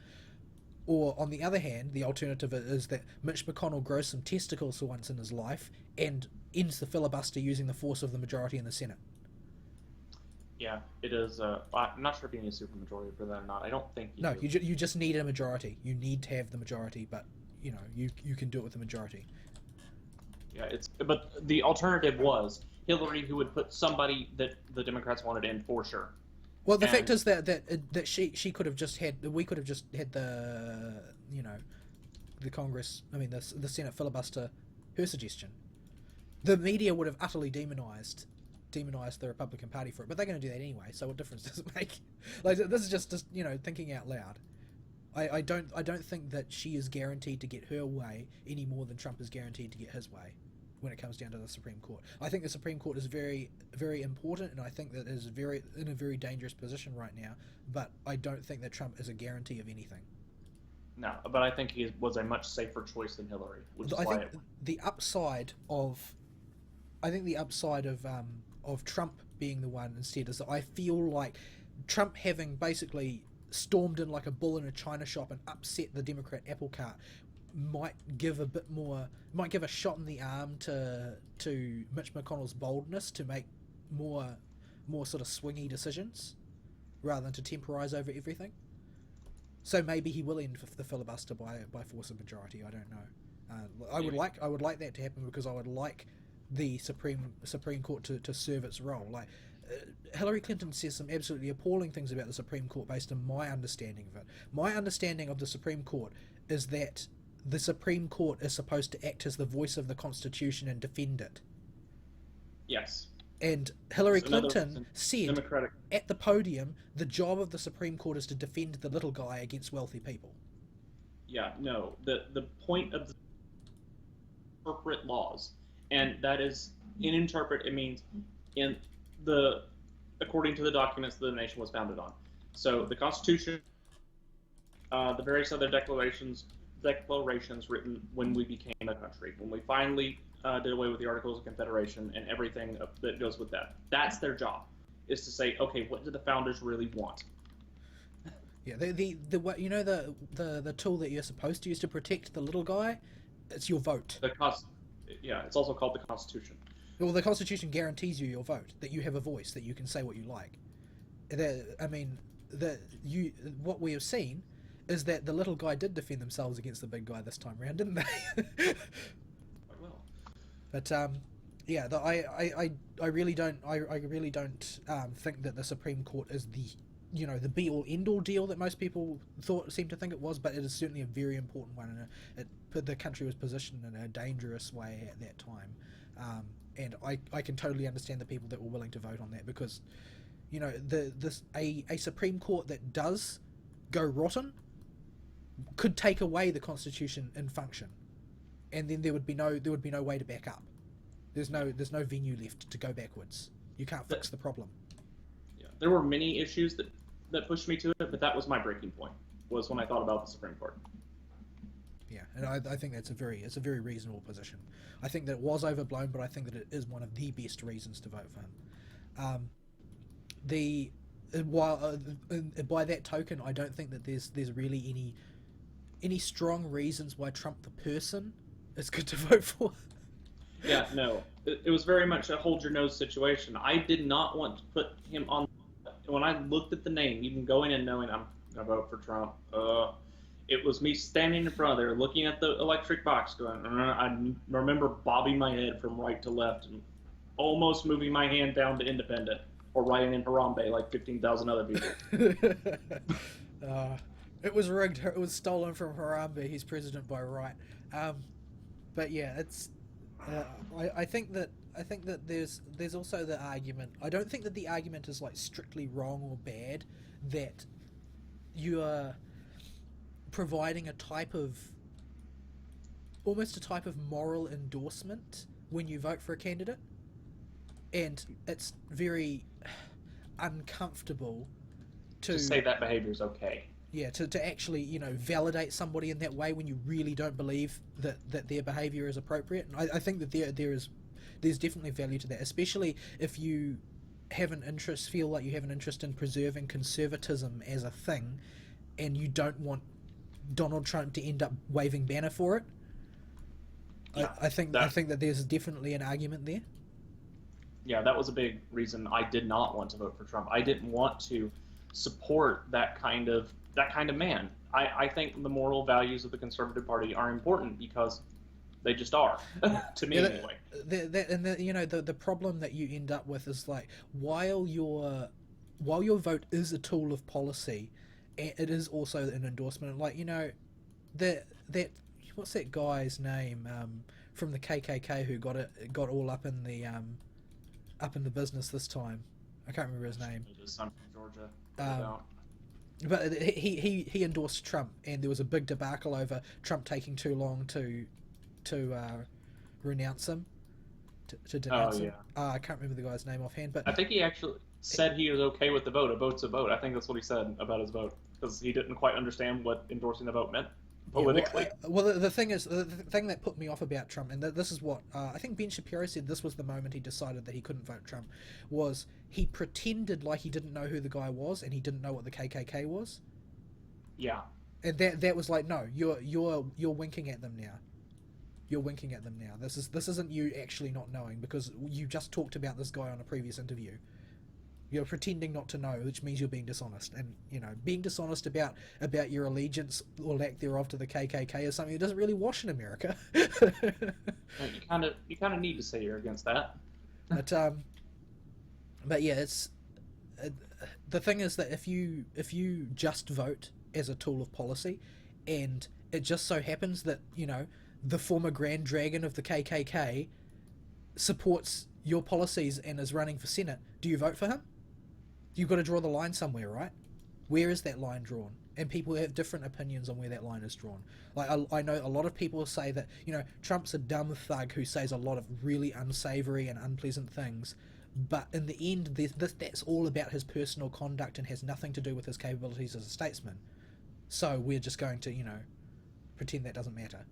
Or, on the other hand, the alternative is that Mitch McConnell grows some testicles for once in his life and ends the filibuster using the force of the majority in the Senate. Yeah, it is. I'm not sure if you need a supermajority for that or not. I don't think you No, do. you just need a majority. You need to have the majority, but, you can do it with the majority. Yeah, but the alternative was Hillary, who would put somebody that the Democrats wanted in for sure. Well, the And fact is that she could have just had, we could have just had the Congress, I mean the Senate filibuster her suggestion. The media would have utterly demonized the Republican Party for it, but they're going to do that anyway. So what difference does it make? Like, this is just thinking out loud. I don't think that she is guaranteed to get her way any more than Trump is guaranteed to get his way when it comes down to the Supreme Court. I think the Supreme Court is very, very important, and I think that it is in a very dangerous position right now, but I don't think that Trump is a guarantee of anything. no, but I think he was a much safer choice than Hillary, which is I why think the upside of Trump being the one instead is that I feel like Trump having basically stormed in like a bull in a china shop and upset the Democrat apple cart might give a shot in the arm to Mitch McConnell's boldness to make more sort of swingy decisions rather than to temporize over everything. So maybe he will end the filibuster by force of majority. I don't know. I would like that to happen, because I would like the Supreme Court to serve its role. Like, Hillary Clinton says some absolutely appalling things about the Supreme Court based on my understanding of it. My understanding of the Supreme Court is that the Supreme Court is supposed to act as the voice of the Constitution and defend it. yes. And Hillary Clinton said Democratic. at the podium, the job of the Supreme Court is to defend the little guy against wealthy people. Yeah, no. The point of the interpret laws, and that is, in interpret, it means in according to the documents that the nation was founded on. So the Constitution, the various other declarations written when we became a country, when we finally did away with the Articles of Confederation and everything that goes with that. That's their job, is to say, okay, what did the founders really want? Yeah, the tool that you're supposed to use to protect the little guy, it's your vote. It's also called the Constitution. Well, the Constitution guarantees you your vote, that you have a voice, that you can say what you like. What we have seen is that the little guy did defend themselves against the big guy this time around, didn't they? Quite well. But I really don't think that the Supreme Court is the be all end all deal that most people seem to think it was, but it is certainly a very important one, and the country was positioned in a dangerous way at that time. And I can totally understand the people that were willing to vote on that, because a Supreme Court that does go rotten could take away the Constitution in function, and then there would be no way to back up. There's no venue left to go backwards. You can't fix the problem. Yeah, there were many issues that pushed me to it, but that was my breaking point. Was when I thought about the Supreme Court. Yeah, and I think it's a very reasonable position. I think that it was overblown, but I think that it is one of the best reasons to vote for him. By that token, I don't think that there's really any strong reasons why Trump the person is good to vote for. Yeah, no, it was very much a hold your nose situation. I did not want to put him on. When I looked at the name, even going in knowing I'm gonna vote for Trump, it was me standing in front of there, looking at the electric box, going. I remember bobbing my head from right to left and almost moving my hand down to independent, or writing in Harambe like 15,000 other people. It was rigged. It was stolen from Harambe. He's president by right. But yeah, it's. I think that there's also the argument. I don't think that the argument is like strictly wrong or bad, that you are providing almost a type of moral endorsement when you vote for a candidate, and it's very. uncomfortable To to say that behavior is okay. yeah to actually validate somebody in that way when you really don't believe that their behavior is appropriate. And I think that there's definitely value to that, especially if you feel like you have an interest in preserving conservatism as a thing, and you don't want Donald Trump to end up waving banner for it. Yeah, I that think that there's definitely an argument there. yeah, that was a big reason I did not want to vote for Trump. I didn't want to support that kind of man. I think the moral values of the Conservative Party are important because they just are, to me Yeah, anyway. the problem that you end up with is like while your vote is a tool of policy, it is also an endorsement. Like that what's that guy's name from the KKK who got all up in the business this time. I can't remember his name. It is son from Georgia. Um, but he endorsed Trump, and there was a big debacle over Trump taking too long to renounce him, to denounce Oh him. yeah, I can't remember the guy's name offhand, but I think he actually said he was okay with the vote. A vote's a vote. I think that's what he said about his vote because he didn't quite understand what endorsing the vote meant yeah. Well, politically. the thing is, the thing that put me off about Trump, and this is what I think Ben Shapiro said. This was the moment he decided that he couldn't vote Trump. Was he pretended like he didn't know who the guy was, and he didn't know what the KKK was, Yeah, and that was like, no, you're winking at them now. You're winking at them now. This isn't you actually not knowing, because you just talked about this guy on a previous interview. You're pretending not to know, which means you're being dishonest. And being dishonest about your allegiance or lack thereof to the KKK is something that doesn't really wash in America. you kind of need to say you're against that. but but yeah, it's uh, the thing is that if you just vote as a tool of policy, and it just so happens that the former Grand Dragon of the KKK supports your policies and is running for Senate, do you vote for him? You've got to draw the line somewhere, right? Where is that line drawn? And people have different opinions on where that line is drawn. Like I know a lot of people say that Trump's a dumb thug who says a lot of really unsavory and unpleasant things, but in the end, that's all about his personal conduct and has nothing to do with his capabilities as a statesman. So we're just going to pretend that doesn't matter.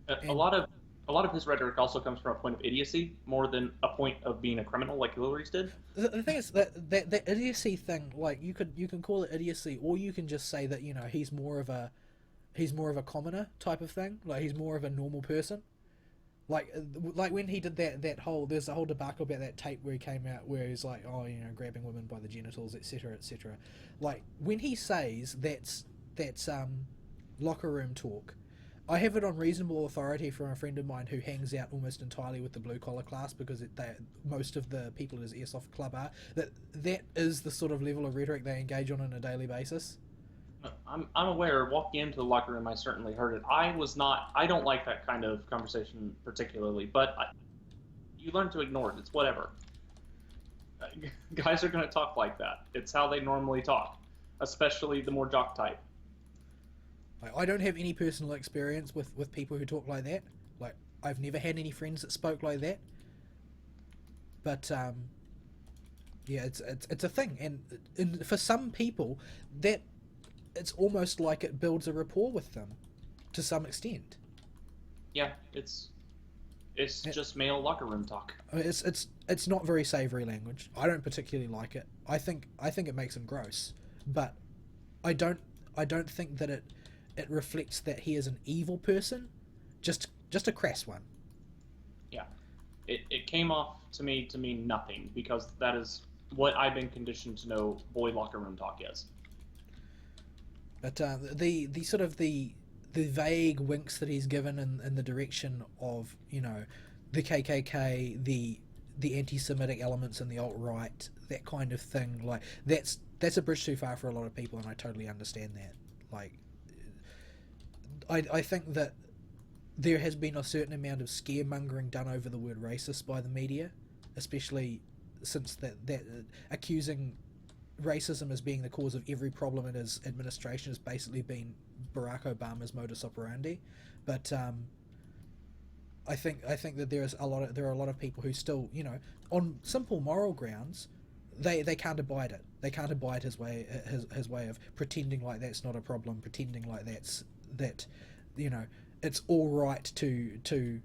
A a And lot of a lot of his rhetoric also comes from a point of idiocy more than a point of being a criminal like Hillary's did. the thing is that idiocy thing, like you can call it idiocy, or you can just say that he's more of a commoner type of thing. Like he's more of a normal person. Like when he did that whole there's a whole debacle about that tape where he came out where he's like, oh, grabbing women by the genitals, etc., etc. Like when he says that's locker room talk, I have it on reasonable authority from a friend of mine who hangs out almost entirely with the blue collar class, because most of the people at his airsoft club are that is the sort of level of rhetoric they engage on a daily basis. I'm aware. Walking into the locker room, I certainly heard it. I don't like that kind of conversation particularly, but you learn to ignore it. It's whatever. Guys are going to talk like that. It's how they normally talk, especially the more jock type. Like, I don't have any personal experience with people who talk like that. Like I've never had any friends that spoke like that. But yeah, it's a thing, and for some people that it's almost like it builds a rapport with them to some extent. Yeah, it's Yeah. just male locker room talk. I mean, it's not very savory language. I don't particularly like it. I think it makes him gross, but I don't I don't think that it reflects that he is an evil person, just a crass one. Yeah, it came off to me to mean nothing because that is what I've been conditioned to know boy locker room talk is. But the sort of the vague winks that he's given in the direction of the KKK, the anti-Semitic elements in the alt right, that kind of thing, like that's a bridge too far for a lot of people, and I totally understand that. Like, I think that there has been a certain amount of scaremongering done over the word racist by the media, especially since that accusing racism as being the cause of every problem in his administration has basically been Barack Obama's modus operandi. But I think that there are a lot of people who still, on simple moral grounds, they can't abide it. They can't abide his way of pretending like that's not a problem, pretending like that, you know, it's all right to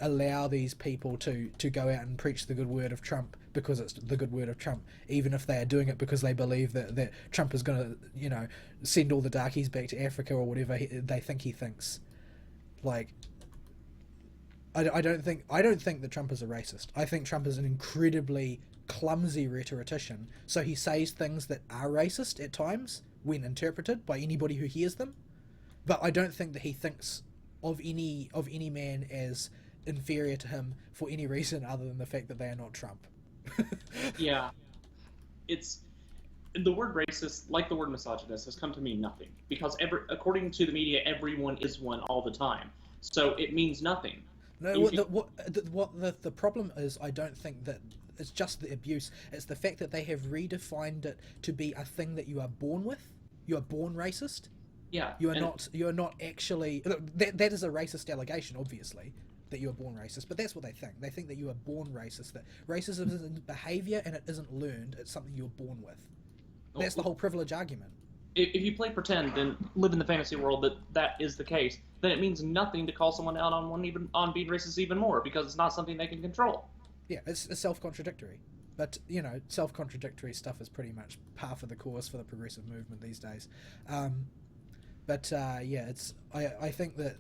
allow these people to go out and preach the good word of Trump because it's the good word of Trump, even if they are doing it because they believe that Trump is going to, you know, send all the darkies back to Africa or whatever they think he thinks. Like, I don't think that Trump is a racist. I think Trump is an incredibly clumsy rhetorician. So he says things that are racist at times when interpreted by anybody who hears them. But I don't think that he thinks of any man as inferior to him for any reason other than the fact that they are not Trump. Yeah, it's the word racist, like the word misogynist, has come to mean nothing because according to the media, everyone is one all the time. So it means nothing. No, If you, the problem is, I don't think that it's just the abuse. It's the fact that they have redefined it to be a thing that you are born with. You are born racist. yeah, You are and not. You are not actually. That is a racist allegation, obviously, that you are born racist. But that's what they think. They think that you are born racist. That racism isn't behaviour and it isn't learned. It's something you're born with. That's the whole privilege argument. if you play pretend and live in the fantasy world that is the case, then it means nothing to call someone out on being racist even more because it's not something they can control. Yeah, it's self-contradictory. But, you know, self-contradictory stuff is pretty much par for the course for the progressive movement these days. Yeah, it's I think that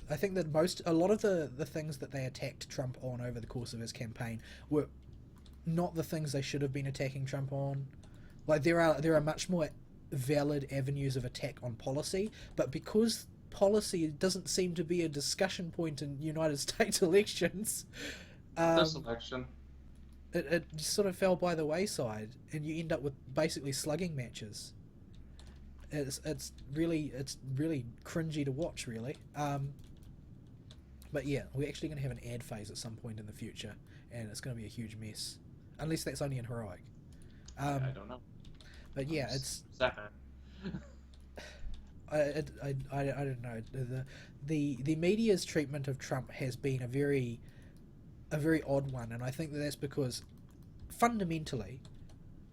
a lot of the things that they attacked Trump on over the course of his campaign were not the things they should have been attacking Trump on. Like there are much more valid avenues of attack on policy, but because policy doesn't seem to be a discussion point in United States elections, This election, it just sort of fell by the wayside, and you end up with basically slugging matches. It's really cringy to watch, really. But yeah, we're actually going to have an ad phase at some point in the future, and it's going to be a huge mess, unless that's only in heroic. I don't know. But yeah, it's Second. I don't know. The media's treatment of Trump has been a very odd one, and I think that's because fundamentally,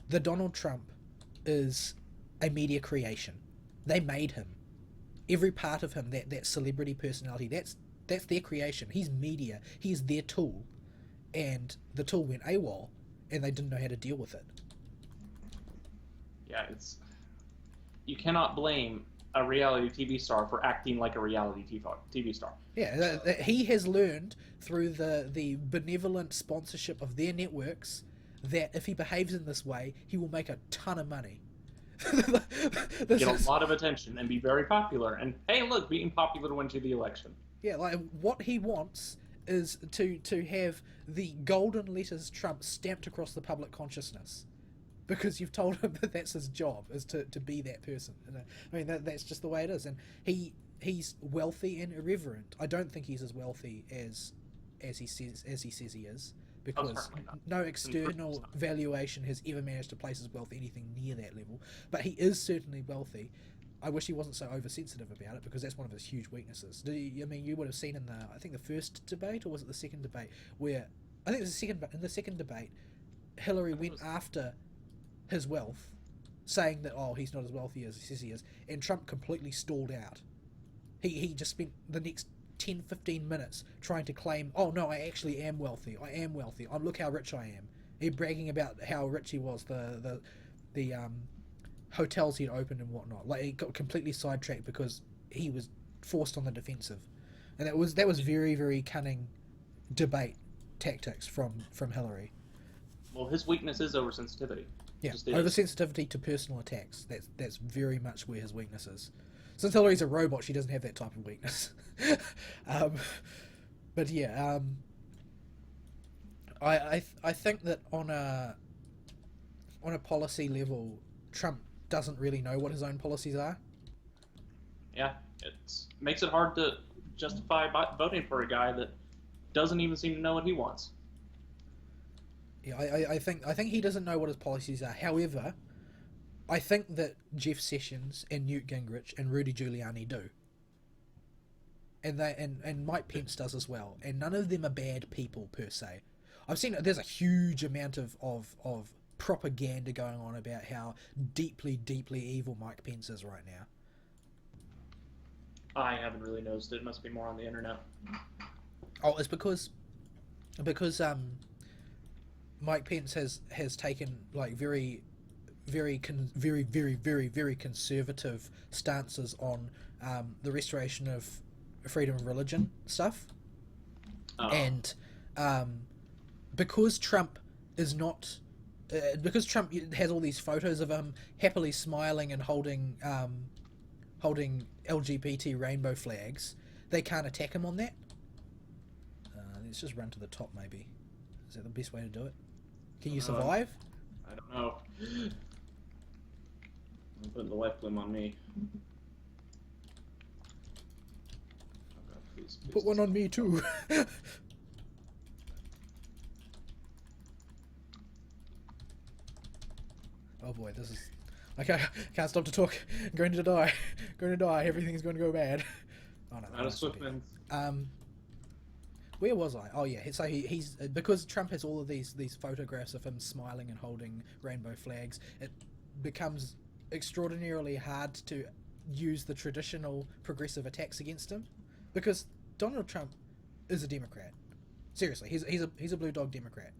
the Donald Trump is a media creation. They made him. Every part of him, that celebrity personality, that's their creation. He's media. He's their tool, and the tool went AWOL, and they didn't know how to deal with it. Yeah, you cannot blame a reality TV star for acting like a reality TV star. Yeah, he has learned through the benevolent sponsorship of their networks that if he behaves in this way, he will make a ton of money. Get a lot of attention and be very popular. And hey, look, being popular wins you the election. Yeah, like what he wants is to have the golden letters Trump stamped across the public consciousness. Because you've told him that that's his job, is to be that person. I mean, that's just the way it is. And he's wealthy and irreverent. I don't think he's as wealthy as he says he is, because no external valuation has ever managed to place his wealth anything near that level. But he is certainly wealthy. I wish he wasn't so oversensitive about it, because that's one of his huge weaknesses. You would have seen in I think the first debate, or was it the second debate, where I think it was in the second debate, Hillary went after his wealth, saying that, oh, he's not as wealthy as he says he is, and Trump completely stalled out. He just spent the next 10-15 minutes trying to claim, oh no, I actually am wealthy, look how rich I am. He bragging about how rich he was, the hotels he'd opened and whatnot. Like, he got completely sidetracked because he was forced on the defensive, and that was very, very cunning debate tactics from Hillary. Well, his weakness is oversensitivity. Yeah, oversensitivity to personal attacks. That's very much where his weakness is. Since Hillary's a robot, she doesn't have that type of weakness. But yeah, I think that on a policy level, Trump doesn't really know what his own policies are. Yeah, it makes it hard to justify voting for a guy that doesn't even seem to know what he wants. Yeah, I think he doesn't know what his policies are. However, I think that Jeff Sessions and Newt Gingrich and Rudy Giuliani do. And Mike Pence does as well. And none of them are bad people per se. I've seen there's a huge amount of propaganda going on about how deeply, deeply evil Mike Pence is right now. I haven't really noticed it. It must be more on the internet. Oh, it's because Mike Pence has taken like very conservative stances on the restoration of freedom of religion stuff, and because Trump is not. Because Trump has all these photos of him happily smiling and holding LGBT rainbow flags, they can't attack him on that. Let's just run to the top, maybe. Is that the best way to do it? Can you survive? I don't know. I'm putting the life bloom on me. Oh God, please. Put one on me too. Oh boy, this is... Okay, can't stop to talk. I'm going to die. I'm going to die. Everything's going to go bad. Oh no. Out of Swiftman. Where was I? Oh yeah, so he's... Because Trump has all of these photographs of him smiling and holding rainbow flags, it becomes extraordinarily hard to use the traditional progressive attacks against him. Because Donald Trump is a Democrat. Seriously, he's a blue dog Democrat.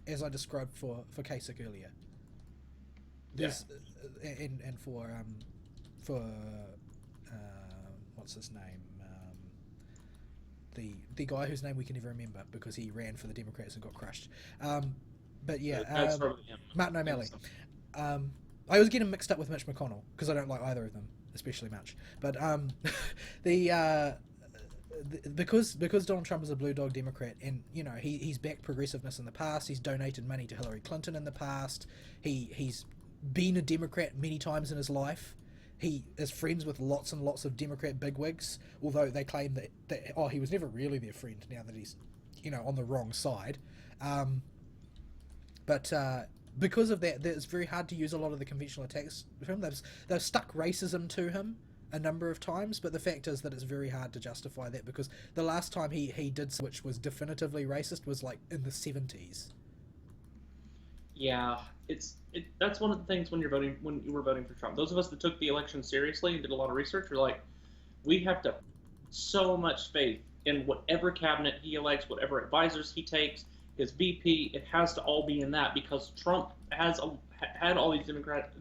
As I described for Kasich earlier. There's and for what's his name, the guy whose name we can never remember because he ran for the Democrats and got crushed, but yeah, Martin O'Malley. I always get him mixed up with Mitch McConnell because I don't like either of them especially much, but because Donald Trump is a blue dog Democrat, and you know he's backed progressiveness in the past, he's donated money to Hillary Clinton in the past, he's been a Democrat many times in his life. He is friends with lots and lots of Democrat bigwigs, although they claim that he was never really their friend now that he's, on the wrong side. But because of that, it's very hard to use a lot of the conventional attacks for him. They've stuck racism to him a number of times, but the fact is that it's very hard to justify that because the last time he did something which was definitively racist was like in the 70s. Yeah, that's one of the things when you were voting for Trump. Those of us that took the election seriously and did a lot of research were like, we have to so much faith in whatever cabinet he elects, whatever advisors he takes, his VP. It has to all be in that because Trump had all these Democrat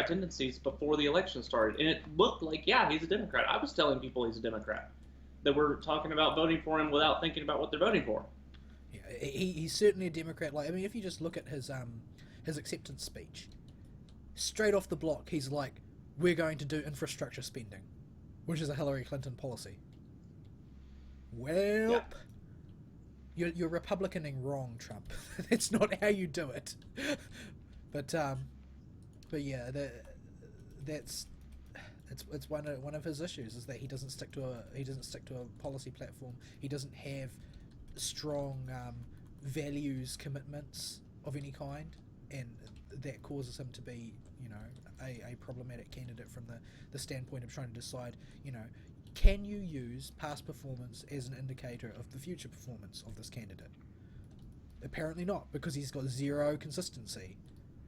tendencies before the election started, and it looked like he's a Democrat. I was telling people he's a Democrat that were talking about voting for him without thinking about what they're voting for. Yeah, he's certainly a Democrat. Like, I mean, if you just look at his acceptance speech, straight off the block, he's like, "We're going to do infrastructure spending," which is a Hillary Clinton policy. Well, you're Republicaning wrong, Trump. That's not how you do it. But yeah, it's one of his issues is that he doesn't stick to a policy platform. He doesn't have strong values commitments of any kind, and that causes him to be a problematic candidate from the standpoint of trying to decide can you use past performance as an indicator of the future performance of this candidate. Apparently not, because he's got zero consistency.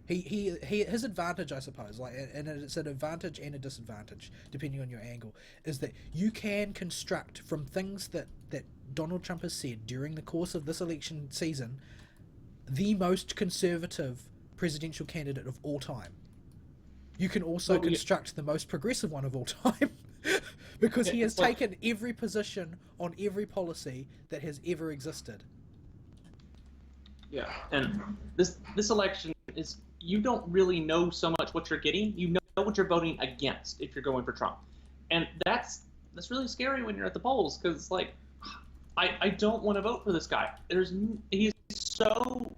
His advantage, I suppose, and it's an advantage and a disadvantage depending on your angle, is that you can construct from things that Donald Trump has said during the course of this election season the most conservative presidential candidate of all time. You can also construct the most progressive one of all time because he has taken every position on every policy that has ever existed. Yeah, and this election is, you don't really know so much what you're getting. You know what you're voting against if you're going for Trump, and that's really scary when you're at the polls because like I don't want to vote for this guy. He's so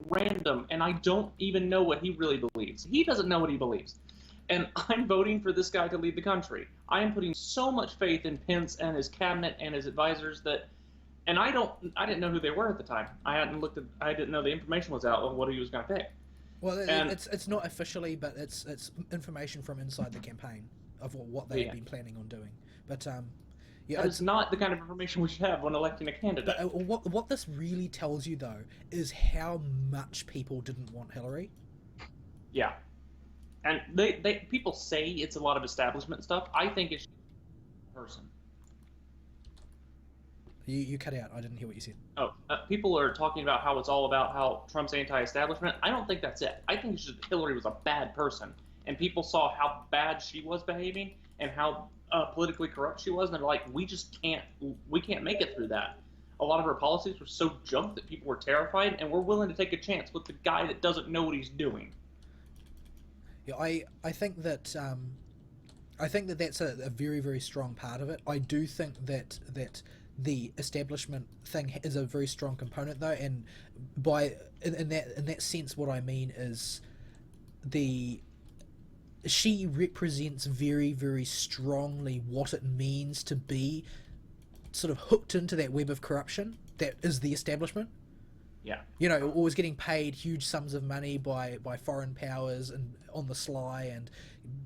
random, and I don't even know what he really believes. He doesn't know what he believes, and I'm voting for this guy to lead the country. I am putting so much faith in Pence and his cabinet and his advisors that. And I didn't know who they were at the time. I didn't know the information was out on what he was going to pick. Well, it's not officially, but it's information from inside the campaign of what they had been planning on doing. But Yeah, That is not the kind of information we should have when electing a but candidate. what this really tells you though is how much people didn't want Hillary. Yeah, and they people say it's a lot of establishment stuff. I think it's person. You cut out. I didn't hear what you said. Oh, people are talking about how it's all about how Trump's anti-establishment. I don't think that's it. I think it's just Hillary was a bad person, and people saw how bad she was behaving and how politically corrupt she was, and they're like, we can't make it through that. A lot of her policies were so junk that people were terrified, and we're willing to take a chance with the guy that doesn't know what he's doing. Yeah, I think that that's a very very strong part of it. I do think that the establishment thing is a very strong component though, and by in that sense, what I mean is the she represents very very strongly what it means to be sort of hooked into that web of corruption that is the establishment. Yeah, You know, always getting paid huge sums of money by foreign powers and on the sly, and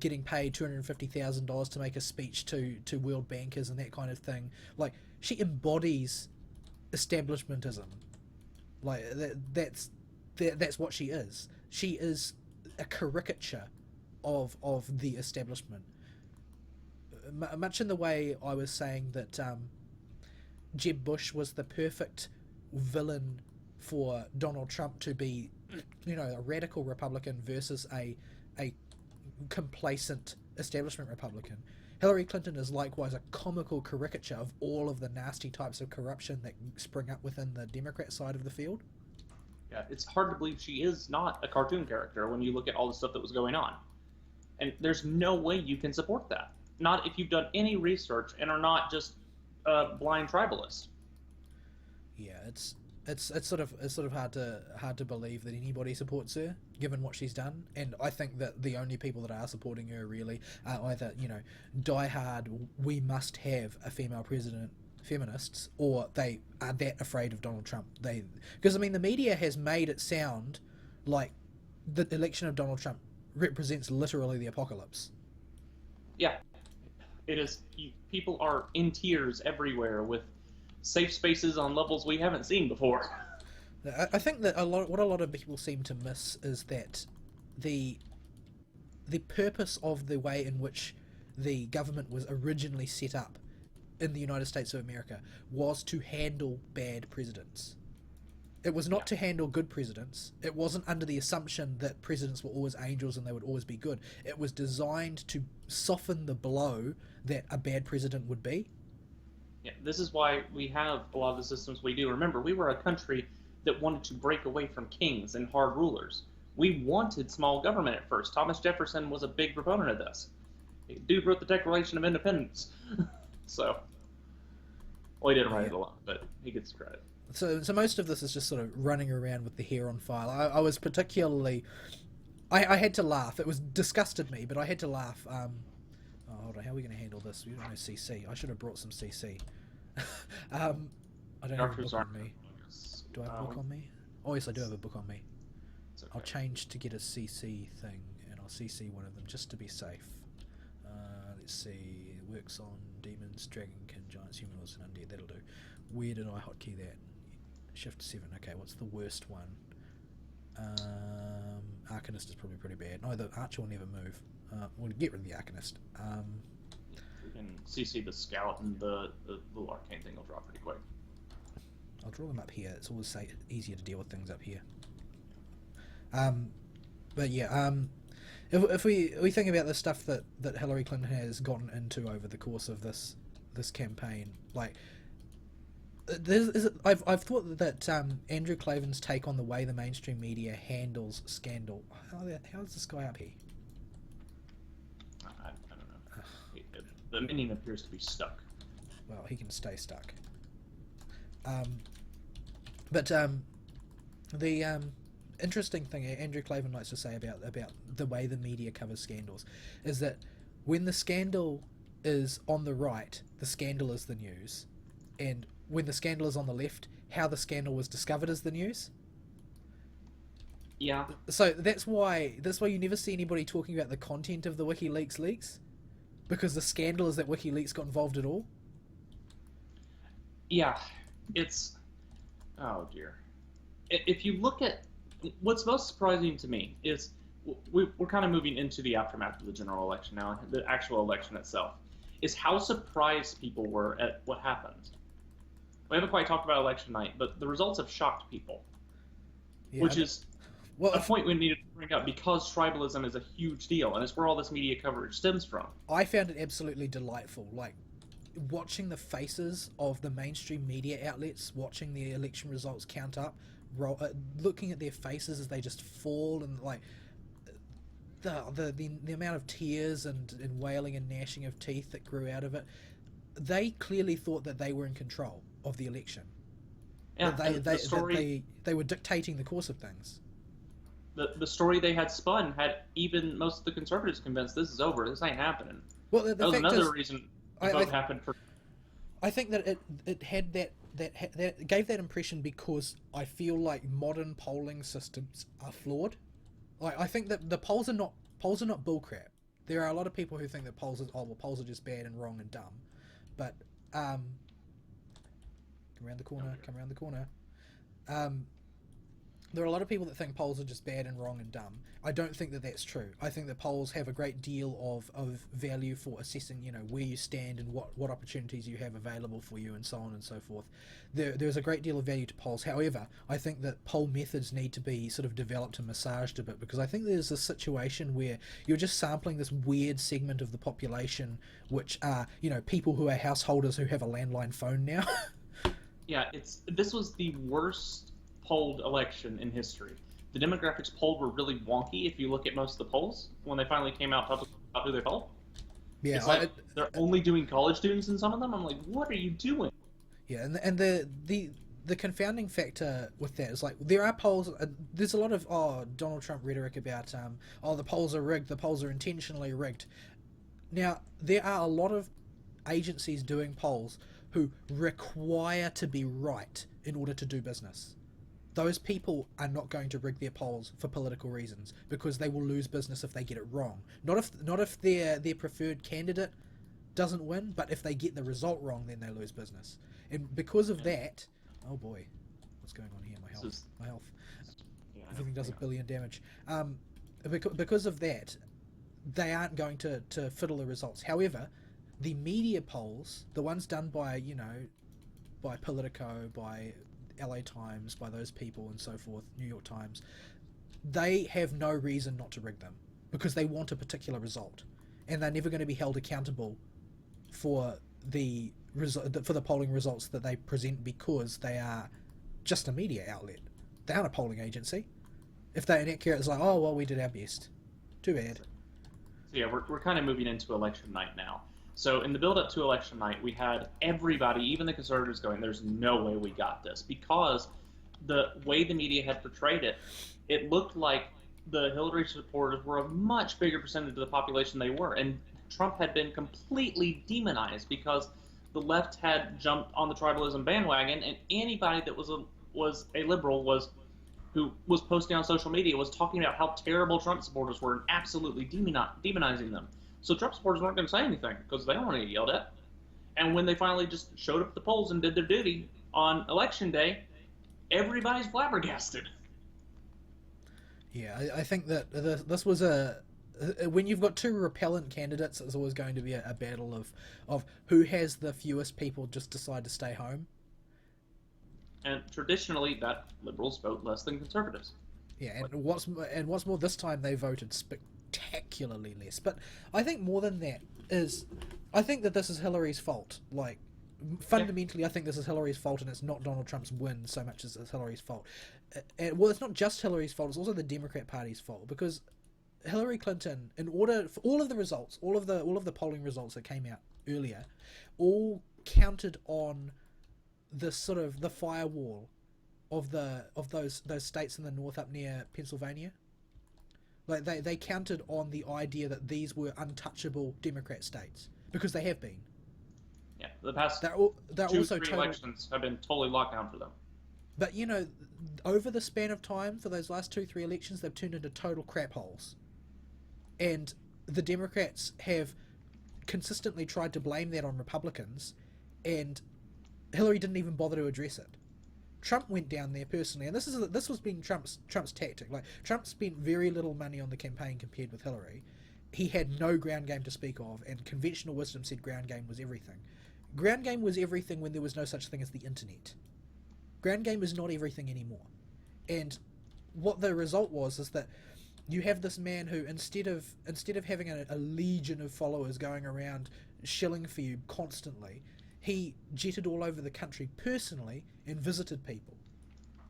getting paid $250,000 to make a speech to world bankers and that kind of thing. Like she embodies establishmentism. Like that's what she is. She is a caricature of the establishment. Much in the way I was saying that Jeb Bush was the perfect villain for Donald Trump to be, you know, a radical Republican versus a complacent establishment Republican. Hillary Clinton is likewise a comical caricature of all of the nasty types of corruption that spring up within the Democrat side of the field. yeah. It's hard to believe she is not a cartoon character when you look at all the stuff that was going on, and there's no way you can support that. Not if you've done any research and are not just a blind tribalist. Yeah, it's sort of hard to believe that anybody supports her given what she's done, and I think that the only people that are supporting her really are either, you know, diehard we must have a female president feminists, or they are that afraid of Donald Trump. They Because I mean the media has made it sound like the election of Donald Trump represents literally the apocalypse. Yeah, it is. People are in tears everywhere with safe spaces on levels we haven't seen before. I think that what a lot of people seem to miss is that the the purpose of the way in which the government was originally set up in the United States of America was to handle bad presidents. It was not Yeah, to handle good presidents. It wasn't under the assumption that presidents were always angels and they would always be good. It was designed to soften the blow that a bad president would be. yeah. This is why we have a lot of the systems we do. Remember, we were a country that wanted to break away from kings and hard rulers. We wanted small government at first. Thomas Jefferson was a big proponent of this. Dude wrote the Declaration of Independence. So, well, he didn't write Yeah. it alone, but he gets credit. So most of this is just sort of running around with the hair on fire. I was particularly, I had to laugh. It was disgusted me, but I had to laugh. Oh, hold on, how are we going to handle this? We don't know CC. I should have brought some CC. I don't have a Doctors book aren't. on me. Do I have a book on me? Oh yes, I do have a book on me. It's I'll okay. change to get a CC thing, and I'll CC one of them just to be safe. Let's see. It works on demons, dragonkin, giants, humanoids, and undead. That'll do. Where did I hotkey that? Shift 7. Okay, what's the worst one? Arcanist is probably pretty bad. No, the Archer will never move. We'll get rid of the Arcanist. We can CC the Scout, and the little arcane thing will drop pretty quick. I'll draw them up here. It's always easier to deal with things up here. But yeah, if we think about the stuff that Hillary Clinton has gotten into over the course of this campaign, like I've thought that Andrew Klavan's take on the way the mainstream media handles scandal. How is this guy up here? I don't know. The minion appears to be stuck. Well, he can stay stuck. But the interesting thing Andrew Klavan likes to say about the way the media covers scandals is that when the scandal is on the right, the scandal is the news, and when the scandal is on the left, how the scandal was discovered is the news. Yeah, So that's why you never see anybody talking about the content of the WikiLeaks leaks, because the scandal is that WikiLeaks got involved at all. Yeah, it's oh dear. If you look at what's most surprising to me is we're kind of moving into the aftermath of the general election now, the actual election itself, is how surprised people were at what happened. We haven't quite talked about election night, but the results have shocked people, Yeah. which is Well, a point we needed to bring up because tribalism is a huge deal, and it's where all this media coverage stems from. I found it absolutely delightful. Like watching the faces of the mainstream media outlets, watching the election results count up, looking at their faces as they just fall, and like the amount of tears and wailing and gnashing of teeth that grew out of it. They clearly thought that they were in control of the election. Yeah, and the That story they were dictating the course of things. the story they had spun had even most of the conservatives convinced this is over, this ain't happening. Well, That was fact another is, reason the I vote happened for. I think that it had that gave that impression because I feel like modern polling systems are flawed. Like I think that the polls are not bullcrap. There are a lot of people who think that polls are just bad and wrong and dumb, but come around the corner. Um, there are a lot of people that think polls are just bad and wrong and dumb. I don't think that that's true. I think that polls have a great deal of value for assessing, where you stand and what opportunities you have available for you and so on and so forth. There's a great deal of value to polls. However, I think that poll methods need to be sort of developed and massaged a bit because I think there's a situation where you're just sampling this weird segment of the population, which are, people who are householders who have a landline phone now. Yeah, this was the worst polled election in history. The demographics polled were really wonky if you look at most of the polls when they finally came out publicly about who they polled. Yeah, It's like they're only doing college students in some of them. I'm like, what are you doing? yeah, and the confounding factor with that is like there are polls. There's a lot of Donald Trump rhetoric about the polls are rigged, the polls are intentionally rigged. Now there are a lot of agencies doing polls who require to be right in order to do business. Those people are not going to rig their polls for political reasons because they will lose business if they get it wrong. Not if their preferred candidate doesn't win, but if they get the result wrong, then they lose business. And because of that, oh boy, what's going on here? My health. Yeah, Everything does a billion damage. Because of that, they aren't going to fiddle the results. However, the media polls, the ones done by by Politico, by LA Times, by those people and so forth, New York Times, they have no reason not to rig them because they want a particular result, and they're never going to be held accountable for for the polling results that they present because they are just a media outlet. They aren't a polling agency. If they're inaccurate, it's like, oh well, we did our best. Too bad. So yeah, we're kind of moving into election night now. So in the build up to election night, we had everybody, even the conservatives, going, "There's no way we got this," because the way the media had portrayed it, it looked like the Hillary supporters were a much bigger percentage of the population they were, and Trump had been completely demonized because the left had jumped on the tribalism bandwagon, and anybody that was a liberal who was posting on social media was talking about how terrible Trump supporters were and absolutely demonizing them. So Trump supporters weren't going to say anything because they don't want to get yelled at. And when they finally just showed up at the polls and did their duty on election day, everybody's flabbergasted. Yeah, I think that this was when you've got two repellent candidates, it's always going to be a battle of who has the fewest people just decide to stay home. And traditionally, that liberals vote less than conservatives. Yeah, and what's more, this time they voted spectacularly less. But I think more than that is, I think that this is Hillary's fault. Like, fundamentally, I think this is Hillary's fault, and it's not Donald Trump's win so much as it's Hillary's fault. Well, it's not just Hillary's fault; it's also the Democrat Party's fault because Hillary Clinton, in order for all of the results, all of the polling results that came out earlier, all counted on the sort of the firewall of those states in the north up near Pennsylvania. Like they counted on the idea that these were untouchable Democrat states because they have been. Yeah, the past They're two, also three elections have been totally locked down for them. But over the span of time for those last 2-3 elections, they've turned into total crap holes, and the Democrats have consistently tried to blame that on Republicans, and Hillary didn't even bother to address it. Trump went down there personally, and this was being Trump's tactic. Like, Trump spent very little money on the campaign compared with Hillary. He had no ground game to speak of, and conventional wisdom said ground game was everything. Ground game was everything when there was no such thing as the internet. Ground game is not everything anymore. And what the result was is that you have this man who, instead of having a legion of followers going around shilling for you constantly, he jetted all over the country personally and visited people.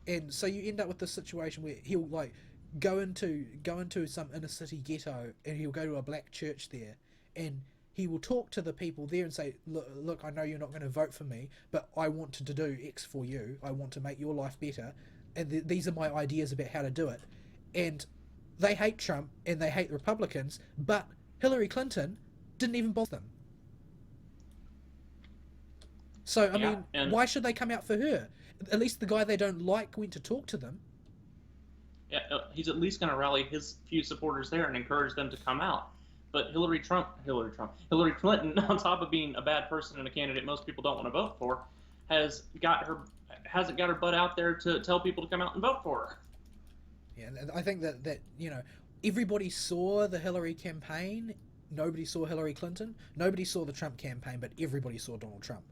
And so you end up with this situation where he'll like go into some inner city ghetto, and he'll go to a black church there, and he will talk to the people there and say, look, I know you're not going to vote for me, but I want to do X for you. I want to make your life better, and these are my ideas about how to do it. And they hate Trump and they hate the Republicans, but Hillary Clinton didn't even bother them. So, I mean, why should they come out for her? At least the guy they don't like went to talk to them. Yeah, he's at least going to rally his few supporters there and encourage them to come out. But Hillary Clinton, on top of being a bad person and a candidate most people don't want to vote for, hasn't got her butt out there to tell people to come out and vote for her. Yeah, I think that everybody saw the Hillary campaign. Nobody saw Hillary Clinton. Nobody saw the Trump campaign, but everybody saw Donald Trump.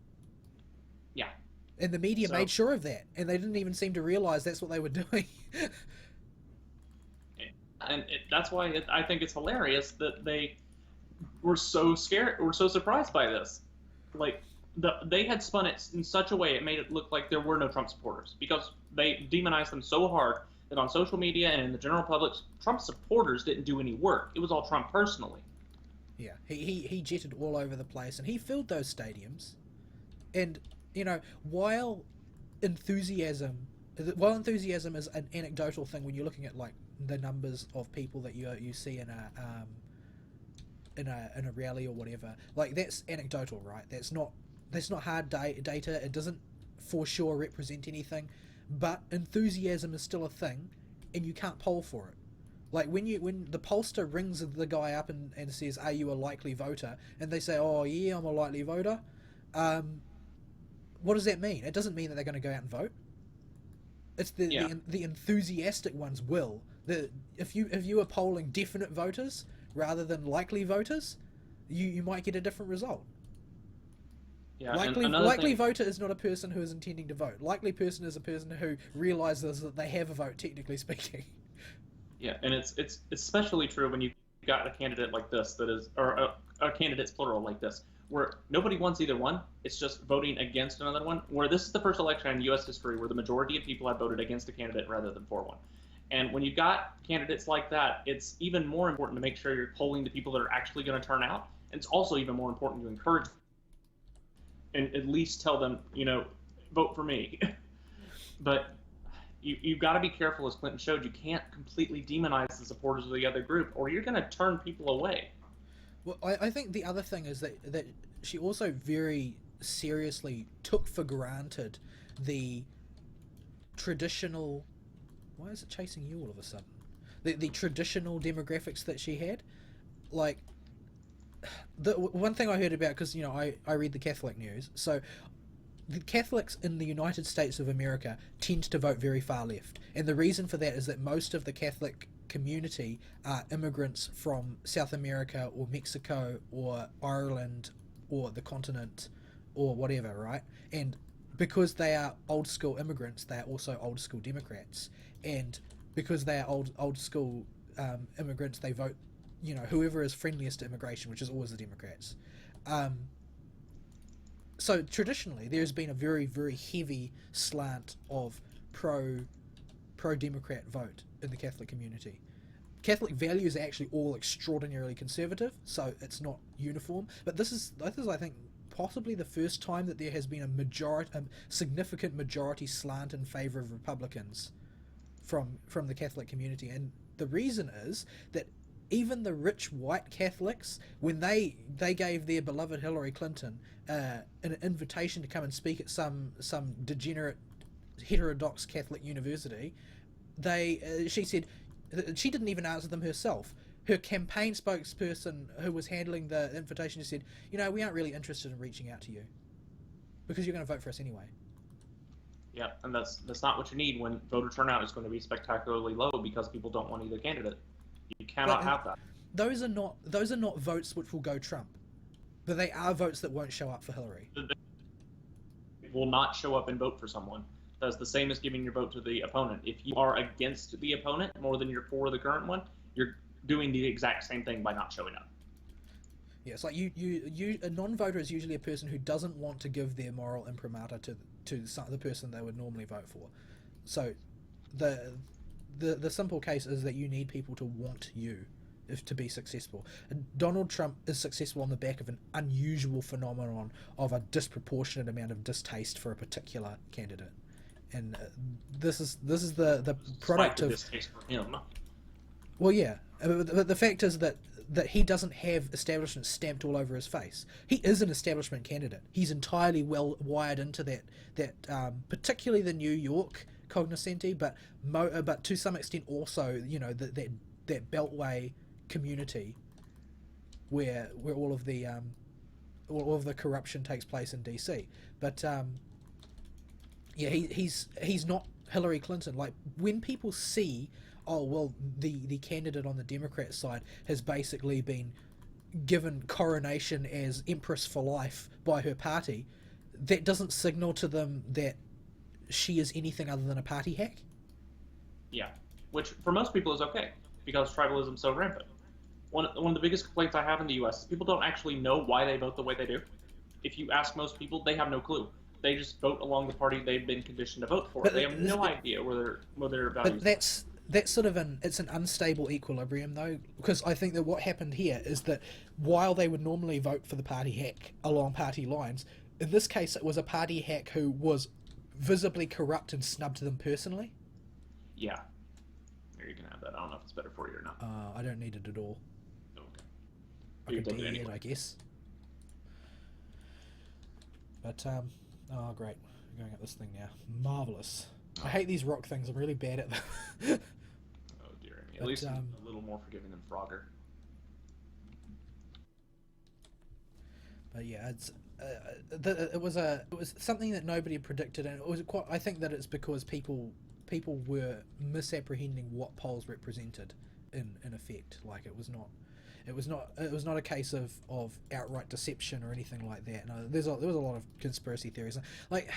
Yeah. And the media made sure of that, and they didn't even seem to realize that's what they were doing. And that's why I think it's hilarious that they were so scared, were so surprised by this. Like, they had spun it in such a way it made it look like there were no Trump supporters, because they demonized them so hard that on social media and in the general public, Trump supporters didn't do any work. It was all Trump personally. Yeah, he jetted all over the place, and he filled those stadiums. And, you know, while enthusiasm is an anecdotal thing when you're looking at, like, the numbers of people that you see in a rally or whatever, like, that's anecdotal, right? That's not hard data. It doesn't for sure represent anything, but enthusiasm is still a thing, and you can't poll for it. Like, when the pollster rings the guy up and says, "Are you a likely voter?" and they say, "Oh yeah, I'm a likely voter," what does that mean? It doesn't mean that they're going to go out and vote. It's the enthusiastic ones will. If you are polling definite voters rather than likely voters, you might get a different result. Yeah, likely voter is not a person who is intending to vote. Likely person is a person who realizes that they have a vote, technically speaking. Yeah, and it's especially true when you got a candidate like this that is, or a candidates plural like this, where nobody wants either one. It's just voting against another one. Where this is the first election in U.S. history where the majority of people have voted against a candidate rather than for one. And when you've got candidates like that, it's even more important to make sure you're polling the people that are actually going to turn out. And it's also even more important to encourage and at least tell them, vote for me. But you've got to be careful, as Clinton showed. You can't completely demonize the supporters of the other group, or you're going to turn people away. Well, I think the other thing is that she also very seriously took for granted the traditional... Why is it chasing you all of a sudden? The traditional demographics that she had. Like, the one thing I heard about, because, I read the Catholic news, so the Catholics in the United States of America tend to vote very far left. And the reason for that is that most of the Catholic community are immigrants from South America or Mexico or Ireland or the continent or whatever, right? And because they are old school immigrants, they are also old school Democrats. And because they are old school immigrants, they vote, whoever is friendliest to immigration, which is always the Democrats. So traditionally, there's been a very, very heavy slant of pro-Democrat vote in the Catholic community. Catholic values are actually all extraordinarily conservative, so it's not uniform. But this is I think, possibly the first time that there has been a significant majority slant in favor of Republicans from the Catholic community. And the reason is that even the rich white Catholics, when they gave their beloved Hillary Clinton an invitation to come and speak at some degenerate heterodox Catholic university, she said she didn't even answer them herself. Her campaign spokesperson who was handling the invitation said, "We aren't really interested in reaching out to you." because you're going to vote for us anyway. Yeah, and that's not what you need when voter turnout is going to be spectacularly low because people don't want either candidate. You cannot But have that. those are not votes which will go Trump, but they are votes that won't show up for Hillary. They will not show up and vote for someone. That's the same as giving your vote to the opponent. If you are against the opponent more than you're for the current one, you're doing the exact same thing by not showing up. Yeah, it's like a non-voter is usually a person who doesn't want to give their moral imprimatur to the person they would normally vote for. So, the simple case is that you need people to want you to be successful. And Donald Trump is successful on the back of an unusual phenomenon of a disproportionate amount of distaste for a particular candidate, and this is the product of distaste for him. Well, yeah, but the fact is that he doesn't have establishment stamped all over his face. He is an establishment candidate. He's entirely well wired into that particularly the New York cognoscenti, but to some extent also, you know, that Beltway community where all of the corruption takes place in DC. But yeah, he's not Hillary Clinton. Like, when people see, oh well, the candidate on the Democrat side has basically been given coronation as Empress for life by her party, that doesn't signal to them that she is anything other than a party hack. Yeah, which for most people is okay because tribalism is so rampant. One of the biggest complaints I have in the U.S. is people don't actually know why they vote the way they do. If you ask most people, they have no clue. They just vote along the party they've been conditioned to vote for. They have no idea where their values. But that's sort of an unstable equilibrium though, because I think that what happened here is that while they would normally vote for the party hack along party lines, in this case it was a party hack who was visibly corrupt and snubbed them personally. Yeah. Here, you can have that. I don't know if it's better for you or not. I don't need it at all. Okay. I could do it, I guess. But oh great, we're going up this thing now. Marvelous. I hate these rock things. I'm really bad at them. Oh dear me. At least a little more forgiving than Frogger. But yeah, it's it was something that nobody predicted, and it was quite. I think that it's because people were misapprehending what polls represented in effect. Like, it was not a case of outright deception or anything like that. No, there was a lot of conspiracy theories. Like,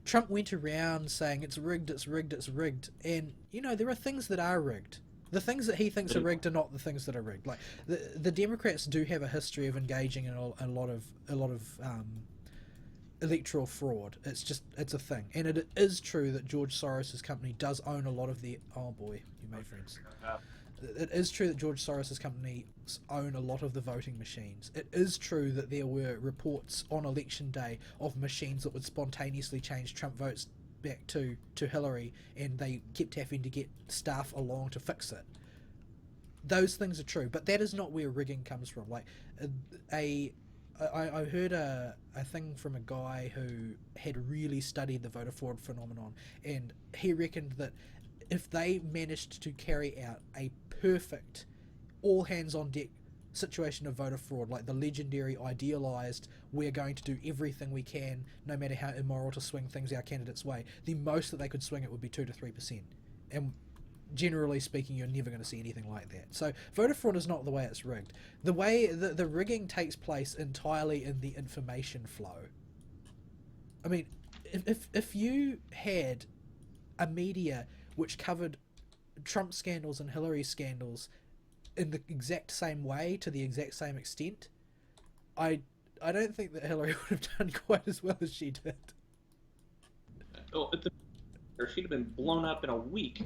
Trump went around saying it's rigged, and you know, there are things that are rigged. The things that he thinks are rigged are not the things that are rigged. Like, the Democrats do have a history of engaging in a lot of electoral fraud. It's a thing, and it is true that George Soros's company does own a lot of the. Oh boy, you made friends. It is true that George Soros's company own a lot of the voting machines. It is true that there were reports on election day of machines that would spontaneously change Trump votes back to Hillary, and they kept having to get staff along to fix it. Those things are true, but that is not where rigging comes from. Like, I heard a thing from a guy who had really studied the voter fraud phenomenon, and he reckoned that if they managed to carry out a perfect all hands on deck situation of voter fraud, like the legendary idealized, we're going to do everything we can no matter how immoral to swing things our candidate's way, the most that they could swing it would be 2 to 3%, and generally speaking you're never going to see anything like that. So voter fraud is not the way it's rigged. The way the rigging takes place entirely in the information flow. I mean, if you had a media which covered Trump scandals and Hillary scandals in the exact same way, to the exact same extent, I don't think that Hillary would have done quite as well as she did. Well, she'd have been blown up in a week.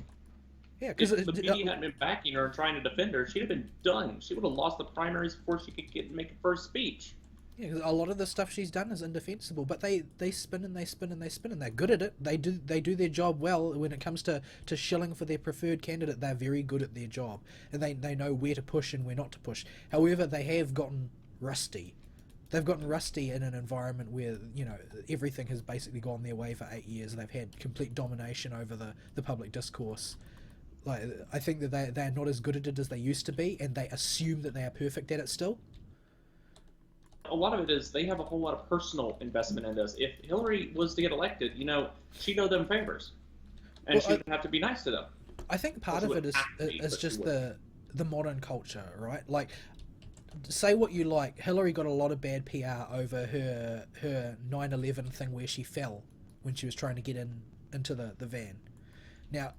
Yeah, because if the media hadn't been backing her and trying to defend her, she'd have been done. She would have lost the primaries before she could make a first speech. Yeah, because a lot of the stuff she's done is indefensible, but they spin and they spin and they spin, and they're good at it. They do their job well. When it comes to shilling for their preferred candidate, they're very good at their job, and they know where to push and where not to push. However, they have gotten rusty. They've gotten rusty in an environment where, you know, everything has basically gone their way for 8 years. They've had complete domination over the public discourse. Like, I think that they're not as good at it as they used to be, and they assume that they are perfect at it still. a lot of it is they have a whole lot of personal investment in this. If Hillary was to get elected, she'd owe them favors, and Well, she would have to be nice to them. I think Well, part she of it wouldn't have to be, is but she just would. the modern culture, right? Like, say what you like, Hillary got a lot of bad PR over her 9/11 thing where she fell when she was trying to get into the van. Now,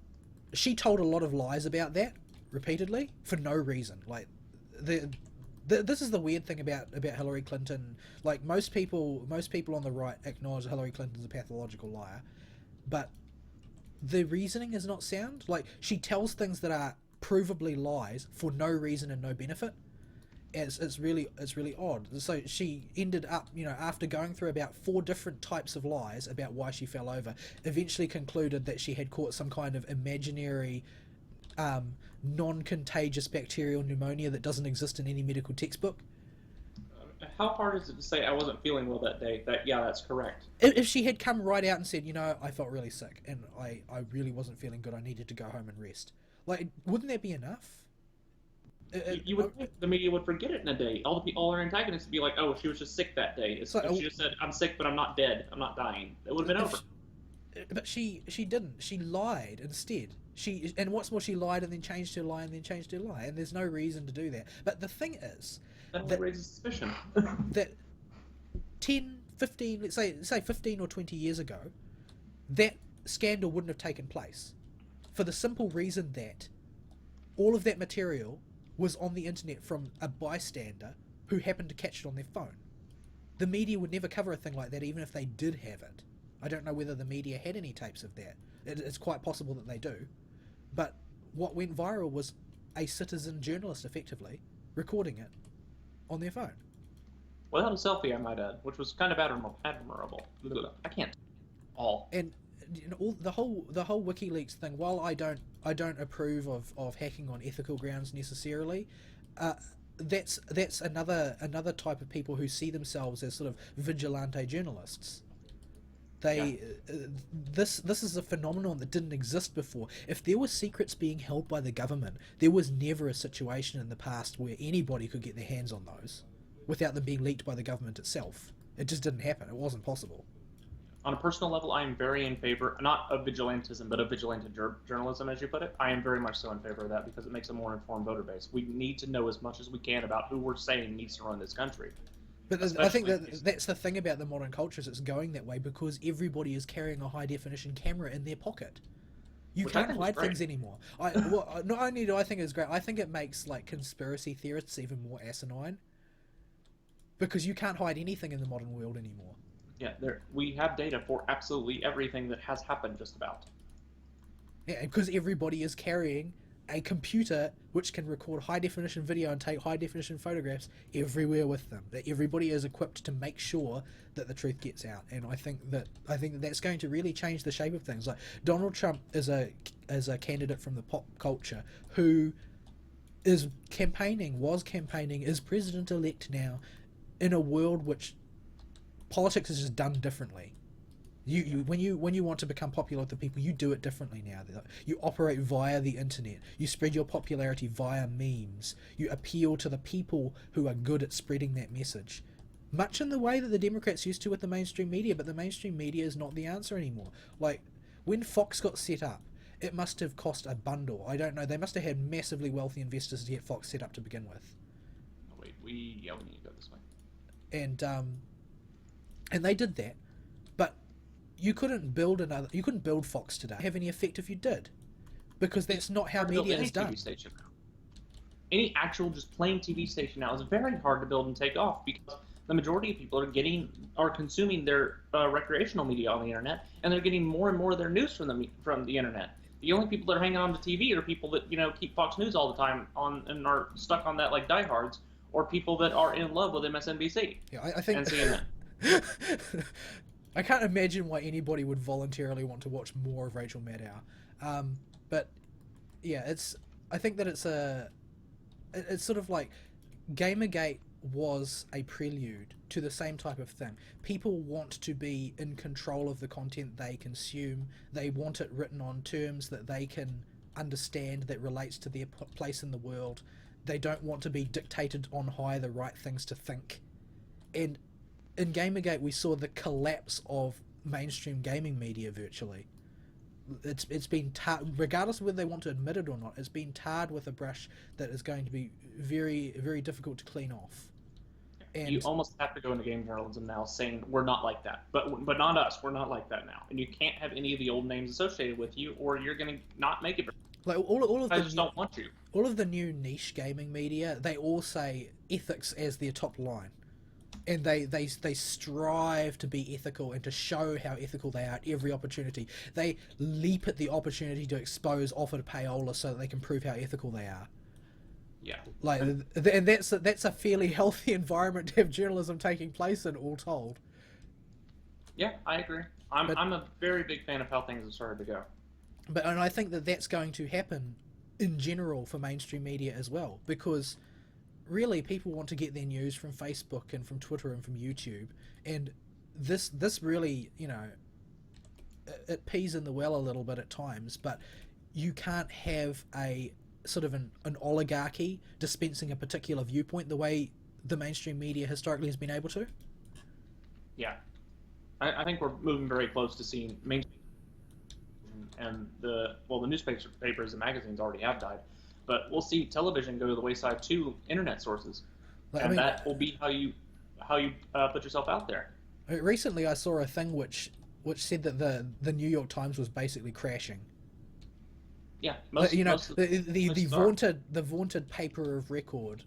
she told a lot of lies about that repeatedly for no reason. Like, this is the weird thing about Hillary Clinton. Like, most people on the right acknowledge Hillary Clinton's a pathological liar, but the reasoning is not sound. Like, she tells things that are provably lies for no reason and no benefit. It's really odd. So she ended up, after going through about 4 different types of lies about why she fell over, eventually concluded that she had caught some kind of imaginary, non-contagious bacterial pneumonia that doesn't exist in any medical textbook. How hard is it to say I wasn't feeling well that day? Yeah, that's correct. If she had come right out and said, I felt really sick and I really wasn't feeling good, I needed to go home and rest. Like, wouldn't that be enough? You would think the media would forget it in a day. All her antagonists would be like, "Oh, she was just sick that day." So, If she just said, "I'm sick, but I'm not dead. I'm not dying," it would have been over. But she didn't. She lied instead. And what's more, she lied and then changed her lie and then changed her lie, and there's no reason to do that. But the thing is That only that raises suspicion. that 10, 15, let's say 15 or 20 years ago, that scandal wouldn't have taken place, for the simple reason that all of that material was on the internet from a bystander who happened to catch it on their phone. The media would never cover a thing like that, even if they did have it. I don't know whether the media had any tapes of that. It's quite possible that they do. But what went viral was a citizen journalist, effectively, recording it on their phone. Without a selfie, I might add, which was kind of admirable. I can't. All. And the whole WikiLeaks thing, while I don't approve of hacking on ethical grounds necessarily, that's another type of people who see themselves as sort of vigilante journalists. This is a phenomenon that didn't exist before. If there were secrets being held by the government, there was never a situation in the past where anybody could get their hands on those without them being leaked by the government itself. It just didn't happen. It wasn't possible. On a personal level, I am very in favor, not of vigilantism, but of vigilante journalism, as you put it. I am very much so in favor of that because it makes a more informed voter base. We need to know as much as we can about who we're saying needs to run this country. But I think that's the thing about the modern culture, is it's going that way because everybody is carrying a high-definition camera in their pocket. You can't hide things anymore. Not only do I think it's great, I think it makes like conspiracy theorists even more asinine because you can't hide anything in the modern world anymore. Yeah, we have data for absolutely everything that has happened, just about. Yeah, because everybody is carrying a computer which can record high-definition video and take high-definition photographs everywhere with them. That everybody is equipped to make sure that the truth gets out, and I think that's going to really change the shape of things. Like, Donald Trump is a candidate from the pop culture who was campaigning, is president-elect now, in a world which politics is just done differently. When you want to become popular with the people, you do it differently now. You operate via the internet. You spread your popularity via memes. You appeal to the people who are good at spreading that message. Much in the way that the Democrats used to with the mainstream media, but the mainstream media is not the answer anymore. Like, when Fox got set up, it must have cost a bundle. I don't know. They must have had massively wealthy investors to get Fox set up to begin with. Oh, wait, we need to go this way. And they did that, but you couldn't build Fox today. Have any effect if you did, because that's not how media is done. TV station now. Any actual just plain TV station now is very hard to build and take off because the majority of people are consuming their recreational media on the internet, and they're getting more and more of their news from the internet. The only people that are hanging on to TV are people that keep Fox News all the time and are stuck on that like diehards, or people that are in love with MSNBC. Yeah, I think. And CNN. I can't imagine why anybody would voluntarily want to watch more of Rachel Maddow. But yeah, I think that it's sort of like Gamergate was a prelude to the same type of thing. People want to be in control of the content they consume. They want it written on terms that they can understand, that relates to their place in the world. They don't want to be dictated on high the right things to think. And in Gamergate, we saw the collapse of mainstream gaming media virtually. It's been regardless of whether they want to admit it or not, it's been tarred with a brush that is going to be very, very difficult to clean off. You And almost have to go into game journalism now saying we're not like that, but not us. We're not like that now, and you can't have any of the old names associated with you, or you're going to not make it. like all of I the just don't want you. all of the new niche gaming media, they all say ethics as their top line, and they strive to be ethical and to show how ethical they are at every opportunity. They leap at the opportunity to expose offered payola so that they can prove how ethical they are. Yeah, Like, and that's a fairly healthy environment to have journalism taking place in, all told. yeah, I agree. I'm a very big fan of how things have started to go. And I think that that's going to happen in general for mainstream media as well, because really people want to get their news from Facebook and from Twitter and from YouTube, and this really, it pees in the well a little bit at times, but you can't have a sort of an oligarchy dispensing a particular viewpoint the way the mainstream media historically has been able to. Yeah, I think we're moving very close to seeing mainstream and the newspapers and magazines already have died, but we'll see television go to the wayside to internet sources, Like, and that will be how you put yourself out there. Recently, I saw a thing which said that the New York Times was basically crashing. Yeah, The vaunted paper of record,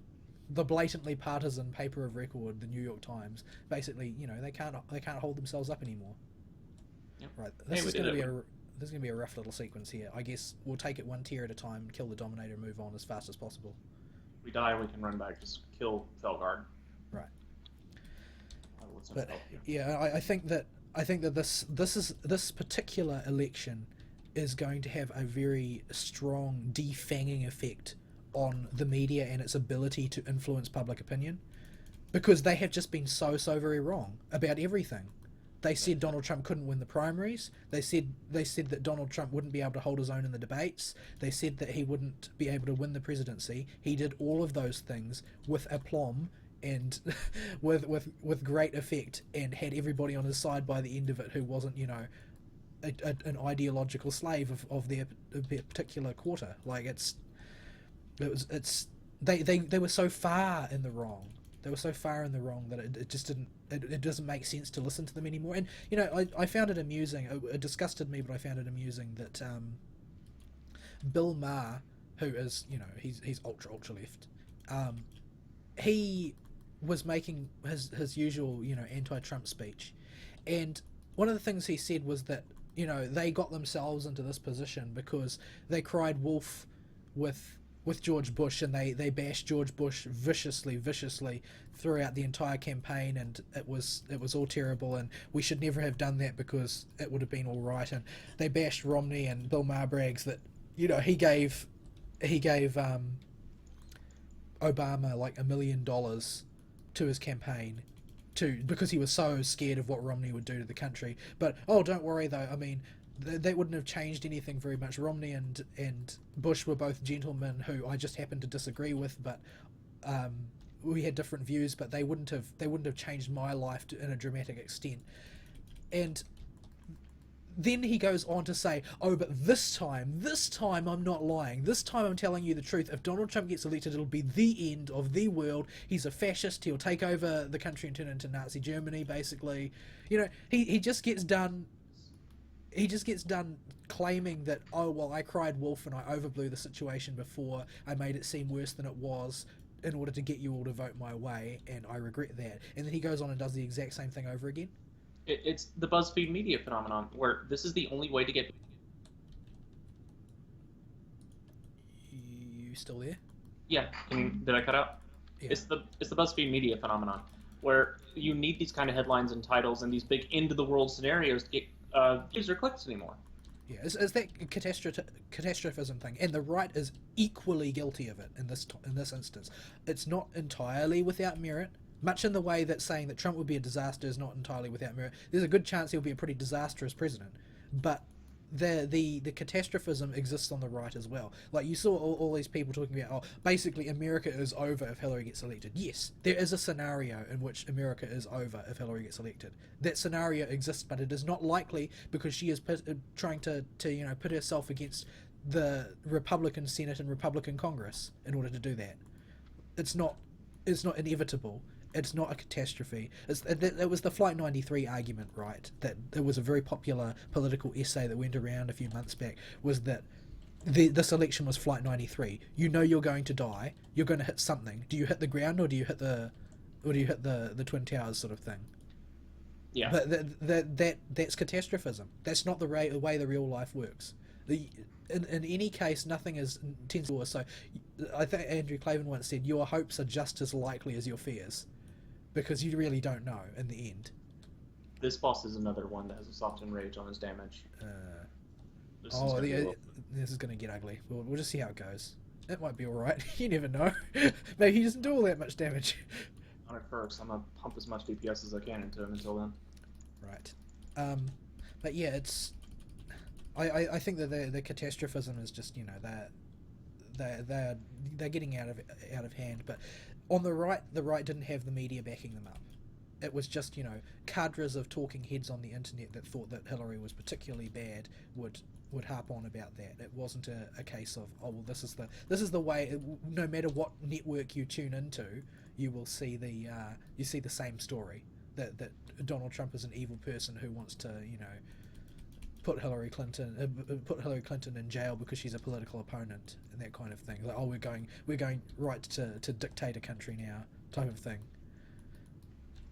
the blatantly partisan paper of record, the New York Times, basically, they can't hold themselves up anymore. Yep. Right, this is going to be a rough little sequence here. I guess we'll take it one tier at a time, kill the Dominator, and move on as fast as possible. We die, we can run back. Just kill Felguard. Right. But yeah, I think that this particular election is going to have a very strong defanging effect on the media and its ability to influence public opinion, because they have just been so very wrong about everything. They said Donald Trump couldn't win the primaries. They said that Donald Trump wouldn't be able to hold his own in the debates. They said that he wouldn't be able to win the presidency. He did all of those things with aplomb and with great effect, and had everybody on his side by the end of it who wasn't, an ideological slave of their particular quarter. Like, they were so far in the wrong. They were so far in the wrong that it just didn't. It doesn't make sense to listen to them anymore. And I found it amusing. It disgusted me, but I found it amusing that Bill Maher, who is he's ultra left, he was making his usual anti-Trump speech, and one of the things he said was that they got themselves into this position because they cried wolf with George Bush, and they bashed George Bush viciously throughout the entire campaign, and it was all terrible, and we should never have done that because it would have been all right. And they bashed Romney, and Bill Maher brags that he gave Obama like $1 million to his campaign because he was so scared of what Romney would do to the country. But don't worry though, I mean, that wouldn't have changed anything very much. Romney and Bush were both gentlemen who I just happened to disagree with, but we had different views, but they wouldn't have changed my life in a dramatic extent. And then he goes on to say, but this time I'm not lying. This time I'm telling you the truth. If Donald Trump gets elected, it'll be the end of the world. He's a fascist. He'll take over the country and turn it into Nazi Germany, basically. He just gets done. He just gets done claiming that, I cried wolf and I overblew the situation before. I made it seem worse than it was in order to get you all to vote my way, and I regret that. And then he goes on and does the exact same thing over again. It's the BuzzFeed media phenomenon, where this is the only way to get... You still there? Yeah. Did I cut out? Yeah. It's the BuzzFeed media phenomenon, where you need these kind of headlines and titles and these big end-of-the-world scenarios to get views or clicks anymore. Yeah, it's that catastrophism thing, and the right is equally guilty of it in this instance. It's not entirely without merit, much in the way that saying that Trump would be a disaster is not entirely without merit. There's a good chance he'll be a pretty disastrous president, but the catastrophism exists on the right as well. Like you saw all these people talking about, oh, basically America is over if Hillary gets elected. Yes, there is a scenario in which America is over if Hillary gets elected. That scenario exists, but it is not likely because she is trying to put herself against the Republican Senate and Republican Congress in order to do that. It's not inevitable. It's not a catastrophe. It was the Flight 93 argument, right? That it was a very popular political essay that went around a few months back, was that this election was Flight 93. You know you're going to die. You're going to hit something. Do you hit the ground or do you hit the Twin Towers sort of thing? Yeah. But that's catastrophism. That's not the way the real life works. In any case, nothing is intentional. So I think Andrew Clavin once said, your hopes are just as likely as your fears, because you really don't know in the end. This boss is another one that has a soft rage on his damage. This is going to get ugly. We'll just see how it goes. It might be alright. You never know. Maybe he doesn't do all that much damage. On it first, I'm going to pump as much DPS as I can into him until then. Right. But yeah, it's... I think that the catastrophism is just, they're getting out of hand. But on the right didn't have the media backing them up. It was just, cadres of talking heads on the internet that thought that Hillary was particularly bad would harp on about that. It wasn't a case of, oh well, this is the way. No matter what network you tune into, you will see the same story, that Donald Trump is an evil person who wants to put Hillary Clinton in jail because she's a political opponent and that kind of thing. Like, oh, we're going right to dictate a country now, type of thing.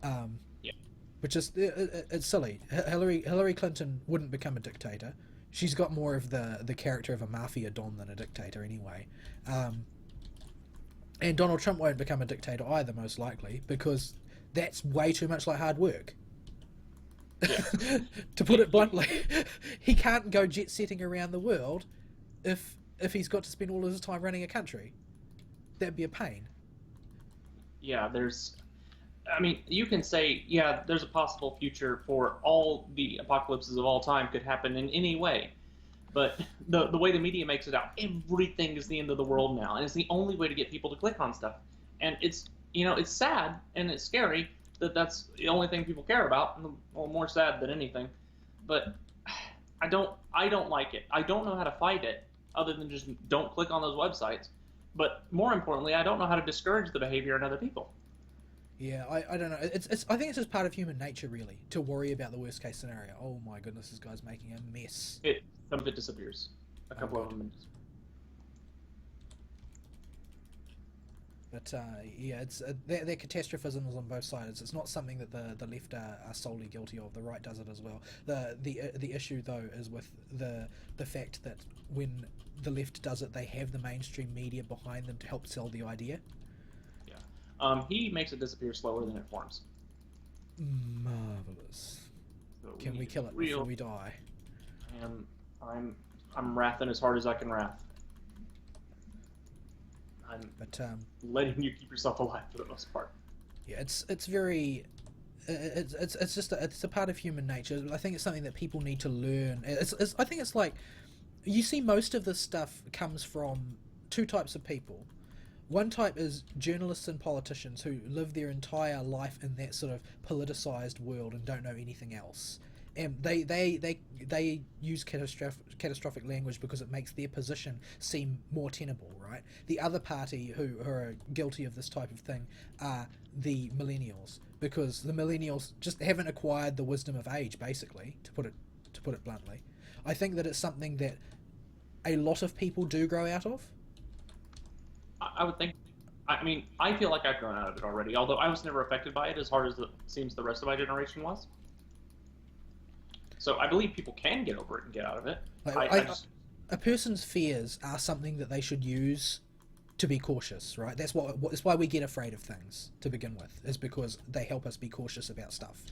Yeah. Which is it's silly. Hillary Clinton wouldn't become a dictator. She's got more of the character of a mafia don than a dictator anyway. And Donald Trump won't become a dictator either, most likely, because that's way too much like hard work. Yeah. To put it bluntly, he can't go jet setting around the world if he's got to spend all of his time running a country. That'd be a pain. Yeah, you can say, yeah, there's a possible future for all the apocalypses of all time could happen in any way. But the way the media makes it out, everything is the end of the world now, and it's the only way to get people to click on stuff. And it's sad and it's scary that that's the only thing people care about, and more sad than anything. But I don't like it. I don't know how to fight it other than just don't click on those websites. But more importantly, I don't know how to discourage the behavior in other people. Yeah, I don't know. I think it's just part of human nature, really, to worry about the worst case scenario. Oh my goodness, this guy's making a mess. Some of it disappears. A couple of them. But yeah, it's their catastrophism is on both sides. It's not something that the left are solely guilty of. The right does it as well. The issue though is with the fact that when the left does it, they have the mainstream media behind them to help sell the idea. Yeah, he makes it disappear slower than it forms. Marvelous. So Can we kill it before we die? I'm wrathing as hard as I can wrath. I'm letting you keep yourself alive for the most part. Yeah, it's very, it's just it's a part of human nature. I think it's something that people need to learn. I think it's like, you see, most of this stuff comes from two types of people. One type is journalists and politicians who live their entire life in that sort of politicized world and don't know anything else. And they use catastrophic language because it makes their position seem more tenable, right? The other party who are guilty of this type of thing are the millennials, because the millennials just haven't acquired the wisdom of age, basically, to put it bluntly. I think that it's something that a lot of people do grow out of. I would think. I mean, I feel like I've grown out of it already, although I was never affected by it as hard as it seems the rest of my generation was. So I believe people can get over it and get out of it. A person's fears are something that they should use to be cautious, right? That's why we get afraid of things to begin with, is because they help us be cautious about stuff.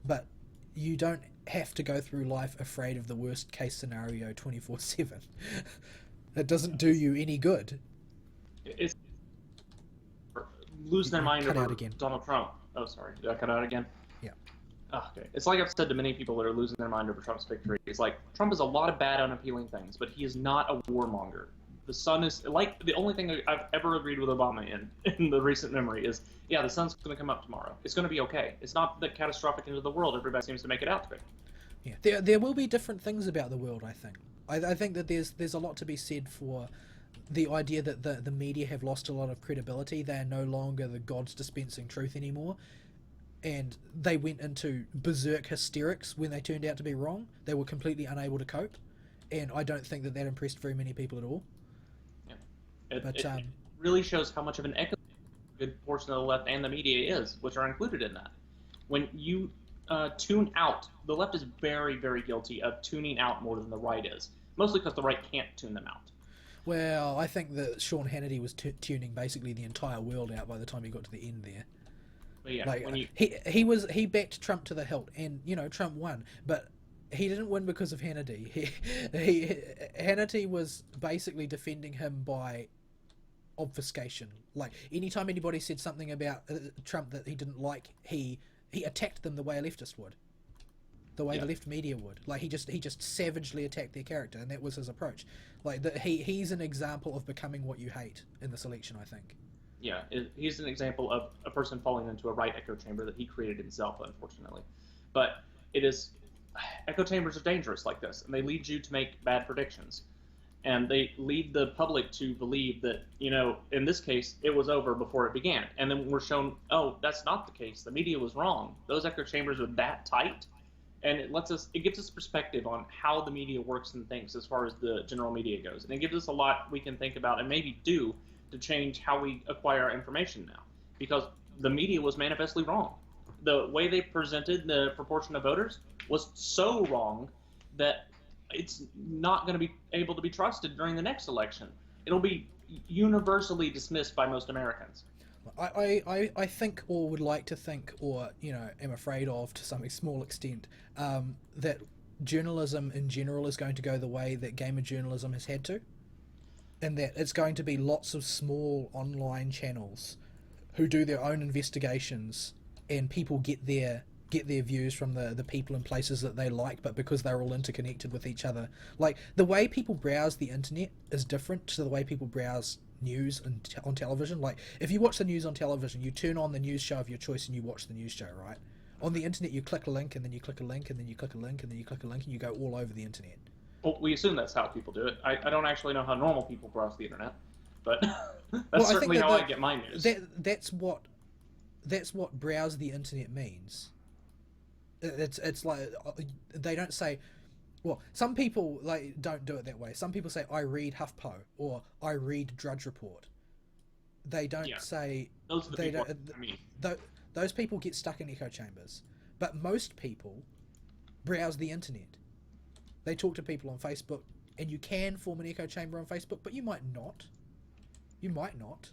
But you don't have to go through life afraid of the worst case scenario 24/7. It doesn't do you any good. It's losing their mind over Donald Trump. Oh, sorry. Did I cut out again? Yeah. Okay. It's like I've said to many people that are losing their mind over Trump's victory. It's like Trump is a lot of bad, unappealing things, but he is not a warmonger. The sun is like the only thing I've ever agreed with Obama in the recent memory is, yeah, the sun's going to come up tomorrow. It's going to be okay. It's not the catastrophic end of the world. Everybody seems to make it out to be. Yeah, there will be different things about the world. I think. I think that there's a lot to be said for the idea that the media have lost a lot of credibility. They are no longer the gods dispensing truth anymore, and they went into berserk hysterics when they turned out to be wrong. They were completely unable to cope, and I don't think that impressed very many people at all. Yeah. But It really shows how much of an echo a good portion of the left and the media is, which are included in that. When you tune out, the left is very, very guilty of tuning out more than the right is, mostly because the right can't tune them out. well, I think that Sean Hannity was tuning basically the entire world out by the time he got to the end there. But yeah, Like when you he backed Trump to the hilt, and Trump won, but he didn't win because of Hannity. Hannity was basically defending him by obfuscation. Like anytime anybody said something about Trump that he didn't like, he attacked them the way a leftist would, the way the left media would. Like he just savagely attacked their character, and that was his approach. Like he's an example of becoming what you hate in this election, I think. yeah, he's an example of a person falling into a right echo chamber that he created himself, unfortunately. But it is echo chambers are dangerous like this, and they lead you to make bad predictions, and they lead the public to believe that in this case, it was over before it began, and then we're shown, oh, that's not the case. The media was wrong. Those echo chambers are that tight, and it gives us perspective on how the media works and thinks as far as the general media goes, and it gives us a lot we can think about and maybe do to change how we acquire our information now, because the media was manifestly wrong. The way they presented the proportion of voters was so wrong that it's not going to be able to be trusted during the next election. It'll be universally dismissed by most Americans. I think, or would like to think, or am afraid of to some small extent, that journalism in general is going to go the way that gamer journalism has had to, and that it's going to be lots of small online channels who do their own investigations, and people get their views from the people and places that they like, but because they're all interconnected with each other. Like the way people browse the internet is different to the way people browse news on television. Like if you watch the news on television, you turn on the news show of your choice and you watch the news show, right? On the internet, you click a link, and then you click a link, and then you click a link, and then you click a link, and you go all over the internet. Well, we assume that's how people do it. I don't actually know how normal people browse the internet, but that's Well, certainly how I get my news. That's what browse the internet means. It's like they don't say. Well, some people don't do it that way. Some people say I read HuffPo or I read Drudge Report. They don't say those are the they people. don't. I mean, Those people get stuck in echo chambers, but most people browse the internet. They talk to people on Facebook, and you can form an echo chamber on Facebook, but you might not. You might not.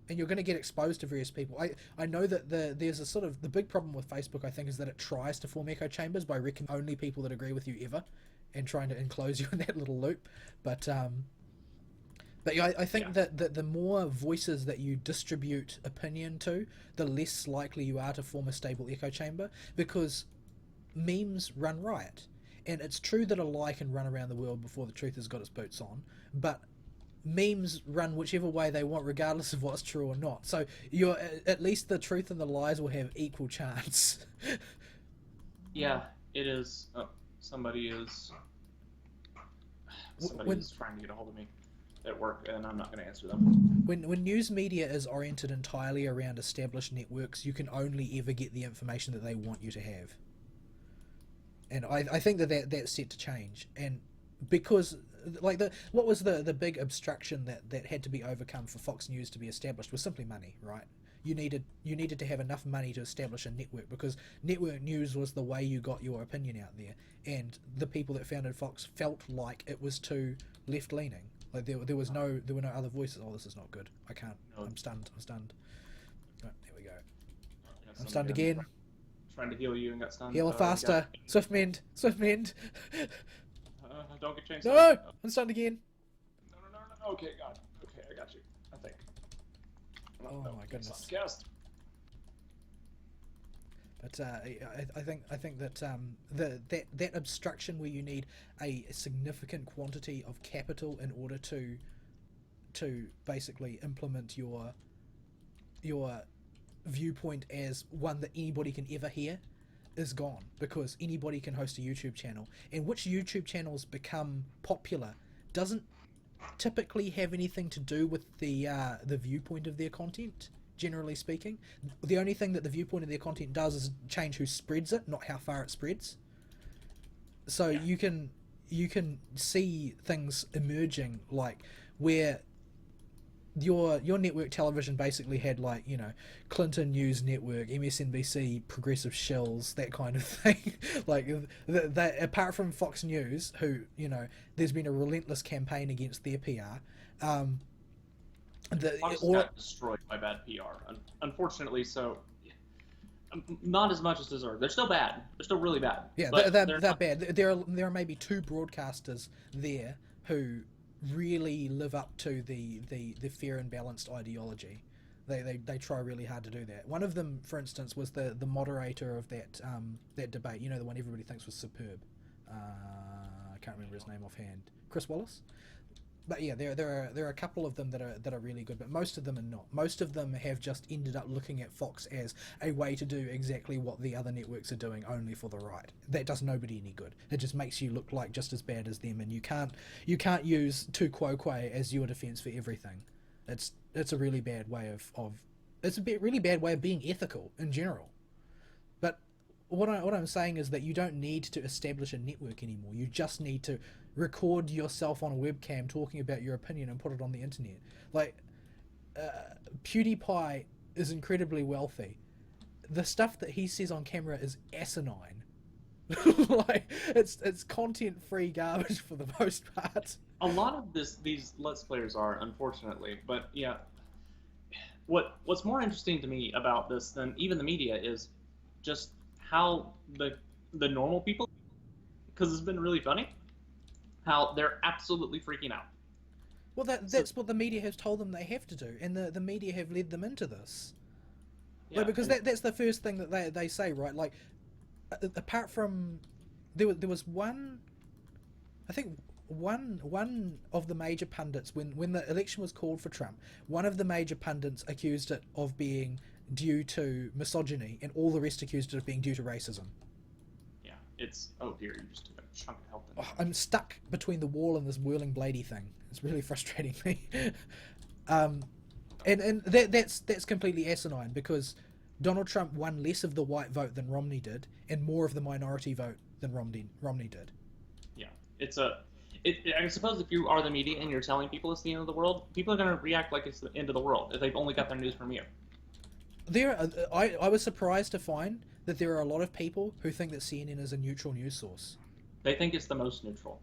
And you're going to get exposed to various people. I know that there's a sort of the big problem with Facebook, I think, is that it tries to form echo chambers by recommending only people that agree with you ever, and trying to enclose you in that little loop. But yeah, I think that the more voices that you distribute opinion to, the less likely you are to form a stable echo chamber, because memes run riot. And it's true that a lie can run around the world before the truth has got its boots on, but memes run whichever way they want, regardless of what's true or not. So you're at least the truth and the lies will have equal chance. yeah, it is. Oh, somebody is trying to get a hold of me at work, and I'm not going to answer them. When news media is oriented entirely around established networks, you can only ever get the information that they want you to have. And I think that's set to change. And because what was the big obstruction that had to be overcome for Fox News to be established was simply money, right? You needed to have enough money to establish a network, because network news was the way you got your opinion out there, and the people that founded Fox felt like it was too left leaning. Like there were no other voices. Oh, this is not good. I can't. No. I'm stunned. Right, there we go. I'm stunned again. Trying to heal you and got stunned. Heal faster. Swift mend. Don't get changed. No! I'm stunned again. No. Okay, God. Okay, I got you. I think. Oh my goodness. Guest. But I think that that obstruction where you need a significant quantity of capital in order to basically implement your viewpoint as one that anybody can ever hear is gone, because anybody can host a YouTube channel, and which YouTube channels become popular doesn't typically have anything to do with the viewpoint of their content. Generally speaking, the only thing that the viewpoint of their content does is change who spreads it, not how far it spreads. So Yeah. you can see things emerging, like where your network television basically had, like, Clinton News Network, MSNBC, progressive shills, that kind of thing. Like that, apart from Fox News, who, there's been a relentless campaign against their PR. The Fox all got destroyed by bad PR, unfortunately. So, not as much as deserved. They're still bad. They're still really bad. Yeah, But they're they're not. bad. There are maybe two broadcasters there who really live up to the fair and balanced ideology. They try really hard to do that. One of them, for instance, was the moderator of that debate. The one everybody thinks was superb. I can't remember his name offhand. Chris Wallace. But yeah, there are a couple of them that are really good, but most of them are not. Most of them have just ended up looking at Fox as a way to do exactly what the other networks are doing, only for the right. That does nobody any good. It just makes you look like just as bad as them, and you can't use tu quoque as your defense for everything. It's a really bad way of it's a really bad way of being ethical in general. But what I'm saying is that you don't need to establish a network anymore. You just need to record yourself on a webcam talking about your opinion and put it on the internet. Like, PewDiePie is incredibly wealthy. The stuff that he says on camera is asinine. Like, it's content free garbage for the most part. A lot of these Let's Players are, unfortunately. But yeah, what's more interesting to me about this than even the media is just how the normal people, because it's been really funny, how they're absolutely freaking out. Well, So that's what the media has told them they have to do, and the media have led them into this. Like, yeah, because and that's the first thing that they say, right? Like, apart from there was one, I think one of the major pundits, when the election was called for Trump, one of the major pundits accused it of being due to misogyny, and all the rest accused it of being due to racism. yeah, it's oh dear, you just took a chunk of health Oh, damage. I'm stuck between the wall and this whirling bladey thing. It's really frustrating me. um, and that's completely asinine, because Donald Trump won less of the white vote than Romney did, and more of the minority vote than Romney did. Yeah, it's a. I suppose if you are the media and you're telling people it's the end of the world, people are going to react like it's the end of the world if they've only got their news from you. I was surprised to find that there are a lot of people who think that CNN is a neutral news source. They think it's the most neutral.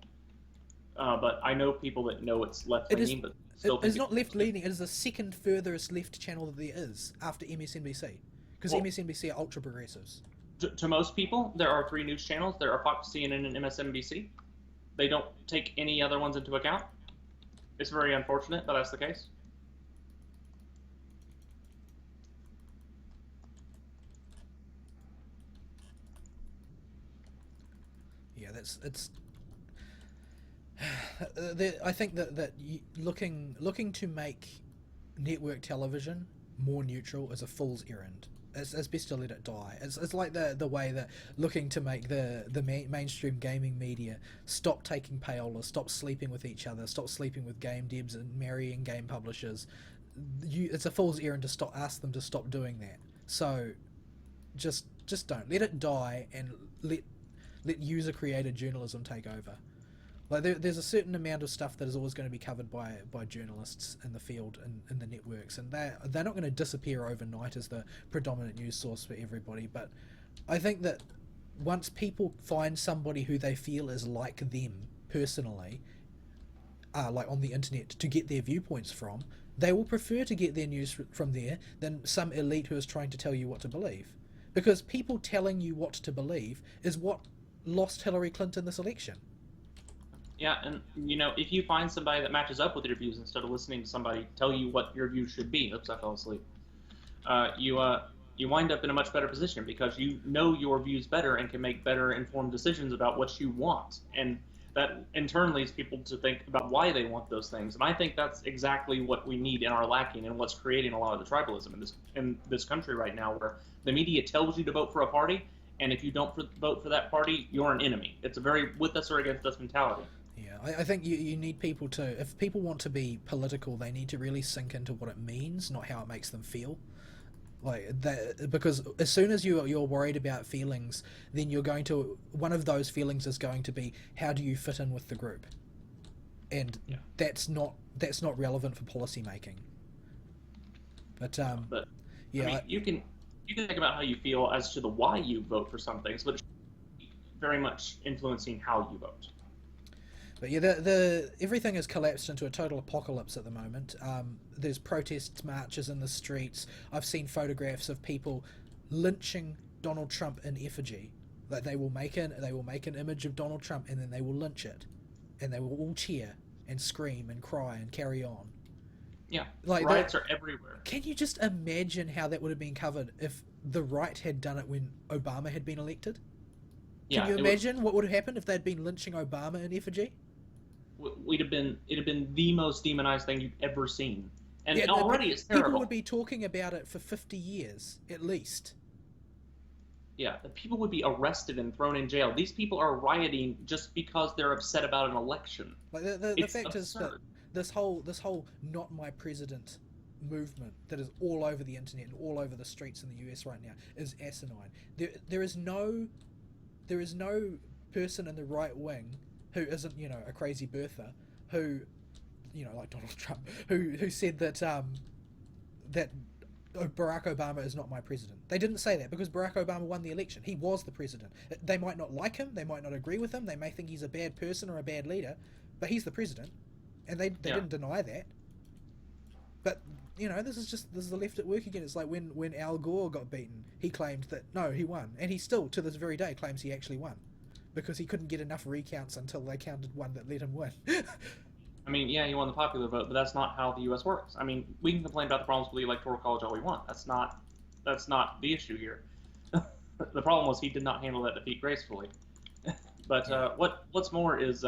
But I know people that know it's left It is. leaning, but still It's think it's not the left most neutral. leaning. It is the second furthest left channel that there is after MSNBC, because Well, MSNBC are ultra progressives. to most people, there are three news channels. There are Fox, CNN, and MSNBC. They don't take any other ones into account. It's very unfortunate, but that's the case. Yeah, that's it's. I think that looking to make network television more neutral is a fool's errand. It's best to let it die. It's like the way that looking to make the mainstream gaming media stop taking payolas, stop sleeping with each other, stop sleeping with game devs and marrying game publishers. It's a fool's errand to ask them to stop doing that. So just don't let it die, and let user created journalism take over. Like, there's a certain amount of stuff that is always going to be covered by journalists in the field and in the networks, and they're not going to disappear overnight as the predominant news source for everybody. But I think that once people find somebody who they feel is like them personally, like on the internet, to get their viewpoints from, they will prefer to get their news from there than some elite who is trying to tell you what to believe. Because people telling you what to believe is what lost Hillary Clinton this election. Yeah, and if you find somebody that matches up with your views instead of listening to somebody tell you what your views should be, oops, I fell asleep. You you wind up in a much better position because you know your views better and can make better informed decisions about what you want. And that in turn leads people to think about why they want those things. And I think that's exactly what we need and are lacking and what's creating a lot of the tribalism in this country right now, where the media tells you to vote for a party, and if you don't vote for that party, you're an enemy. It's a very with us or against us mentality. Yeah, I think you need people to, if people want to be political, they need to really sink into what it means, not how it makes them feel. Like that, because as soon as you're worried about feelings, then you're going to, one of those feelings is going to be, how do you fit in with the group? And Yeah. that's not relevant for policy making. But But I yeah, mean, you can think about how you feel as to the why you vote for some things, but it's very much influencing how you vote. but yeah, the everything has collapsed into a total apocalypse at the moment. There's protests, marches in the streets. I've seen photographs of people lynching Donald Trump in effigy. Like they will make an image of Donald Trump and then they will lynch it, and they will all cheer and scream and cry and carry on. Yeah, Like riots are everywhere. can you just imagine how that would have been covered if the right had done it when Obama had been elected? Can Yeah, you imagine what would have happened if they'd been lynching Obama in effigy? we'd have been it'd have been the most demonized thing you've ever seen, and Yeah, already it's people terrible. would be talking about it for 50 years at least. Yeah, the people would be arrested and thrown in jail. These people are rioting just because they're upset about an election. Like the It's fact is that absurd. this whole not my president movement that is all over the internet and all over the streets in the US right now is asinine. There is no person in the right wing who isn't, a crazy birther, who, like Donald Trump, who said that Barack Obama is not my president. They didn't say that because Barack Obama won the election. He was the president. They might not like him, they might not agree with him, they may think he's a bad person or a bad leader, but he's the president, and they Yeah. didn't deny that. But this is the left at work again. It's like when Al Gore got beaten, he claimed that no, he won, and he still to this very day claims he actually won, because he couldn't get enough recounts until they counted one that let him win. I mean, yeah, he won the popular vote, but that's not how the U.S. works. I mean, we can complain about the problems with the Electoral College all we want. That's not the issue here. The problem was he did not handle that defeat gracefully. But what's more is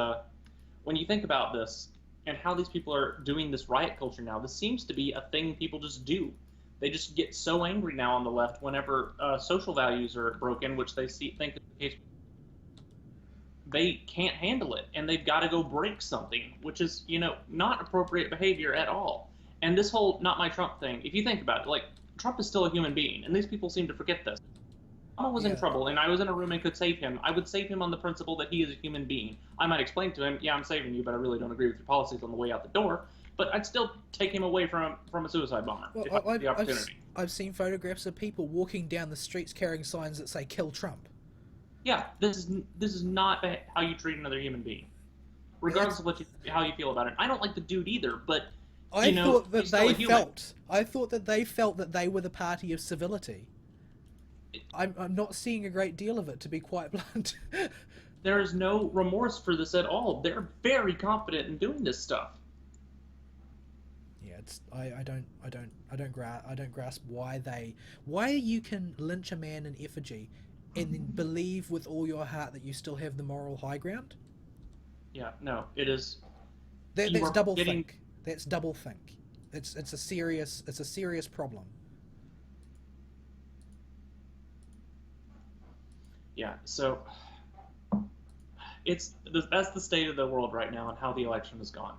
when you think about this and how these people are doing this riot culture now, this seems to be a thing people just do. They just get so angry now on the left whenever social values are broken, which they think is the case. They can't handle it, and they've got to go break something, which is, not appropriate behavior at all. And this whole "not my Trump" thing, if you think about it, like, Trump is still a human being, and these people seem to forget this. If Obama was in Yeah. trouble, and I was in a room and could save him, I would save him on the principle that he is a human being. I might explain to him, yeah, I'm saving you, but I really don't agree with your policies on the way out the door. But I'd still take him away from a suicide bomber Well, if I had the opportunity. I've seen photographs of people walking down the streets carrying signs that say "Kill Trump." Yeah, this is not how you treat another human being, regardless of how you feel about it. I don't like the dude either, but I thought that he's still a they human. felt that they were the party of civility. I'm not seeing a great deal of it, to be quite blunt. There is no remorse for this at all. They're very confident in doing this stuff. Yeah, I don't grasp why you can lynch a man in effigy and then believe with all your heart that you still have the moral high ground. Yeah, no, it is. That's You are double getting- think. That's double think. It's a serious problem. Yeah, so that's the state of the world right now and how the election has gone.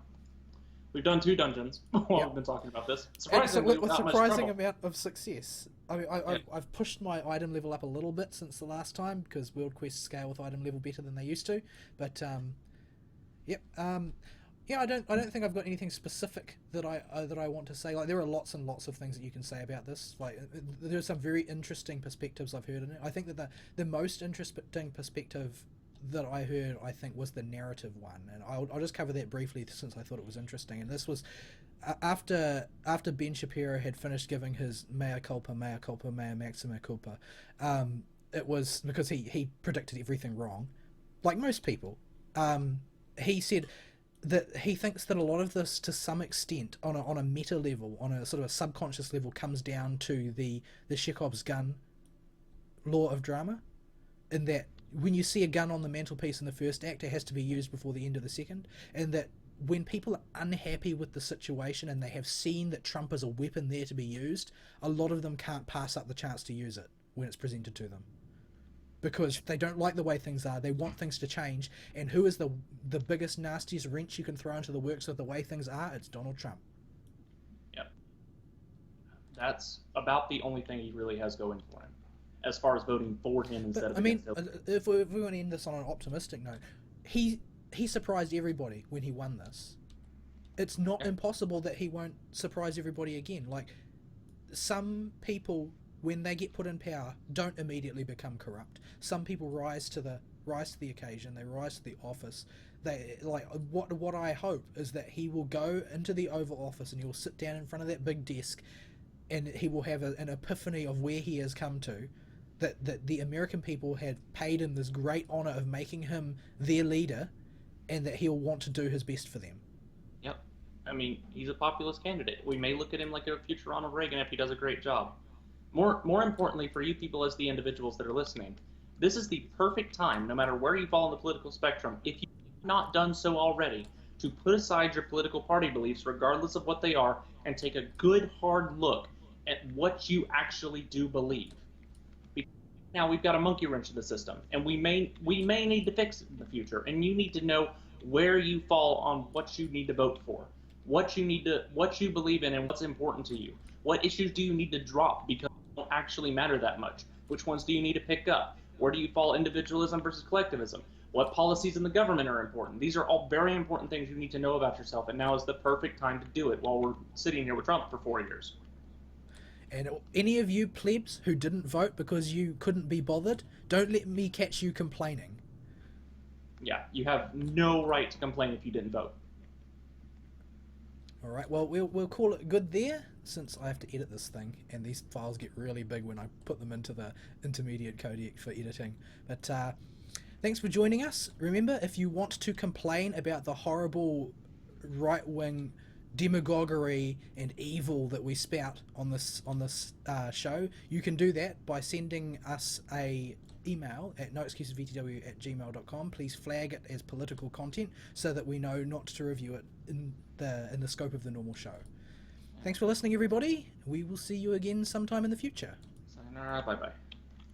We've done 2 dungeons while Yep. we've been talking about this. And so Surprisingly, with without much surprising trouble. amount of success. I mean, I've pushed my item level up a little bit since the last time because World Quest scale with item level better than they used to. But yep, yeah, I don't think I've got anything specific that I want to say. Like, there are lots and lots of things that you can say about this. Like, there are some very interesting perspectives I've heard in it. I think that the most interesting perspective that I heard, I think, was the narrative one, and I'll just cover that briefly since I thought it was interesting. And this was after Ben Shapiro had finished giving his mea culpa, mea maxima culpa. It was because he predicted everything wrong, like most people. He said, that he thinks that a lot of this, to some extent, on a meta level, on a sort of a subconscious level, comes down to the Chekhov's gun law of drama, in that when you see a gun on the mantelpiece in the first act, it has to be used before the end of the second, and that when people are unhappy with the situation and they have seen that Trump is a weapon there to be used, a lot of them can't pass up the chance to use it when it's presented to them, because they don't like the way things are. They want things to change, and who is the biggest, nastiest wrench you can throw into the works of the way things are? It's Donald Trump. Yep. That's about the only thing he really has going for him, as far as voting for him instead But of I mean, against him. if we want to end this on an optimistic note, he he surprised everybody when he won this. It's not Yeah. impossible that he won't surprise everybody again. Like, some people, when they get put in power, don't immediately become corrupt. Some people rise to the occasion. They rise to the office. They like what I hope is that he will go into the Oval Office and he will sit down in front of that big desk, and he will have an epiphany of where he has come to. That the American people had paid him this great honor of making him their leader, and that he'll want to do his best for them. Yep. I mean, he's a populist candidate. We may look at him like a future Ronald Reagan if he does a great job. More importantly, for you people as the individuals that are listening, this is the perfect time, no matter where you fall on the political spectrum, if you've not done so already, to put aside your political party beliefs, regardless of what they are, and take a good hard look at what you actually do believe. Because now we've got a monkey wrench in the system, and we may need to fix it in the future, and you need to know where you fall on what you need to vote for, what you believe in, and what's important to you. What issues do you need to drop because they don't actually matter that much? Which ones do you need to pick up? Where do you fall individualism versus collectivism? What policies in the government are important? These are all very important things you need to know about yourself, and now is the perfect time to do it while we're sitting here with Trump for 4 years. And any of you plebs who didn't vote because you couldn't be bothered, don't let me catch you complaining. Yeah, you have no right to complain if you didn't vote. All right. Well, we'll call it good there, since I have to edit this thing, and these files get really big when I put them into the intermediate codec for editing. But thanks for joining us. Remember, if you want to complain about the horrible right-wing demagoguery and evil that we spout on this show, you can do that by sending us a email at noexcusesvtw@gmail.com. Please flag it as political content so that we know not to review it in the scope of the normal show. Thanks for listening, everybody. We will see you again sometime in the future. Sayonara, bye bye.